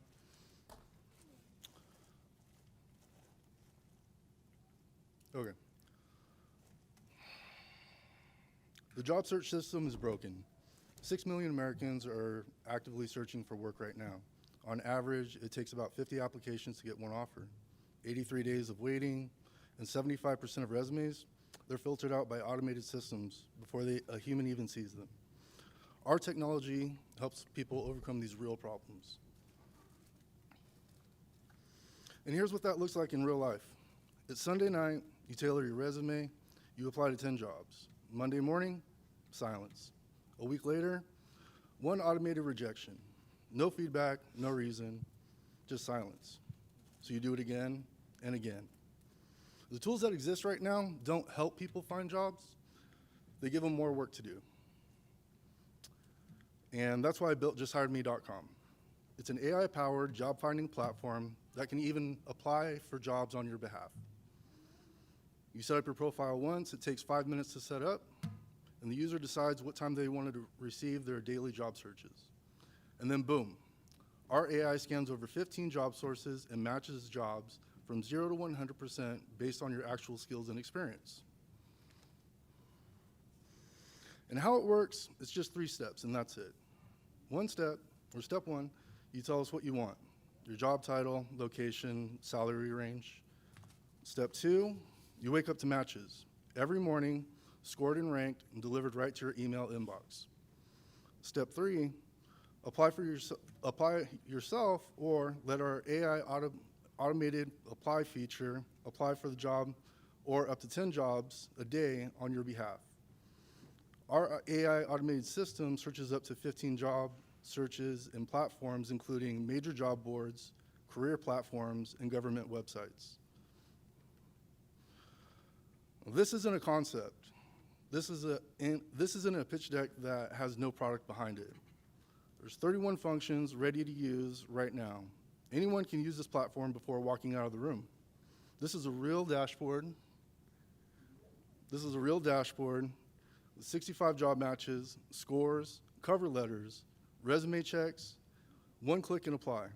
Okay. The job search system is broken. 6 million Americans are actively searching for work right now. On average, it takes about 50 applications to get one offer, 83 days of waiting, and 75% of resumes, they're filtered out by automated systems before a human even sees them. Our technology helps people overcome these real problems. And here's what that looks like in real life. It's Sunday night, you tailor your resume, you apply to 10 jobs. Monday morning, silence. A week later, 1 automated rejection. No feedback, no reason, just silence. So you do it again and again. The tools that exist right now don't help people find jobs, they give them more work to do. And that's why I built JustHiredMe.com. It's an AI-powered job finding platform that can even apply for jobs on your behalf. You set up your profile once, it takes 5 minutes to set up, and the user decides what time they wanted to receive their daily job searches. And then boom, our AI scans over 15 job sources and matches jobs from 0 to 100% based on your actual skills and experience. And how it works, it's just 3 steps, and that's it. Step 1, you tell us what you want, your job title, location, salary range. Step 2, you wake up to matches. Every morning, scored and ranked and delivered right to your email inbox. Step 3, apply yourself or let our AI automated apply feature apply for the job or up to 10 jobs a day on your behalf. Our AI automated system searches up to 15 job searches and platforms, including major job boards, career platforms, and government websites. This isn't a concept. This isn't a pitch deck that has no product behind it. There's 31 functions ready to use right now. Anyone can use this platform before walking out of the room. This is a real dashboard. This is a real dashboard with 65 job matches, scores, cover letters, resume checks, 1 click and apply,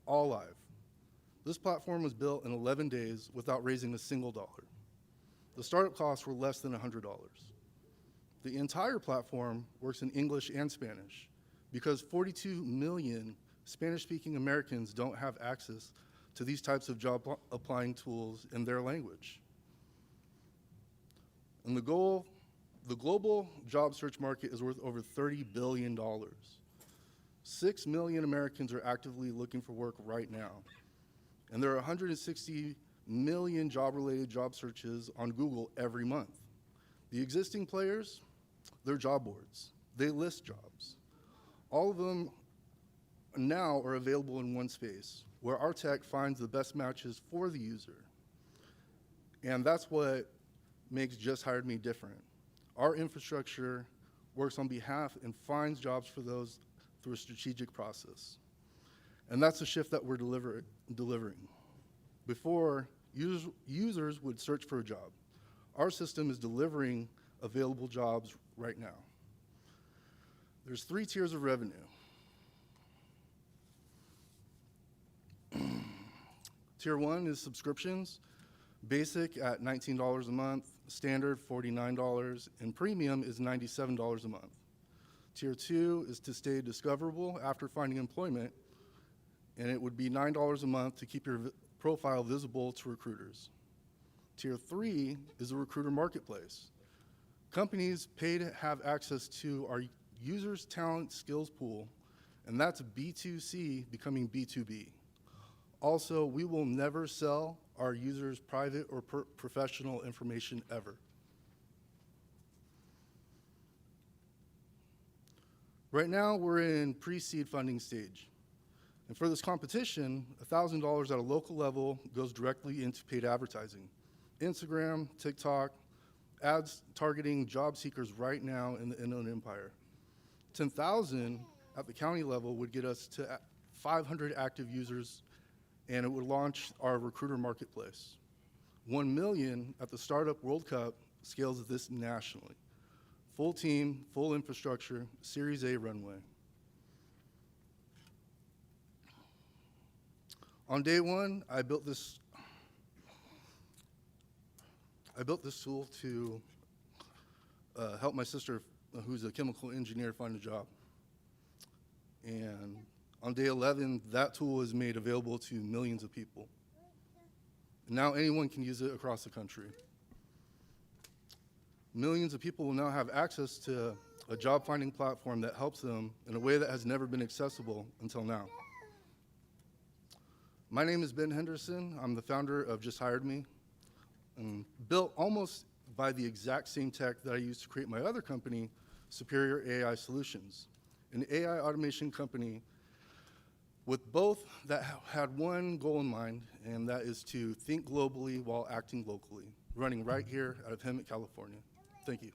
all live. This platform was built in 11 days without raising a single dollar. The startup costs were less than $100. The entire platform works in English and Spanish because 42 million Spanish-speaking Americans don't have access to these types of job applying tools in their language. And the global job search market is worth over $30 billion. 6 million Americans are actively looking for work right now. And there are 160 million job-related job searches on Google every month. The existing players, they're job boards. They list jobs. All of them now are available in one space, where our tech finds the best matches for the user. And that's what makes Just Hired Me different. Our infrastructure works on behalf and finds jobs for those through a strategic process. And that's the shift that we're delivering. Before, users would search for a job. Our system is delivering available jobs right now. There's 3 tiers of revenue. Tier 1 is subscriptions, basic at $19 a month, standard $49, and premium is $97 a month. Tier 2 is to stay discoverable after finding employment, and it would be $9 a month to keep your profile visible to recruiters. Tier 3 is a recruiter marketplace. Companies pay to have access to our users' talent skills pool, and that's B2C becoming B2B. Also, we will never sell our users' private or professional information ever. Right now, we're in pre-seed funding stage. And for this competition, $1,000 at a local level goes directly into paid advertising. Instagram, TikTok, ads targeting job seekers right now in the Inland Empire. $10,000 at the county level would get us to 500 active users, and it would launch our recruiter marketplace. $1 million at the Startup World Cup scales this nationally. Full team, full infrastructure, Series A runway. On day one, I built this tool to help my sister, who's a chemical engineer, find a job. And on day 11, that tool is made available to millions of people. And now anyone can use it across the country. Millions of people will now have access to a job finding platform that helps them in a way that has never been accessible until now. My name is Ben Henderson. I'm the founder of Just Hired Me, built almost by the exact same tech that I used to create my other company, Superior AI Solutions, an AI automation company with both that had one goal in mind, and that is to think globally while acting locally, running right here out of Hemet, California. Thank you.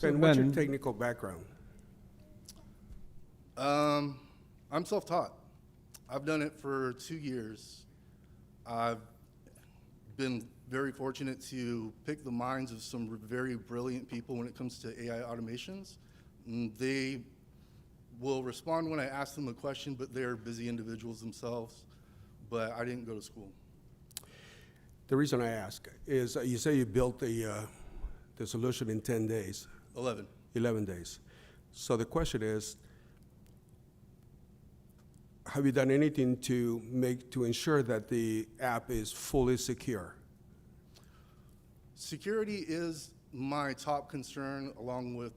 Ben, what's your technical background? I'm self-taught. I've done it for 2 years. I've been very fortunate to pick the minds of some very brilliant people when it comes to AI automations. They will respond when I ask them a question, but they're busy individuals themselves. But I didn't go to school. The reason I ask is you say you built the solution in 10 days. 11. 11 days. So the question is, have you done anything to ensure that the app is fully secure? Security is my top concern, along with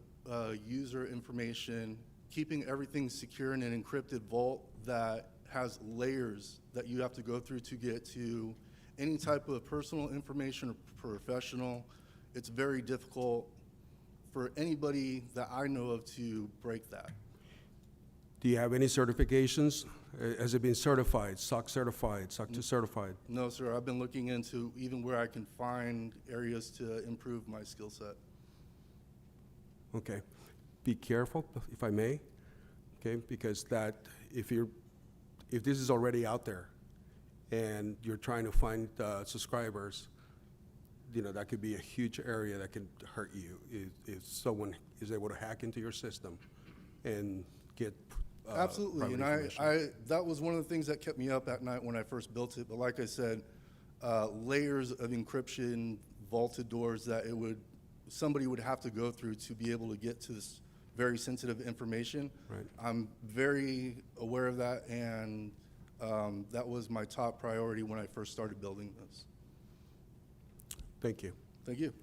user information, keeping everything secure in an encrypted vault that has layers that you have to go through to get to any type of personal information or professional. It's very difficult for anybody that I know of to break that. Do you have any certifications? Has it been certified, SOC certified, SOC 2 certified? No, sir. I've been looking into even where I can find areas to improve my skill set. Okay. Be careful, if I may, okay? Because that, if this is already out there and you're trying to find subscribers, you know, that could be a huge area that can hurt you if someone is able to hack into your system and get absolutely, and that was one of the things that kept me up at night when I first built it. But like I said, layers of encryption, vaulted doors that somebody would have to go through to be able to get to this very sensitive information. Right. I'm very aware of that, and that was my top priority when I first started building this. Thank you. Thank you.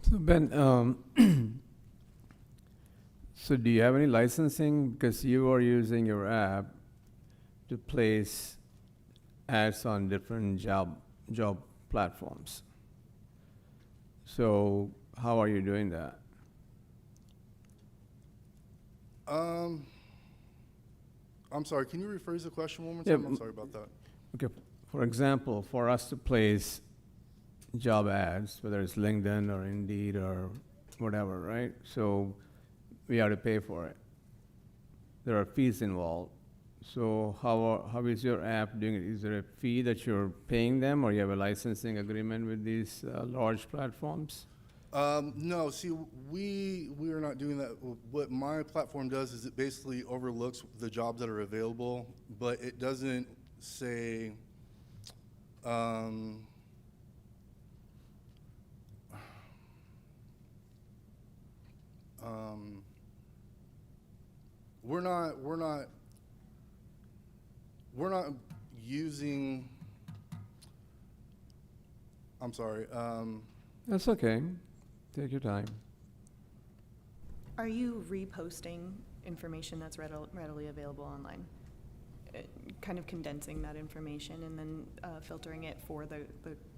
So Ben, so do you have any licensing? Because you are using your app to place ads on different job platforms. So how are you doing that? I'm sorry, can you rephrase the question one more Yeah, time? I'm sorry about that. Okay, for example, for us to place job ads, whether it's LinkedIn or Indeed or whatever, right? So we have to pay for it. There are fees involved. So how is your app doing it? Is there a fee that you're paying them, or you have a licensing agreement with these large platforms? No, see, we are not doing that. What my platform does is it basically overlooks the jobs that are available, but it doesn't say, we're not using, I'm sorry, That's okay. Take your time. Are you reposting information that's readily available online? Kind of condensing that information and then filtering it for the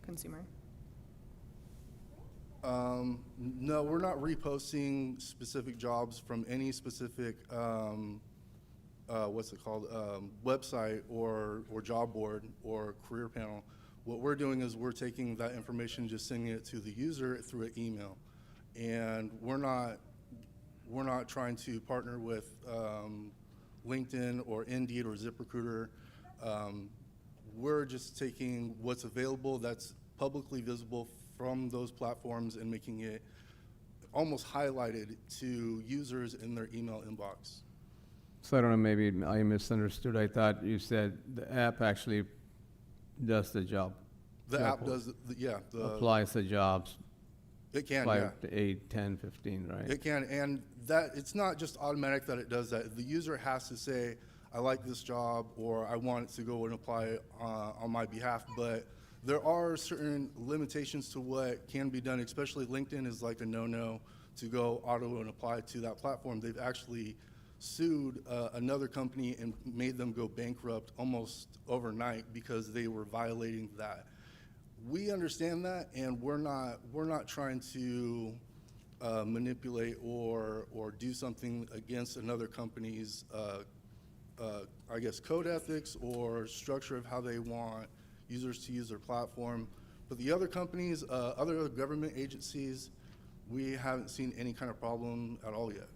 consumer? No, we're not reposting specific jobs from any specific, what's it called, website or job board or career panel. What we're doing is we're taking that information, just sending it to the user through an email. And we're not trying to partner with LinkedIn or Indeed or ZipRecruiter. We're just taking what's available that's publicly visible from those platforms and making it almost highlighted to users in their email inbox. So I don't know, maybe I misunderstood. I thought you said the app actually does the job. The app does, applies the jobs. It can, 5 to 8, 10, 15, right? It can, and that it's not just automatic that it does that. The user has to say, I like this job, or I want it to go and apply on my behalf, but there are certain limitations to what can be done, especially LinkedIn is like a no-no to go auto and apply to that platform. They've actually sued another company and made them go bankrupt almost overnight because they were violating that. We understand that, and we're not trying to manipulate or do something against another company's, I guess, code ethics or structure of how they want users to use their platform. But the other companies, other government agencies, we haven't seen any kind of problem at all yet.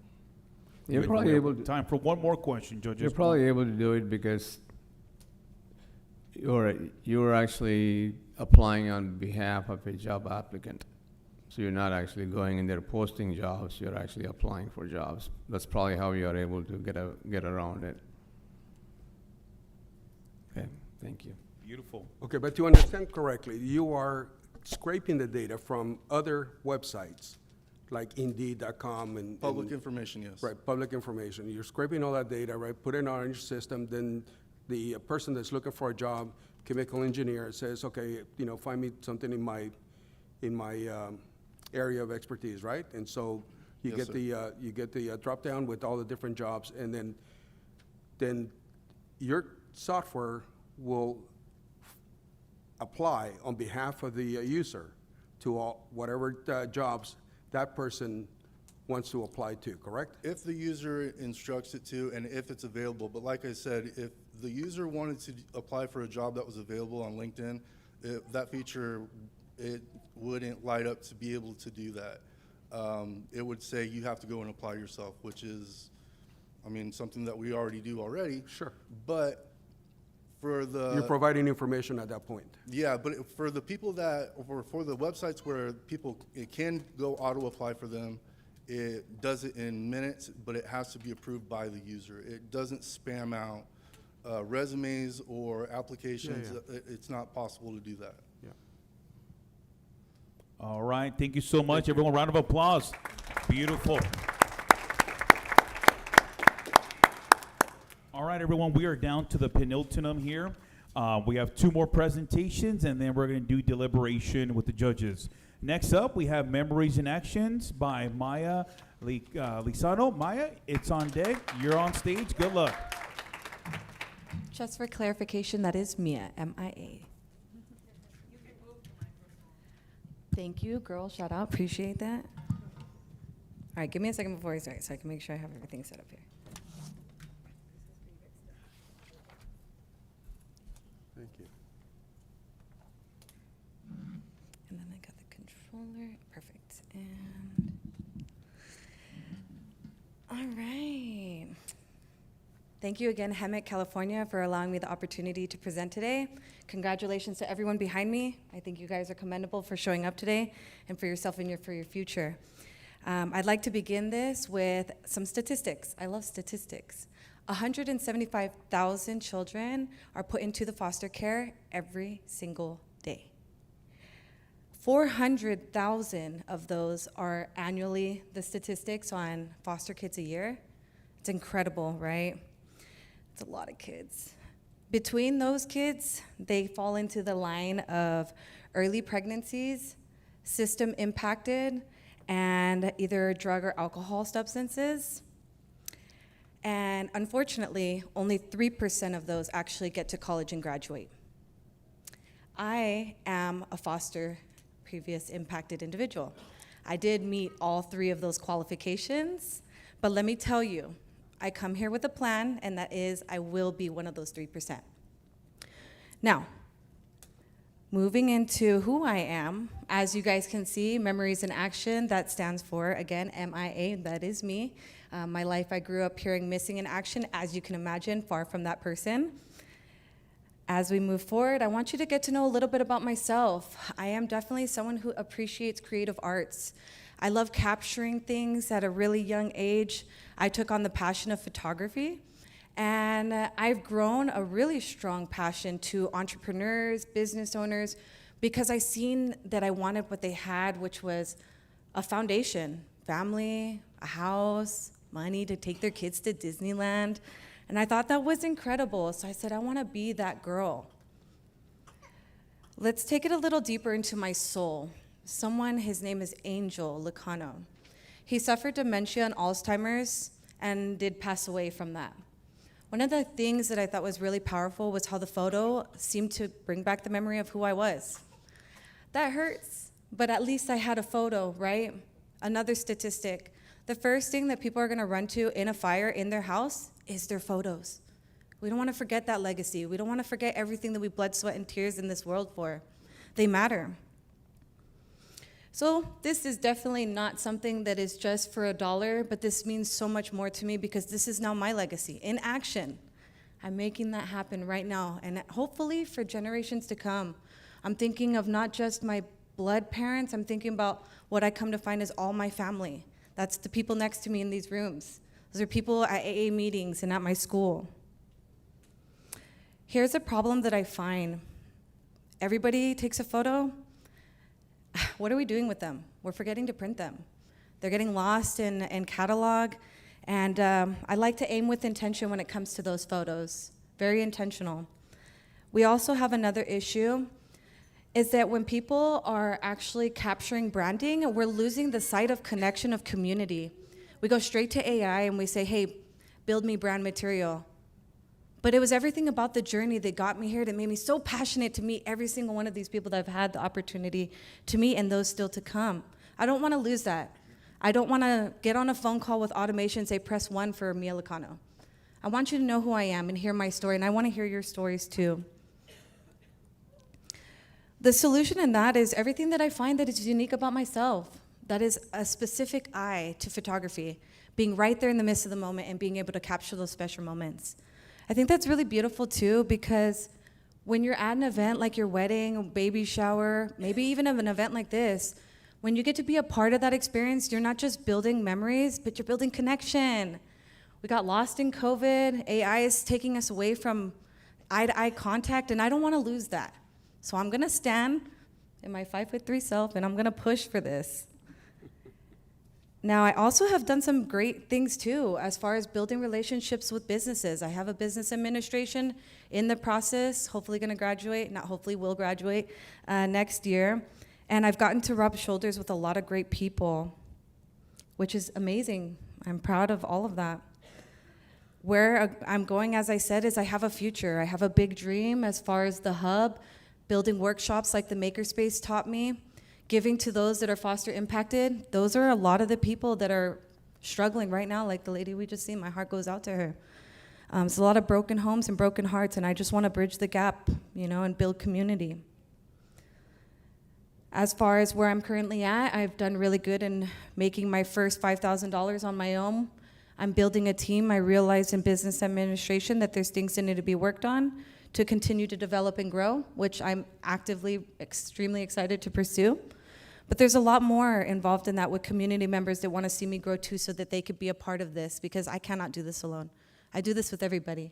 You're probably able to, time for one more question, Judge. you're probably able to do it because you're actually applying on behalf of a job applicant. So you're not actually going in there posting jobs, you're actually applying for jobs. That's probably how you are able to get around it. Okay, thank you. Beautiful. Okay, but to understand correctly, you are scraping the data from other websites like Indeed.com and Public information, yes. Right, public information. You're scraping all that data, right? Put it on your system. Then the person that's looking for a job, chemical engineer, says, okay, find me something in my area of expertise, right? And so you Yes, get the drop down with all the different jobs, and then your software will apply on behalf of the user to whatever jobs that person wants to apply to, correct? If the user instructs it to, and if it's available, but like I said, if the user wanted to apply for a job that was available on LinkedIn, that feature, it wouldn't light up to be able to do that. It would say you have to go and apply yourself, which is, something that we already do already. Sure. But for the... You're providing information at that point. Yeah, but for the people or for the websites where people, it can go auto-apply for them, it does it in minutes, but it has to be approved by the user. It doesn't spam out resumes or applications. Yeah. It's not possible to do that. Yeah. All right, thank you so much, everyone. Round of applause. Beautiful. All right, everyone, we are down to the penultimum here. We have 2 more presentations, and then we're going to do deliberation with the judges. Next up, we have Memories in Actions by Maya Lizano. Maya, it's on deck. You're on stage. Good luck. Just for clarification, that is Mia, M-I-A. Thank you, girl. Shout out. Appreciate that. All right, give me a second before I start so I can make sure I have everything set up here. Thank you. And then I got the controller. Perfect. And all right. Thank you again, Hemet, California, for allowing me the opportunity to present today. Congratulations to everyone behind me. I think you guys are commendable for showing up today and for yourself and for your future. I'd like to begin this with some statistics. I love statistics. 175,000 children are put into the foster care every single day. 400,000 of those are annually the statistics on foster kids a year. It's incredible, right? It's a lot of kids. Between those kids, they fall into the line of early pregnancies, system impacted, and either drug or alcohol substances. And unfortunately, only 3% of those actually get to college and graduate. I am a foster previous impacted individual. I did meet all 3 of those qualifications, but let me tell you, I come here with a plan, and that is I will be one of those 3%. Now, moving into who I am, as you guys can see, Memories in Action, that stands for, again, MIA, that is me. My life, I grew up hearing missing in action, as you can imagine, far from that person. As we move forward, I want you to get to know a little bit about myself. I am definitely someone who appreciates creative arts. I love capturing things at a really young age. I took on the passion of photography, and I've grown a really strong passion to entrepreneurs, business owners, because I seen that I wanted what they had, which was a foundation, family, a house, money to take their kids to Disneyland. And I thought that was incredible, so I said, I want to be that girl. Let's take it a little deeper into my soul. Someone, his name is Angel Licano. He suffered dementia and Alzheimer's and did pass away from that. One of the things that I thought was really powerful was how the photo seemed to bring back the memory of who I was. That hurts, but at least I had a photo, right? Another statistic. The first thing that people are gonna run to in a fire in their house is their photos. We don't wanna forget that legacy. We don't wanna forget everything that we bled, sweat, and tears in this world for. They matter. So this is definitely not something that is just for $1, but this means so much more to me because this is now my legacy in action. I'm making that happen right now, and hopefully for generations to come. I'm thinking of not just my blood parents, I'm thinking about what I come to find is all my family. That's the people next to me in these rooms. Those are people at AA meetings and at my school. Here's a problem that I find. Everybody takes a photo. What are we doing with them? We're forgetting to print them. They're getting lost in catalog, and I like to aim with intention when it comes to those photos. Very intentional. We also have another issue, is that when people are actually capturing branding, we're losing the sight of connection of community. We go straight to AI and we say, hey, build me brand material. But it was everything about the journey that got me here that made me so passionate to meet every single one of these people that I've had the opportunity to meet and those still to come. I don't want to lose that. I don't want to get on a phone call with automation and say, press 1 for Mia Licano. I want you to know who I am and hear my story, and I want to hear your stories too. The solution in that is everything that I find that is unique about myself, that is a specific eye to photography, being right there in the midst of the moment and being able to capture those special moments. I think that's really beautiful too, because when you're at an event like your wedding, baby shower, maybe even an event like this, when you get to be a part of that experience, you're not just building memories, but you're building connection. We got lost in COVID. AI is taking us away from eye-to-eye contact, and I don't want to lose that. So I'm going to stand in my 5'3" self, and I'm going to push for this. Now, I also have done some great things too, as far as building relationships with businesses. I have a business administration in the process, hopefully going to graduate, not hopefully, will graduate next year. And I've gotten to rub shoulders with a lot of great people, which is amazing. I'm proud of all of that. Where I'm going, as I said, is I have a future. I have a big dream as far as the hub, building workshops like the Makerspace taught me, giving to those that are foster impacted. Those are a lot of the people that are struggling right now, like the lady we just seen. My heart goes out to her. It's a lot of broken homes and broken hearts, and I just want to bridge the gap, and build community. As far as where I'm currently at, I've done really good in making my first $5,000 on my own. I'm building a team. I realized in business administration that there's things that need to be worked on to continue to develop and grow, which I'm actively extremely excited to pursue. But there's a lot more involved in that with community members that want to see me grow too, so that they could be a part of this, because I cannot do this alone. I do this with everybody.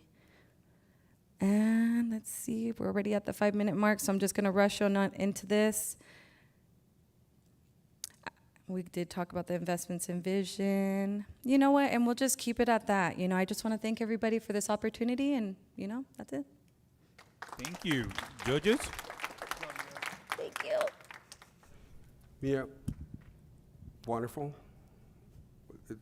And let's see, we're already at the 5-minute mark, so I'm just gonna rush on into this. We did talk about the investments in vision. You know what, and we'll just keep it at that. I just wanna thank everybody for this opportunity, and that's it. Thank you. Judges? Thank you. Mia, wonderful.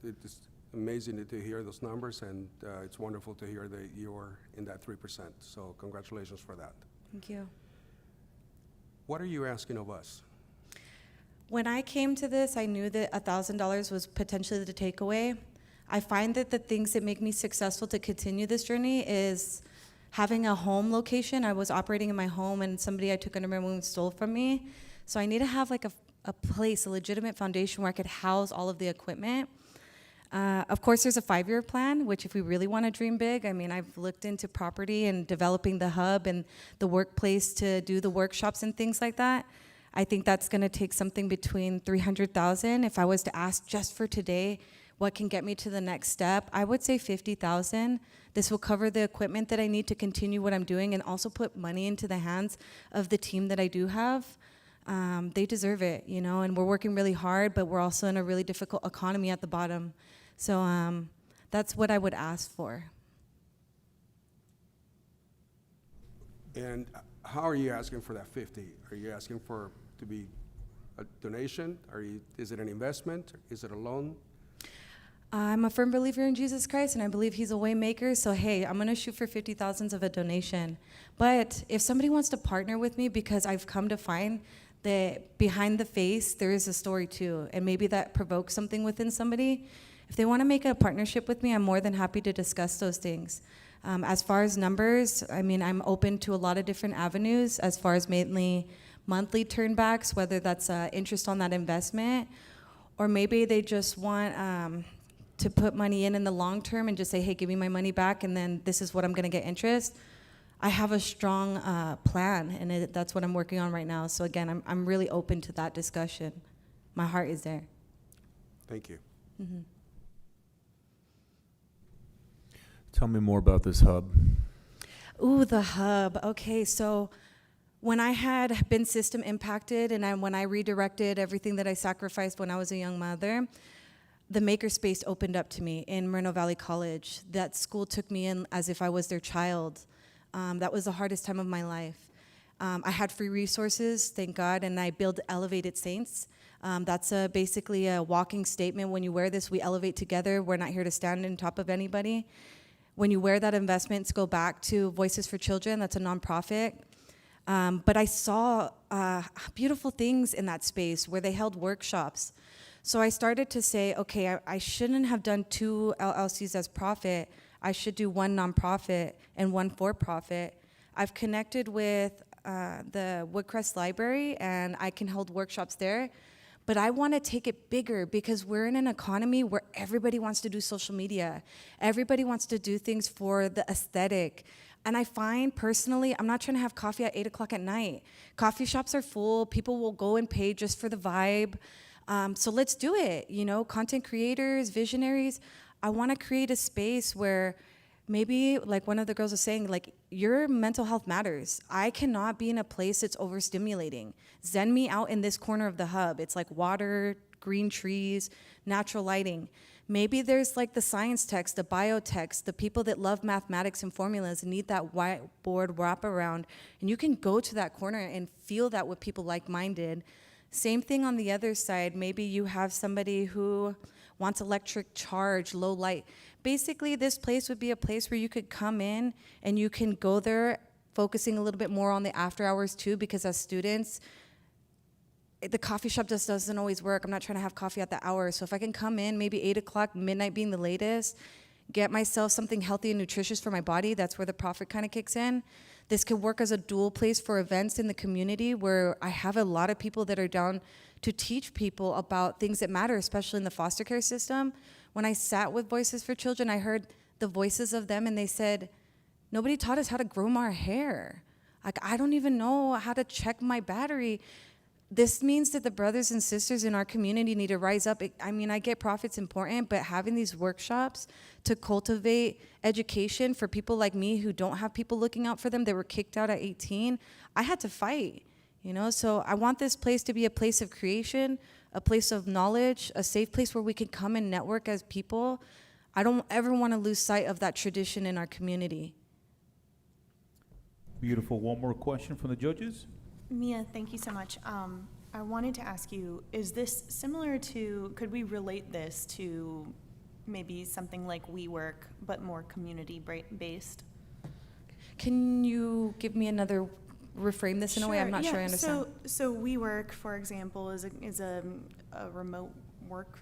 It's amazing to hear those numbers, and it's wonderful to hear that you're in that 3%. So congratulations for that. Thank you. What are you asking of us? When I came to this, I knew that $1,000 was potentially the takeaway. I find that the things that make me successful to continue this journey is having a home location. I was operating in my home, and somebody I took under my wing stole from me. So I need to have like a place, a legitimate foundation where I could house all of the equipment. Of course, there's a 5-year plan, which if we really want to dream big, I've looked into property and developing the hub and the workplace to do the workshops and things like that. I think that's going to take something between $300,000. If I was to ask just for today, what can get me to the next step, I would say $50,000. This will cover the equipment that I need to continue what I'm doing, and also put money into the hands of the team that I do have. They deserve it, and we're working really hard, but we're also in a really difficult economy at the bottom. So that's what I would ask for. And how are you asking for that 50? Are you asking to be a donation? Is it an investment? Is it a loan? I'm a firm believer in Jesus Christ, and I believe he's a way maker. So, hey, I'm going to shoot for $50,000 of a donation. But if somebody wants to partner with me, because I've come to find that behind the face, there is a story too, and maybe that provokes something within somebody. If they want to make a partnership with me, I'm more than happy to discuss those things. As far as numbers, I'm open to a lot of different avenues, as far as mainly monthly turnbacks, whether that's interest on that investment, or maybe they just want to put money in the long term and just say, hey, give me my money back, and then this is what I'm going to get interest. I have a strong plan, and that's what I'm working on right now. So again, I'm really open to that discussion. My heart is there. Thank you. Mm-hmm. Tell me more about this hub. Ooh, the hub. Okay, so when I had been system impacted, and when I redirected everything that I sacrificed when I was a young mother, the Makerspace opened up to me in Moreno Valley College. That school took me in as if I was their child. That was the hardest time of my life. I had free resources, thank God, and I built Elevated Saints. That's basically a walking statement. When you wear this, we elevate together. We're not here to stand on top of anybody. When you wear that, investments go back to Voices for Children. That's a nonprofit. But I saw beautiful things in that space where they held workshops. So I started to say, okay, I shouldn't have done 2 LLCs as profit. I should do 1 nonprofit and 1 for-profit. I've connected with the Woodcrest Library, and I can hold workshops there. But I want to take it bigger, because we're in an economy where everybody wants to do social media. Everybody wants to do things for the aesthetic. And I find personally, I'm not trying to have coffee at 8 o'clock at night. Coffee shops are full. People will go and pay just for the vibe. So let's do it. Content creators, visionaries. I want to create a space where maybe, like one of the girls was saying, like, your mental health matters. I cannot be in a place that's overstimulating. Zen me out in this corner of the hub. It's like water, green trees, natural lighting. Maybe there's like the science techs, the biotechs, the people that love mathematics and formulas and need that whiteboard wraparound. And you can go to that corner and feel that with people like-minded. Same thing on the other side. Maybe you have somebody who wants electric charge, low light. Basically, this place would be a place where you could come in and you can go there focusing a little bit more on the after hours too, because as students, the coffee shop just doesn't always work. I'm not trying to have coffee at the hour. So if I can come in, maybe 8 o'clock, midnight being the latest, get myself something healthy and nutritious for my body, that's where the profit kind of kicks in. This could work as a dual place for events in the community where I have a lot of people that are down to teach people about things that matter, especially in the foster care system. When I sat with Voices for Children, I heard the voices of them and they said, nobody taught us how to groom our hair. Like, I don't even know how to check my battery. This means that the brothers and sisters in our community need to rise up. I mean, I get profit's important, but having these workshops to cultivate education for people like me who don't have people looking out for them, that were kicked out at 18, I had to fight, you know? So I want this place to be a place of creation, a place of knowledge, a safe place where we can come and network as people. I don't ever want to lose sight of that tradition in our community. Beautiful. One more question from the judges. Mia, thank you so much. I wanted to ask you, is this similar to, could we relate this to maybe something like WeWork, but more community-based? Can you give me another, reframe this in a way? I'm not sure I understand. So WeWork, for example, is a remote work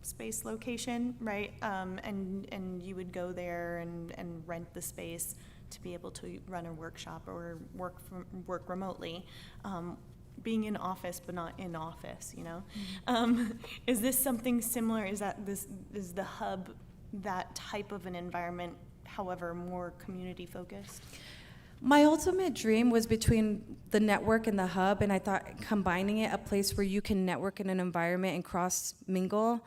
space location, right? And you would go there and rent the space to be able to run a workshop or work remotely, being in office but not in office, you know? Is this something similar? Is the hub that type of an environment, however more community focused? My ultimate dream was between the network and the hub, and I thought combining it, a place where you can network in an environment and cross mingle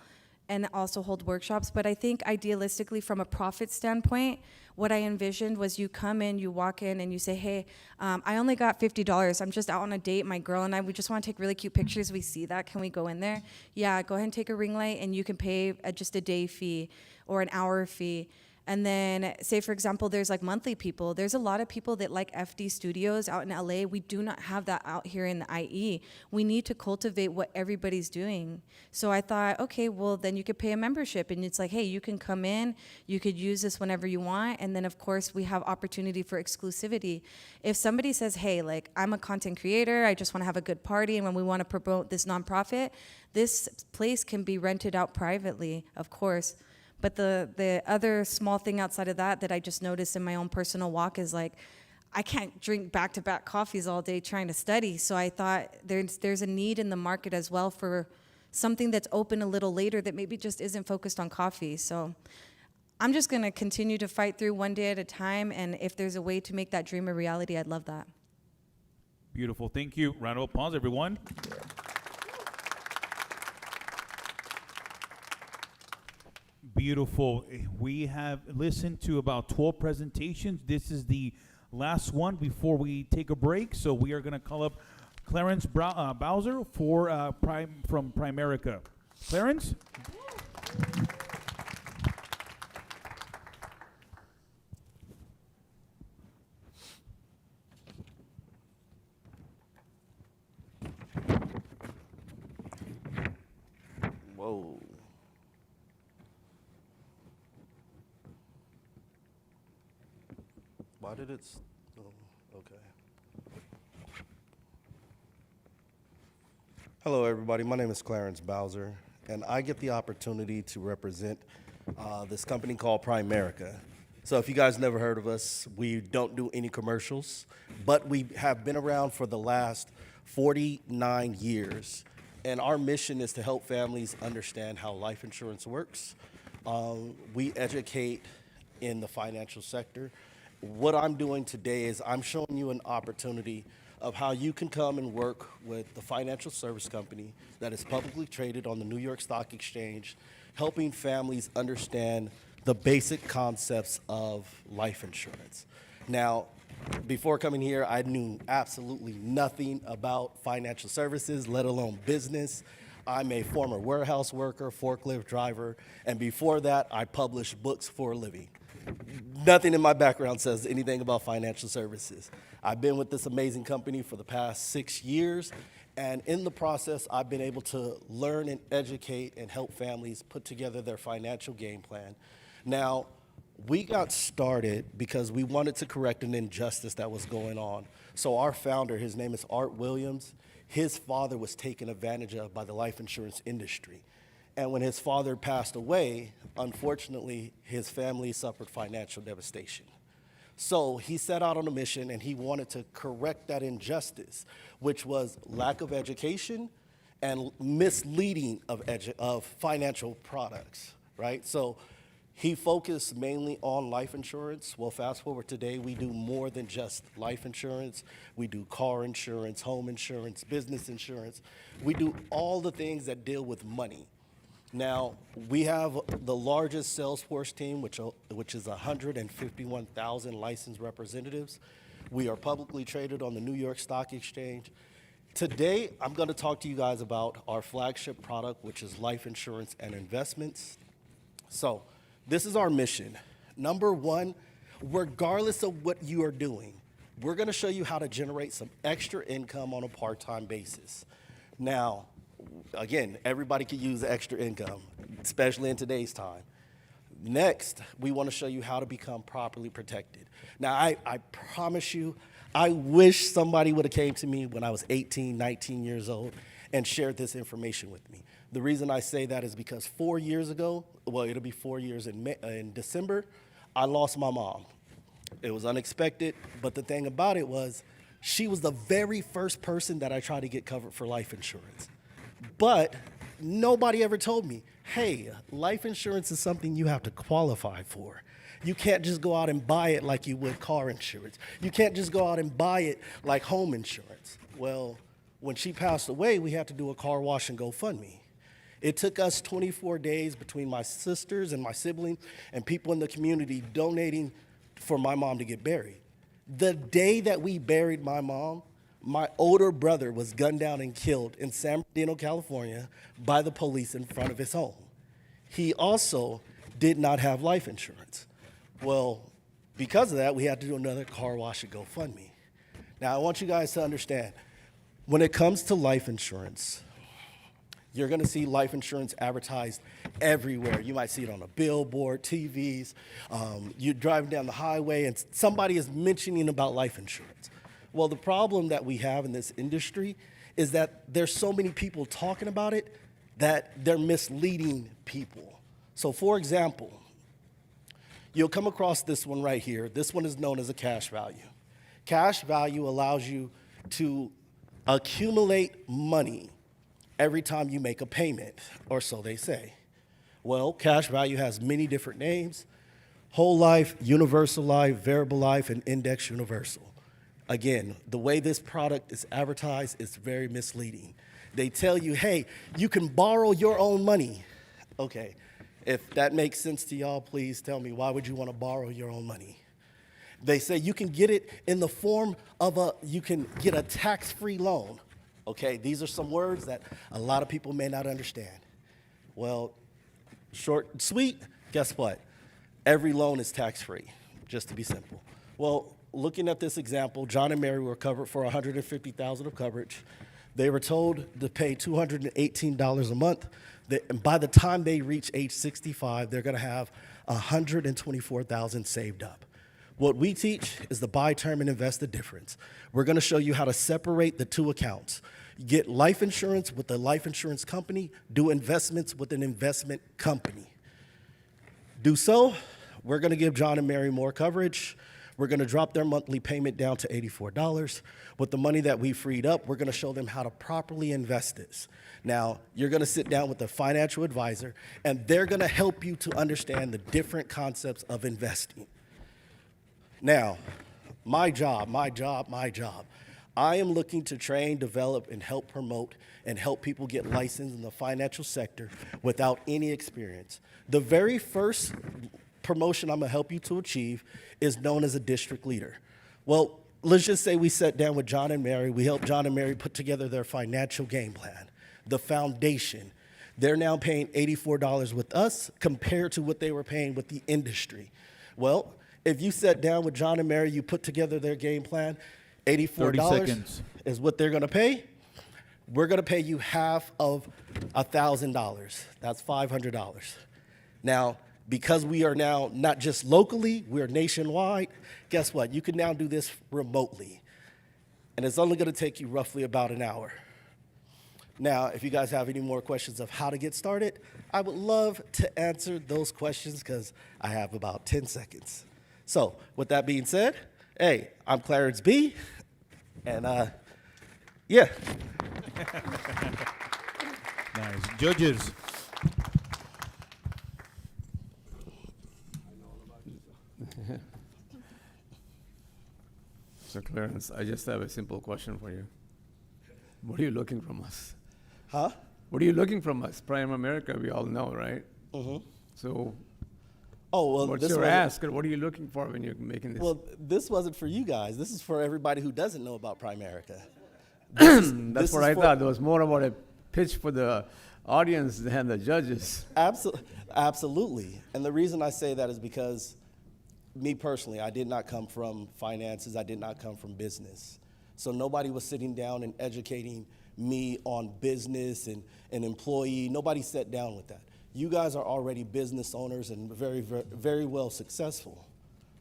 and also hold workshops. But I think idealistically, from a profit standpoint, what I envisioned was you come in, you walk in, and you say, hey, I only got $50. I'm just out on a date. My girl and I, we just want to take really cute pictures. We see that. Can we go in there? Yeah, go ahead and take a ring light, and you can pay just a day fee or an hour fee. And then, say, for example, there's like monthly people. There's a lot of people that like FD studios out in LA. We do not have that out here in the IE. We need to cultivate what everybody's doing. So I thought, okay, well, then you could pay a membership. And it's like, hey, you can come in. You could use this whenever you want. And then, of course, we have opportunity for exclusivity. If somebody says, hey, like, I'm a content creator. I just want to have a good party. And when we want to promote this nonprofit, this place can be rented out privately, of course. But the other small thing outside of that I just noticed in my own personal walk is like, I can't drink back-to-back coffees all day trying to study. So I thought there's a need in the market as well for something that's open a little later that maybe just isn't focused on coffee. So I'm just going to continue to fight through one day at a time. And if there's a way to make that dream a reality, I'd love that. Beautiful. Thank you. Round of applause, everyone. Beautiful. We have listened to about 12 presentations. This is the last one before we take a break. So we are going to call up Clarence Bowser from Primerica. Clarence? Whoa. Why did it? Oh, okay. Hello, everybody. My name is Clarence Bowser, and I get the opportunity to represent this company called Primerica. So if you guys never heard of us, we don't do any commercials, but we have been around for the last 49 years. And our mission is to help families understand how life insurance works. We educate in the financial sector. What I'm doing today is I'm showing you an opportunity of how you can come and work with the financial service company that is publicly traded on the New York Stock Exchange, helping families understand the basic concepts of life insurance. Now, before coming here, I knew absolutely nothing about financial services, let alone business. I'm a former warehouse worker, forklift driver, and before that, I published books for a living. Nothing in my background says anything about financial services. I've been with this amazing company for the past 6 years, and in the process, I've been able to learn and educate and help families put together their financial game plan. Now, we got started because we wanted to correct an injustice that was going on. So our founder, his name is Art Williams, his father was taken advantage of by the life insurance industry. And when his father passed away, unfortunately, his family suffered financial devastation. So he set out on a mission and he wanted to correct that injustice, which was lack of education and misleading of financial products, right? So he focused mainly on life insurance. Well, fast forward today, we do more than just life insurance. We do car insurance, home insurance, business insurance. We do all the things that deal with money. Now, we have the largest sales force team, which is 151,000 licensed representatives. We are publicly traded on the New York Stock Exchange. Today, I'm going to talk to you guys about our flagship product, which is life insurance and investments. So, this is our mission. Number one, regardless of what you are doing, we're going to show you how to generate some extra income on a part-time basis. Now, again, everybody can use extra income, especially in today's time. Next, we want to show you how to become properly protected. Now, I promise you, I wish somebody would have came to me when I was 18, 19 years old and shared this information with me. The reason I say that is because 4 years ago, well, it'll be 4 years in December, I lost my mom. It was unexpected, but the thing about it was she was the very first person that I tried to get covered for life insurance. But nobody ever told me, hey, life insurance is something you have to qualify for. You can't just go out and buy it like you would car insurance. You can't just go out and buy it like home insurance. Well, when she passed away, we had to do a car wash and GoFundMe. It took us 24 days between my sisters and my siblings and people in the community donating for my mom to get buried. The day that we buried my mom, my older brother was gunned down and killed in San Bernardino, California, by the police in front of his home. He also did not have life insurance. Well, because of that, we had to do another car wash and GoFundMe. Now, I want you guys to understand, when it comes to life insurance, you're going to see life insurance advertised everywhere. You might see it on a billboard, TVs. You're driving down the highway, and somebody is mentioning about life insurance. Well, the problem that we have in this industry is that there's so many people talking about it that they're misleading people. So, for example, you'll come across this one right here. This one is known as a cash value. Cash value allows you to accumulate money every time you make a payment, or so they say. Well, cash value has many different names: whole life, universal life, variable life, and index universal. Again, the way this product is advertised is very misleading. They tell you, hey, you can borrow your own money. Okay, if that makes sense to y'all, please tell me, why would you want to borrow your own money? They say you can get it in the form of you can get a tax-free loan. Okay, these are some words that a lot of people may not understand. Well, short and sweet, guess what? Every loan is tax-free, just to be simple. Well, looking at this example, John and Mary were covered for $150,000 of coverage. They were told to pay $218 a month. And by the time they reach age 65, they're going to have $124,000 saved up. What we teach is the buy term and invest the difference. We're going to show you how to separate the two accounts. Get life insurance with a life insurance company, do investments with an investment company. Do so, we're going to give John and Mary more coverage. We're going to drop their monthly payment down to $84. With the money that we freed up, we're going to show them how to properly invest this. Now, you're going to sit down with a financial advisor, and they're going to help you to understand the different concepts of investing. Now, my job. I am looking to train, develop, and help promote and help people get licensed in the financial sector without any experience. The very first promotion I'm going to help you to achieve is known as a district leader. Well, let's just say we sat down with John and Mary. We helped John and Mary put together their financial game plan. the foundation. They're now paying $84 with us compared to what they were paying with the industry. Well, if you sat down with John and Mary, you put together their game plan, $84 is what they're gonna pay. We're gonna pay you half of $1,000. That's $500. Now, because we are now not just locally, we're nationwide, guess what? You can now do this remotely. And it's only gonna take you roughly about an hour. Now, if you guys have any more questions of how to get started, I would love to answer those questions because I have about 10 seconds. So, with that being said, hey, I'm Clarence B. And yeah. Nice. Judges. So Clarence, I just have a simple question for you. What are you looking from us? Huh? What are you looking from us? Prime America, we all know, right? Mm-hmm. So, what's your ask, or what are you looking for when you're making this? Well, this wasn't for you guys. This is for everybody who doesn't know about Primerica. That's what I thought. It was more about a pitch for the audience than the judges. Absolutely. And the reason I say that is because me personally, I did not come from finances. I did not come from business. So nobody was sitting down and educating me on business and an employee. Nobody sat down with that. You guys are already business owners and very, very, very well successful.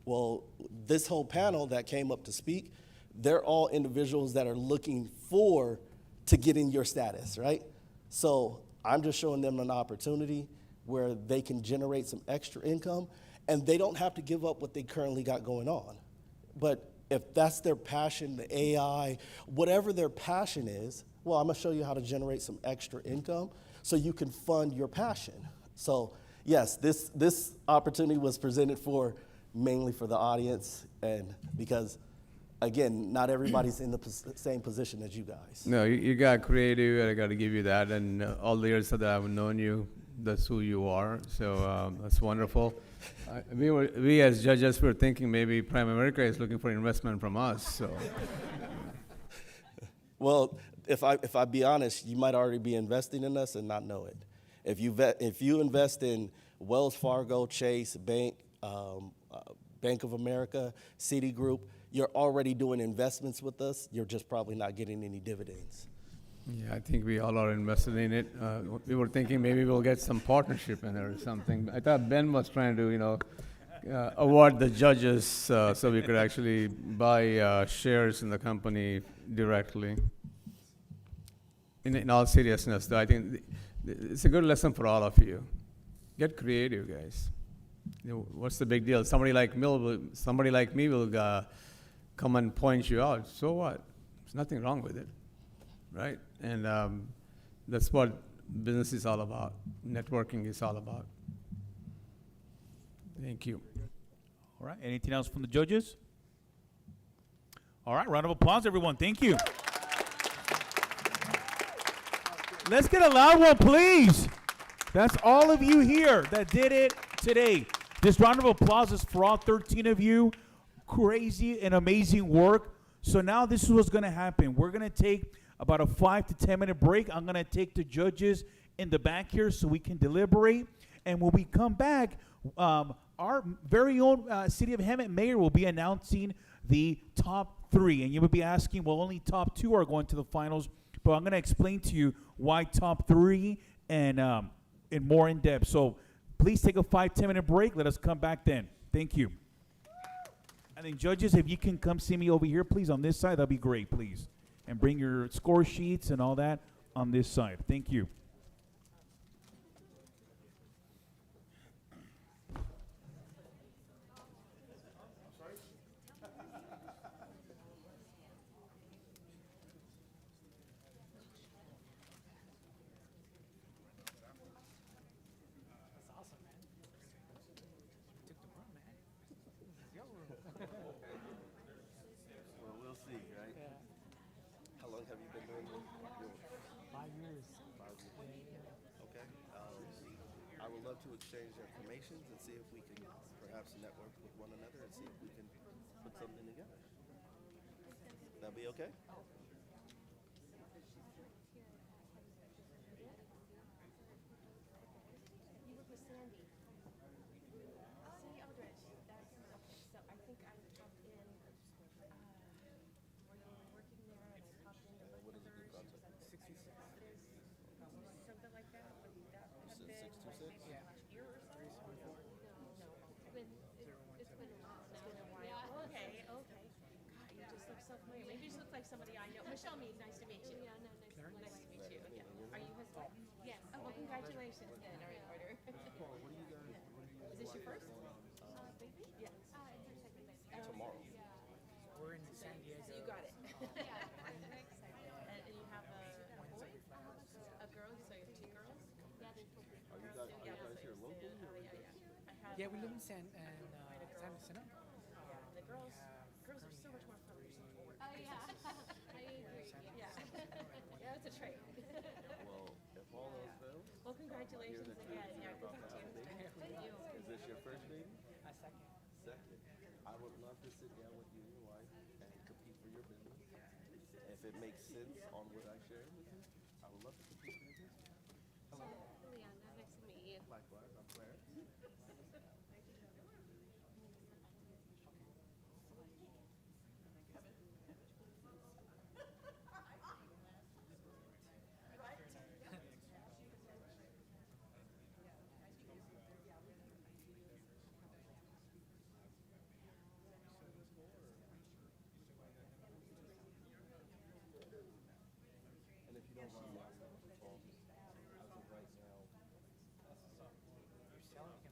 Well, this whole panel that came up to speak, they're all individuals that are looking to get in your status, right? So I'm just showing them an opportunity where they can generate some extra income and they don't have to give up what they currently got going on. But if that's their passion, the AI, whatever their passion is, well, I'm gonna show you how to generate some extra income so you can fund your passion. So yes, this opportunity was presented mainly for the audience, and because again, not everybody's in the same position as you guys. No, you got creative. I got to give you that. And all the years that I've known you, that's who you are. So that's wonderful. We as judges were thinking maybe Prime America is looking for investment from us. So. Well, if I be honest, you might already be investing in us and not know it. If you invest in Wells Fargo, Chase, Bank of America, Citigroup, you're already doing investments with us. You're just probably not getting any dividends. Yeah, I think we all are invested in it. We were thinking maybe we'll get some partnership in there or something. I thought Ben was trying to, award the judges so we could actually buy shares in the company directly. In all seriousness, though, I think it's a good lesson for all of you. Get creative, guys. What's the big deal? Somebody like me will come and point you out. So what? There's nothing wrong with it, right? And that's what business is all about. Networking is all about. Thank you. All right, anything else from the judges? All right, round of applause, everyone. Thank you. Let's get a loud one, please. That's all of you here that did it today. This round of applause is for all 13 of you. Crazy and amazing work. So now this is what's going to happen. We're going to take about a 5 to 10 minute break. I'm going to take the judges in the back here so we can deliberate. And when we come back, our very own City of Hemet mayor will be announcing the top 3. And you will be asking, well, only top 2 are going to the finals. But I'm going to explain to you why top 3 and more in depth. So please take a 5-10 minute break. Let us come back then. Thank you. And then judges, if you can come see me over here, please, on this side, that'd be great, please. And bring your score sheets and all that on this side. Thank you. Well, we'll see, right? Yeah. How long have you been doing this? 5 years. 5 years. Okay. I would love to exchange information and see if we can perhaps network with one another and see if we can put something together. That'd be okay? so familiar. Maybe you just look like somebody I know. Michelle Mead, nice to meet you. Yeah, no, nice to meet you. Yeah. Are you his wife? Yes. Oh, well, congratulations then. All right, order. Is this your first? Baby? Yeah. Tomorrow. We're in San Diego. So you got it. And you have a boy? A girl? So you have two girls? Are you guys here locally? Yeah, we live in San Jacinto. The girls are so much more fun. Oh yeah, I agree. Yeah, yeah, it's a trait. Well, if all else fails, Well, congratulations again. Yeah, good luck to you. Thank you. Is this your first baby? Second. Second. I would love to sit down with you and your wife and compete for your business. If it makes sense on what I share with you, I would love to compete for your business. Hello. Leanna, nice to meet you. Likewise, I'm Clarence. And if you don't mind my Paul, as of right now, You're selling me,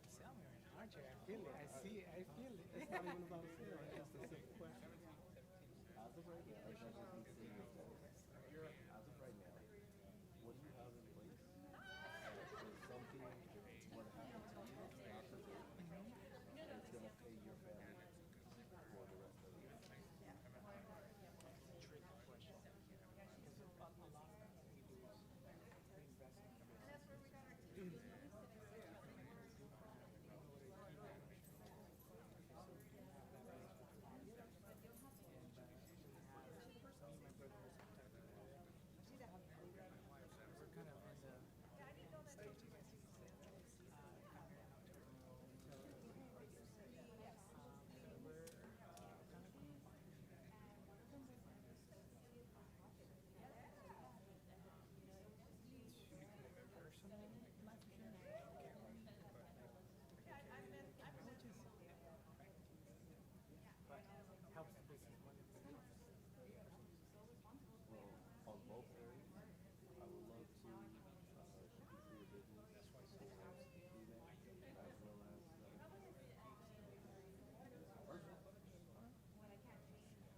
aren't you? I feel it. I see it. I feel it. it's not even about a sale. It's just a simple question. As of right now, as I just be seeing this day, as of right now, what do you have in place? If something were to happen to you, God forbid, it's going to pay your family for the rest of the year. Well, on both areas, I would love to compete for your business as well as personal.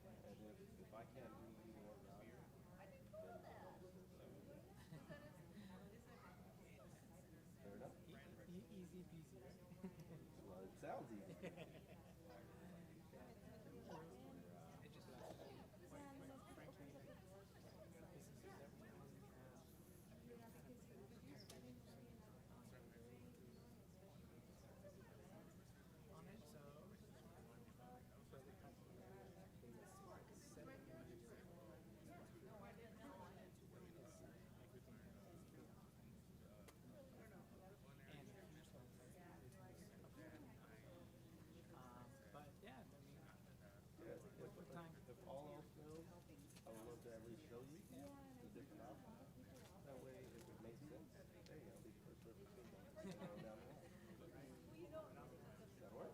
And if I can't do you more value, then fair enough. Easy peasy. Well, it sounds easy. But yeah, I mean, If all else fails, I would love to at least show you the different options. That way, if it makes sense, hey, I'll be the first representative down the line. Does that work?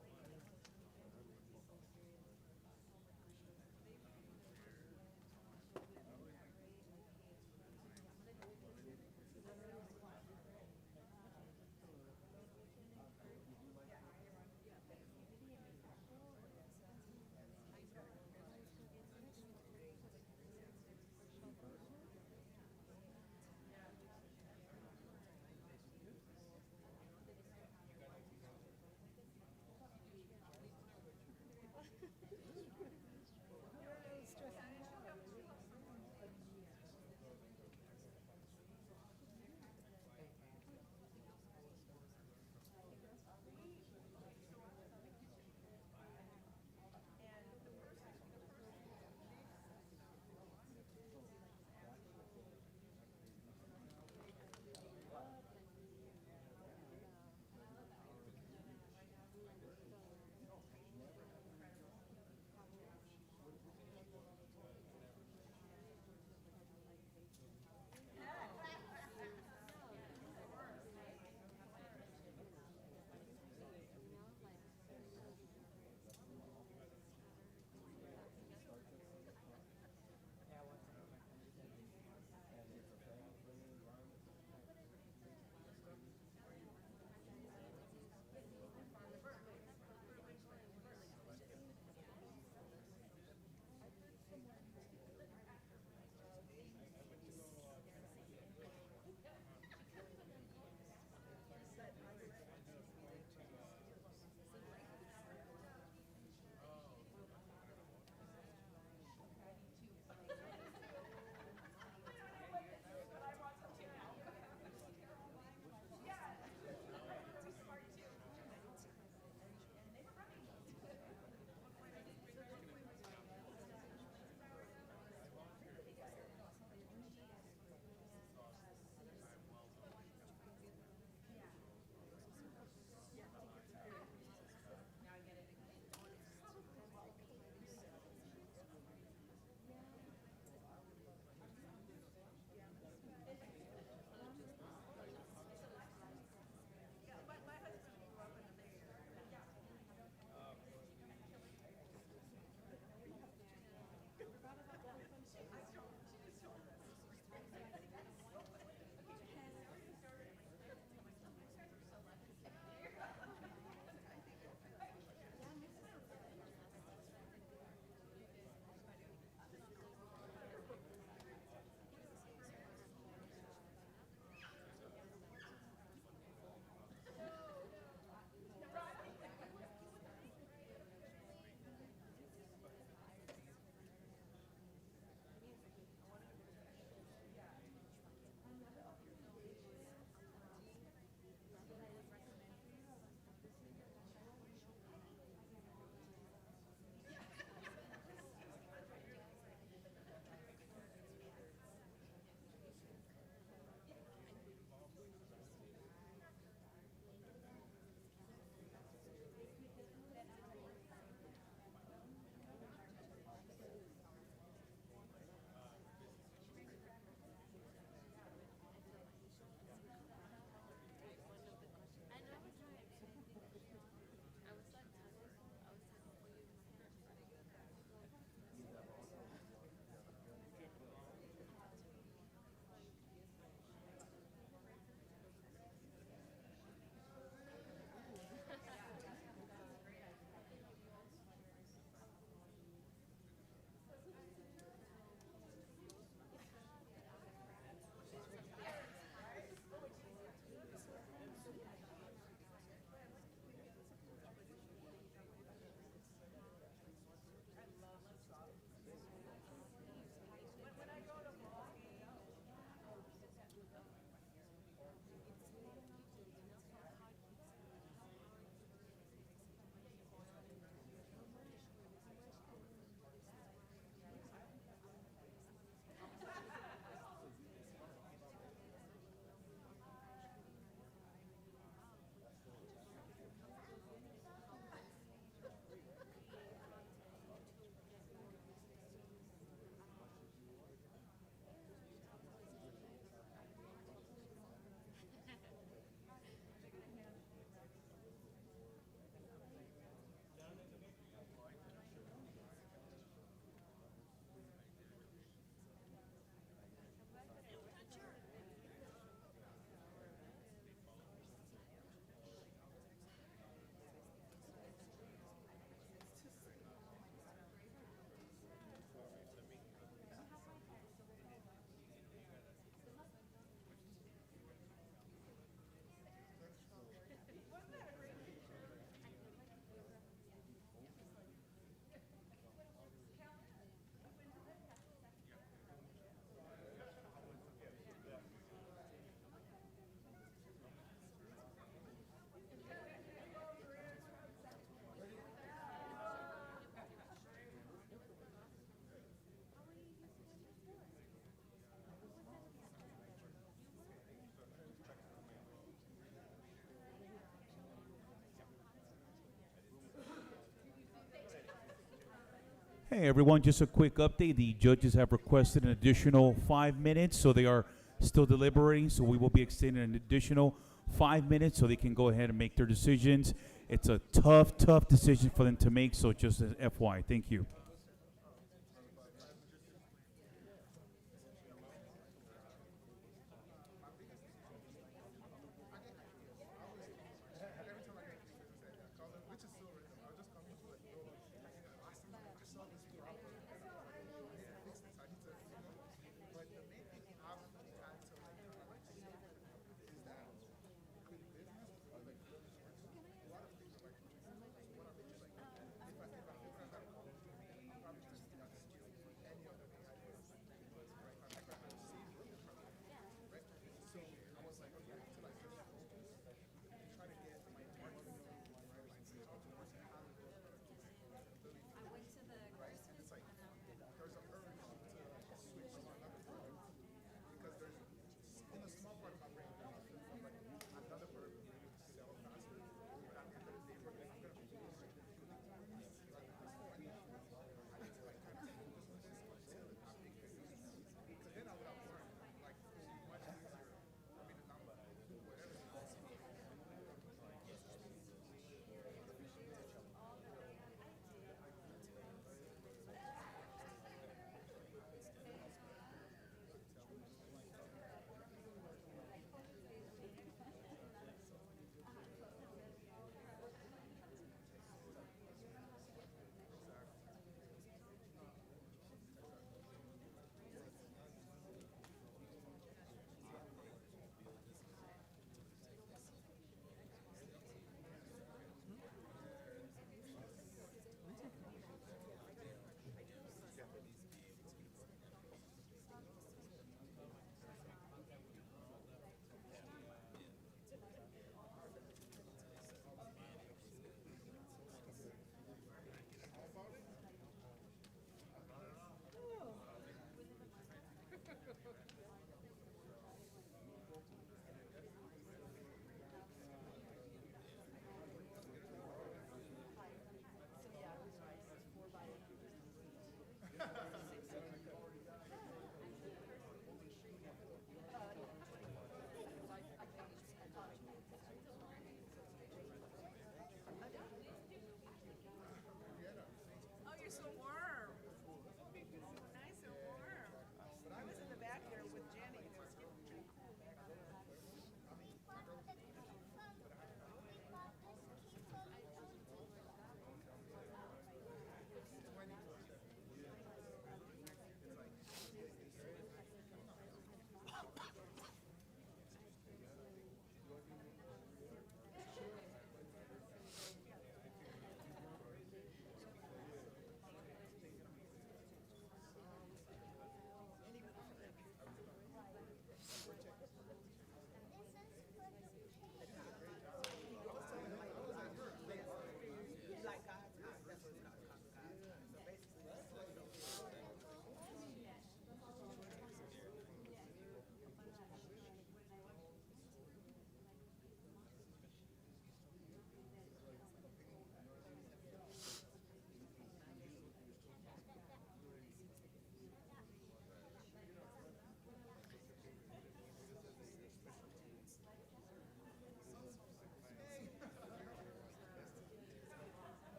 Hey everyone, just a quick update. The judges have requested an additional 5 minutes, so they are still deliberating. So we will be extending an additional 5 minutes so they can go ahead and make their decisions. It's a tough, tough decision for them to make, so just as FY. Thank you.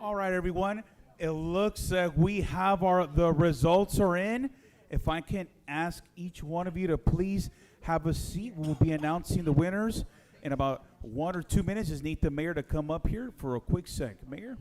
All right, everyone. It looks like we have the results are in. If I can ask each one of you to please have a seat, we'll be announcing the winners in about 1 or 2 minutes. Just need the mayor to come up here for a quick sec. Mayor?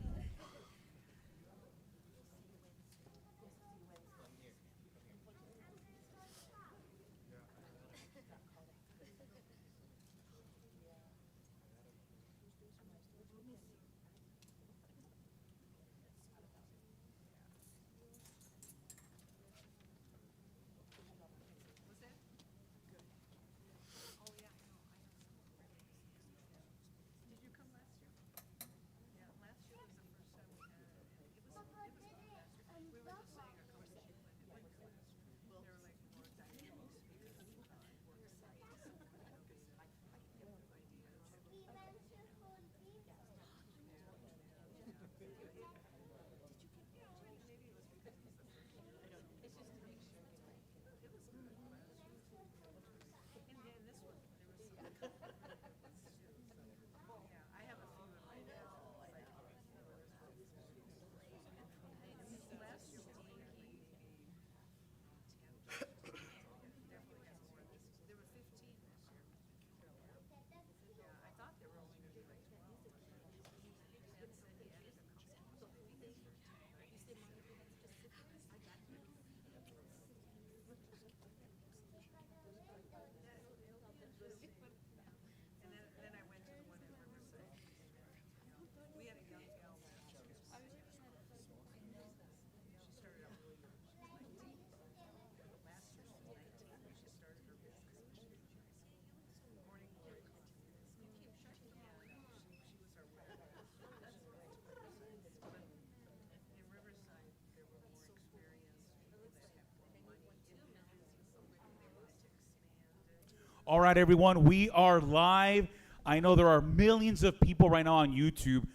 All right, everyone, we are live. I know there are millions of people right now on YouTube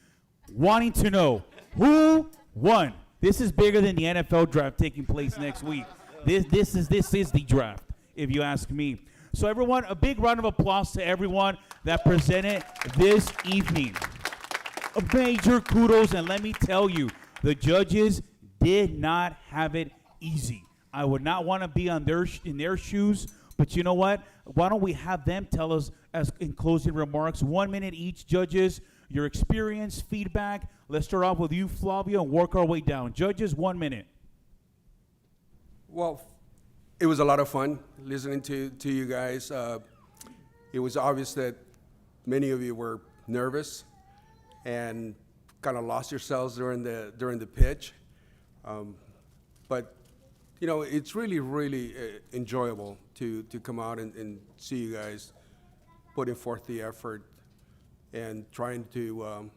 wanting to know who won. This is bigger than the NFL draft taking place next week. This is the draft, if you ask me. So everyone, a big round of applause to everyone that presented this evening. A major kudos, and let me tell you, the judges did not have it easy. I would not want to be in their shoes, but you know what? Why don't we have them tell us, as in closing remarks, 1 minute each, judges, your experience, feedback. Let's start off with you, Flavio, and work our way down. Judges, 1 minute. Well, it was a lot of fun listening to you guys. It was obvious that many of you were nervous and kind of lost yourselves during the pitch. But you know, it's really enjoyable to come out and see you guys putting forth the effort and trying to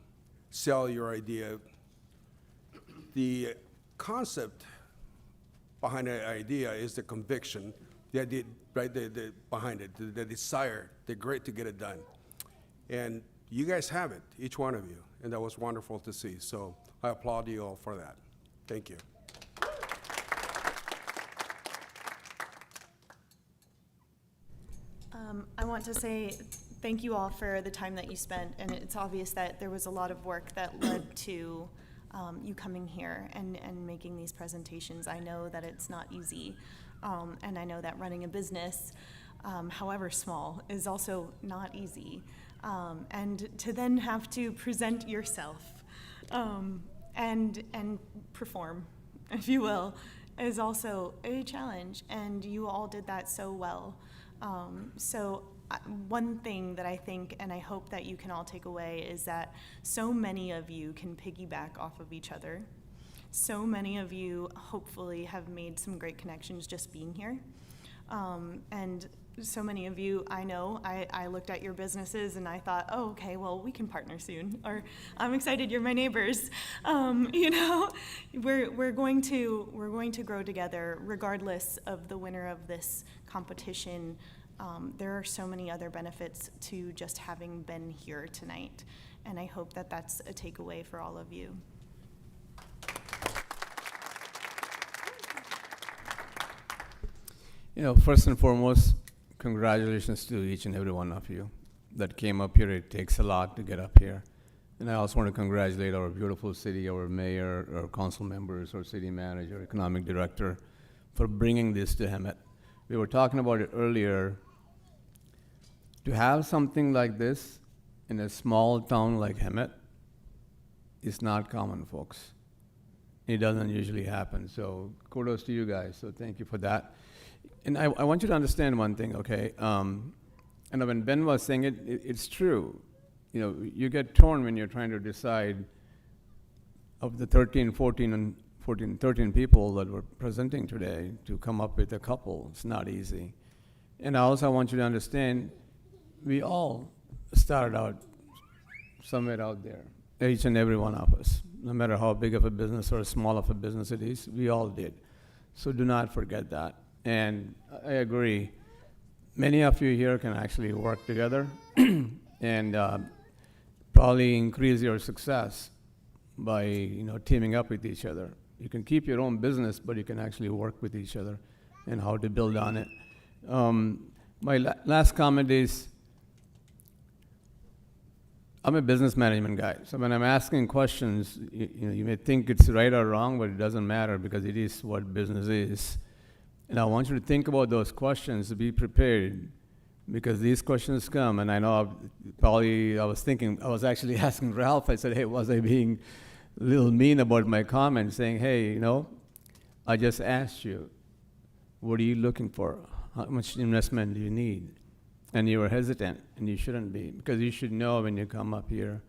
sell your idea. The concept behind the idea is the conviction, the idea, right, behind it, the desire, the grit to get it done. And you guys have it, each one of you, and that was wonderful to see. So I applaud you all for that. Thank you. I want to say thank you all for the time that you spent, and it's obvious that there was a lot of work that led to you coming here and making these presentations. I know that it's not easy, and I know that running a business, however small, is also not easy. And to then have to present yourself and perform, if you will, is also a challenge, and you all did that so well. One thing that I think and I hope that you can all take away is that so many of you can piggyback off of each other. So many of you hopefully have made some great connections just being here. And so many of you, I know, I looked at your businesses and I thought, oh, okay, well, we can partner soon. Or I'm excited, you're my neighbors. You know, we're going to grow together regardless of the winner of this competition. There are so many other benefits to just having been here tonight, and I hope that that's a takeaway for all of you. You know, first and foremost, congratulations to each and every one of you that came up here. It takes a lot to get up here. And I also want to congratulate our beautiful city, our mayor, our council members, our city manager, economic director, for bringing this to Hemet. We were talking about it earlier. To have something like this in a small town like Hemet is not common, folks. It doesn't usually happen. So kudos to you guys. So thank you for that. And I want you to understand one thing, okay? And when Ben was saying it, it's true. You know, you get torn when you're trying to decide of the 13 people that were presenting today to come up with a couple. It's not easy. And I also want you to understand, we all started out somewhere out there, each and every one of us. No matter how big of a business or small of a business it is, we all did. So do not forget that. And I agree, many of you here can actually work together and probably increase your success by, you know, teaming up with each other. You can keep your own business, but you can actually work with each other and how to build on it. My last comment is, I'm a business management guy, so when I'm asking questions, you may think it's right or wrong, but it doesn't matter because it is what business is. And I want you to think about those questions, to be prepared, because these questions come, and I know I was actually asking Ralph, I said, hey, was I being a little mean about my comment, saying, hey, you know, I just asked you, what are you looking for? How much investment do you need? And you were hesitant, and you shouldn't be, because you should know when you come up here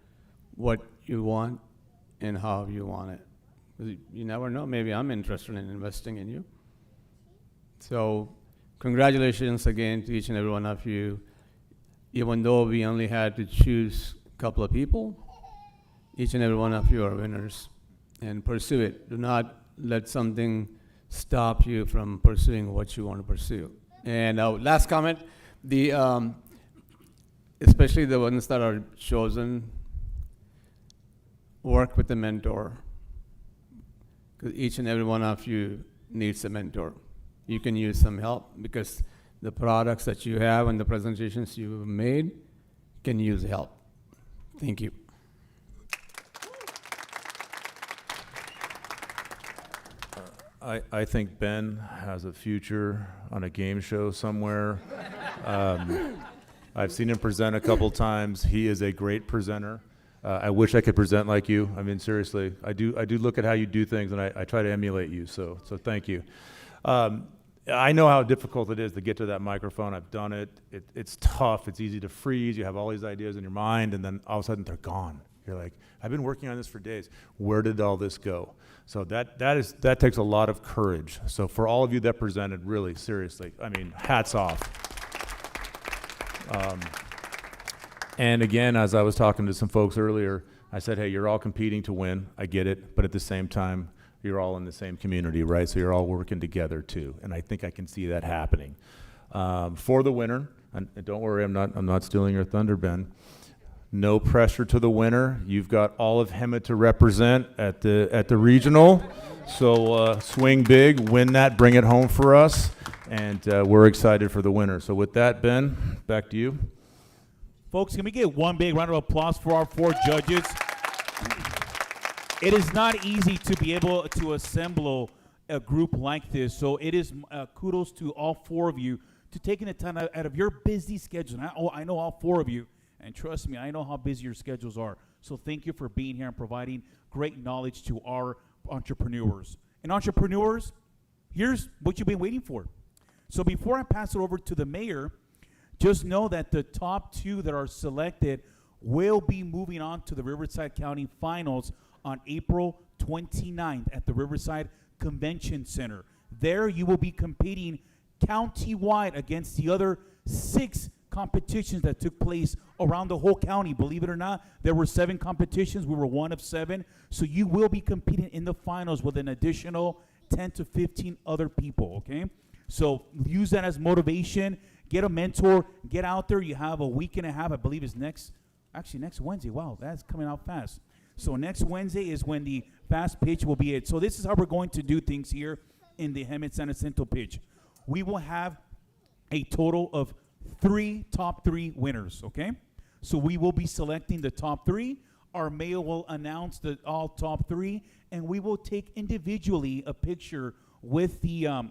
what you want and how you want it. 'Cause you never know, maybe I'm interested in investing in you. So congratulations again to each and every one of you. Even though we only had to choose a couple of people, each and every one of you are winners, and pursue it. Do not let something stop you from pursuing what you want to pursue. And last comment, The especially the ones that are chosen, work with a mentor. Because each and every one of you needs a mentor. You can use some help because the products that you have and the presentations you've made can use help. Thank you. I think Ben has a future on a game show somewhere. I've seen him present a couple times. He is a great presenter. I wish I could present like you. I mean, seriously, I do look at how you do things, and I try to emulate you, so thank you. I know how difficult it is to get to that microphone. I've done it. It's tough. It's easy to freeze. You have all these ideas in your mind, and then all of a sudden they're gone. You're like, I've been working on this for days. Where did all this go? So that takes a lot of courage. So for all of you that presented, really, seriously, I mean, hats off. And again, as I was talking to some folks earlier, I said, hey, you're all competing to win. I get it. But at the same time, you're all in the same community, right? So you're all working together too. And I think I can see that happening. For the winner, and don't worry, I'm not stealing your thunder, Ben. No pressure to the winner. You've got all of Hemet to represent at the regional. So swing big, win that, bring it home for us. And we're excited for the winner. So with that, Ben, back to you. Folks, can we get one big round of applause for our 4 judges? It is not easy to be able to assemble a group like this. So it is kudos to all 4 of you to taking the time out of your busy schedule. And I know all 4 of you. And trust me, I know how busy your schedules are. So thank you for being here and providing great knowledge to our entrepreneurs. And entrepreneurs, here's what you've been waiting for. So before I pass it over to the mayor, just know that the top 2 that are selected will be moving on to the Riverside County Finals on April 29th at the Riverside Convention Center. There you will be competing county-wide against the other 6 competitions that took place around the whole county. Believe it or not, there were 7 competitions. We were one of 7. So you will be competing in the finals with an additional 10 to 15 other people, okay? So use that as motivation. Get a mentor. Get out there. You have a week and a half. I believe it's next Wednesday. Wow, that's coming out fast. So next Wednesday is when the fast pitch will be it. So this is how we're going to do things here in the Hemet-San Jacinto pitch. We will have a total of 3 top 3 winners, okay? So we will be selecting the top 3. Our mayor will announce all top 3, and we will take individually a picture with the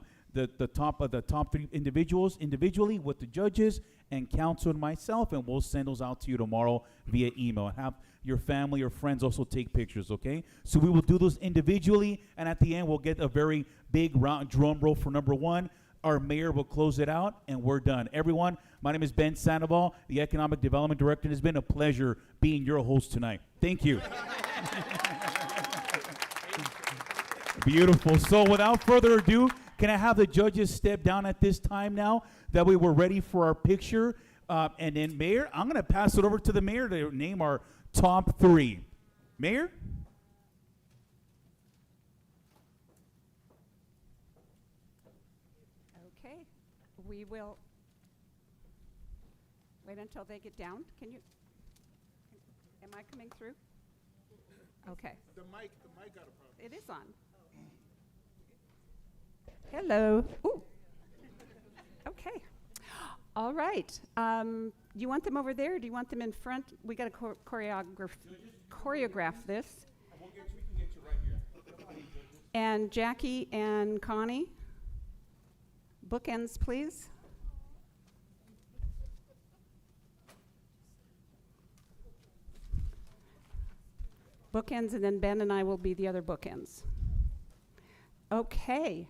top 3 individuals individually with the judges and counsel and myself, and we'll send those out to you tomorrow via email. Have your family or friends also take pictures, okay? So we will do those individually, and at the end we'll get a very big round drum roll for number 1. Our mayor will close it out, and we're done. Everyone, my name is Ben Sandoval, the Economic Development Director. It has been a pleasure being your host tonight. Thank you. Beautiful. So without further ado, can I have the judges step down at this time now? That way we're ready for our picture. And then, Mayor, I'm going to pass it over to the mayor to name our top 3. Mayor? Okay, we will wait until they get down. Can you, am I coming through? Okay. The mic got a problem. It is on. Hello. Ooh. Okay. All right. You want them over there, or do you want them in front? We got to choreograph this. We can get you right here. And Jackie and Connie, bookends, please. Bookends, and then Ben and I will be the other bookends. Okay.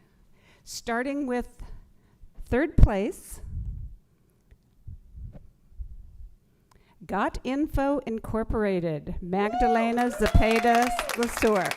Starting with 3rd place, Got Info Incorporated, Magdalena Zepeda Lesueur.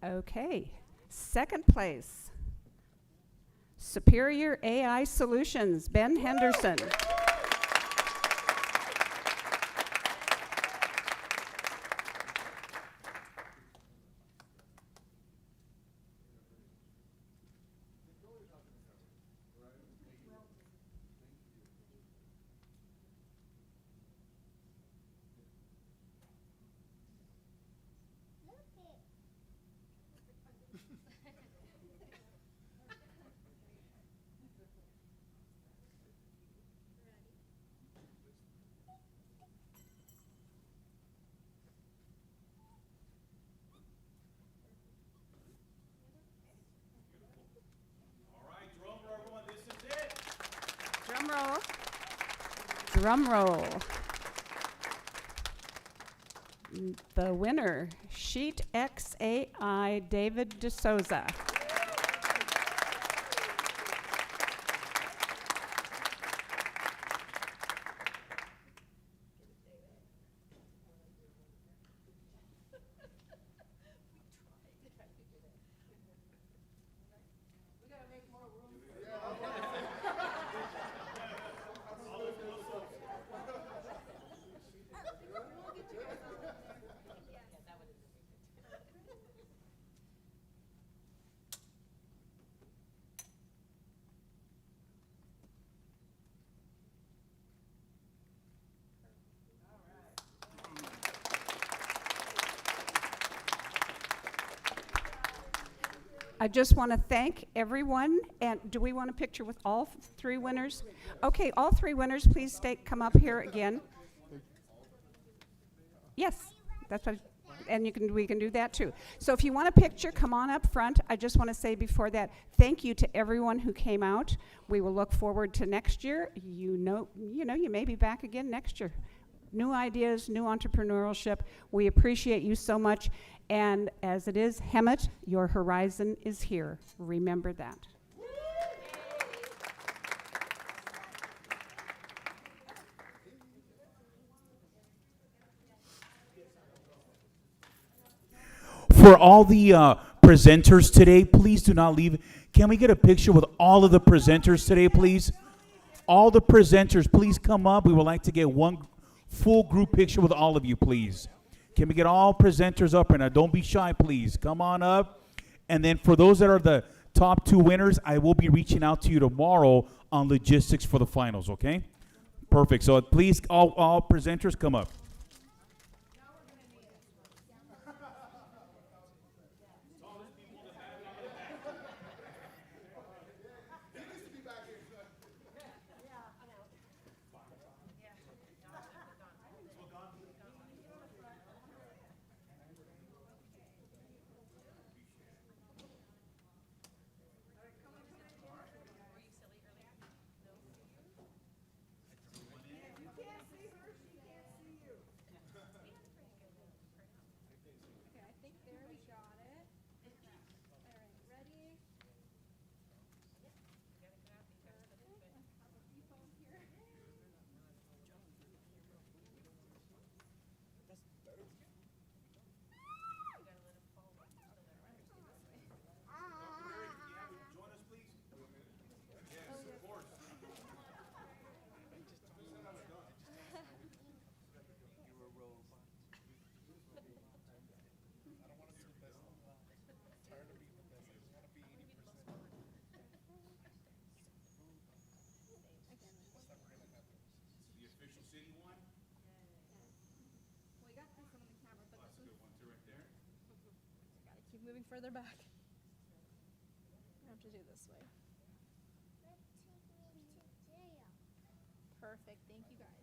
Okay. Second place, Superior AI Solutions, Ben Henderson. Drum roll. Drum roll. The winner, Sheet XAI, David D'Souza. I just want to thank everyone. And do we want a picture with all three winners? Okay, all three winners, please come up here again. Yes, that's what, and we can do that too. So if you want a picture, come on up front. I just want to say before that, thank you to everyone who came out. We will look forward to next year. You may be back again next year. New ideas, new entrepreneurship. We appreciate you so much. And as it is, Hemet, your horizon is here. Remember that. For all the presenters today, please do not leave. Can we get a picture with all of the presenters today, please? All the presenters, please come up. We would like to get one full group picture with all of you, please. Can we get all presenters up right now? Don't be shy, please. Come on up. And then for those that are the top two winners, I will be reaching out to you tomorrow on logistics for the finals, okay? Perfect. So please, all presenters, come up. Moving further back. I have to do this way. Perfect. Thank you guys.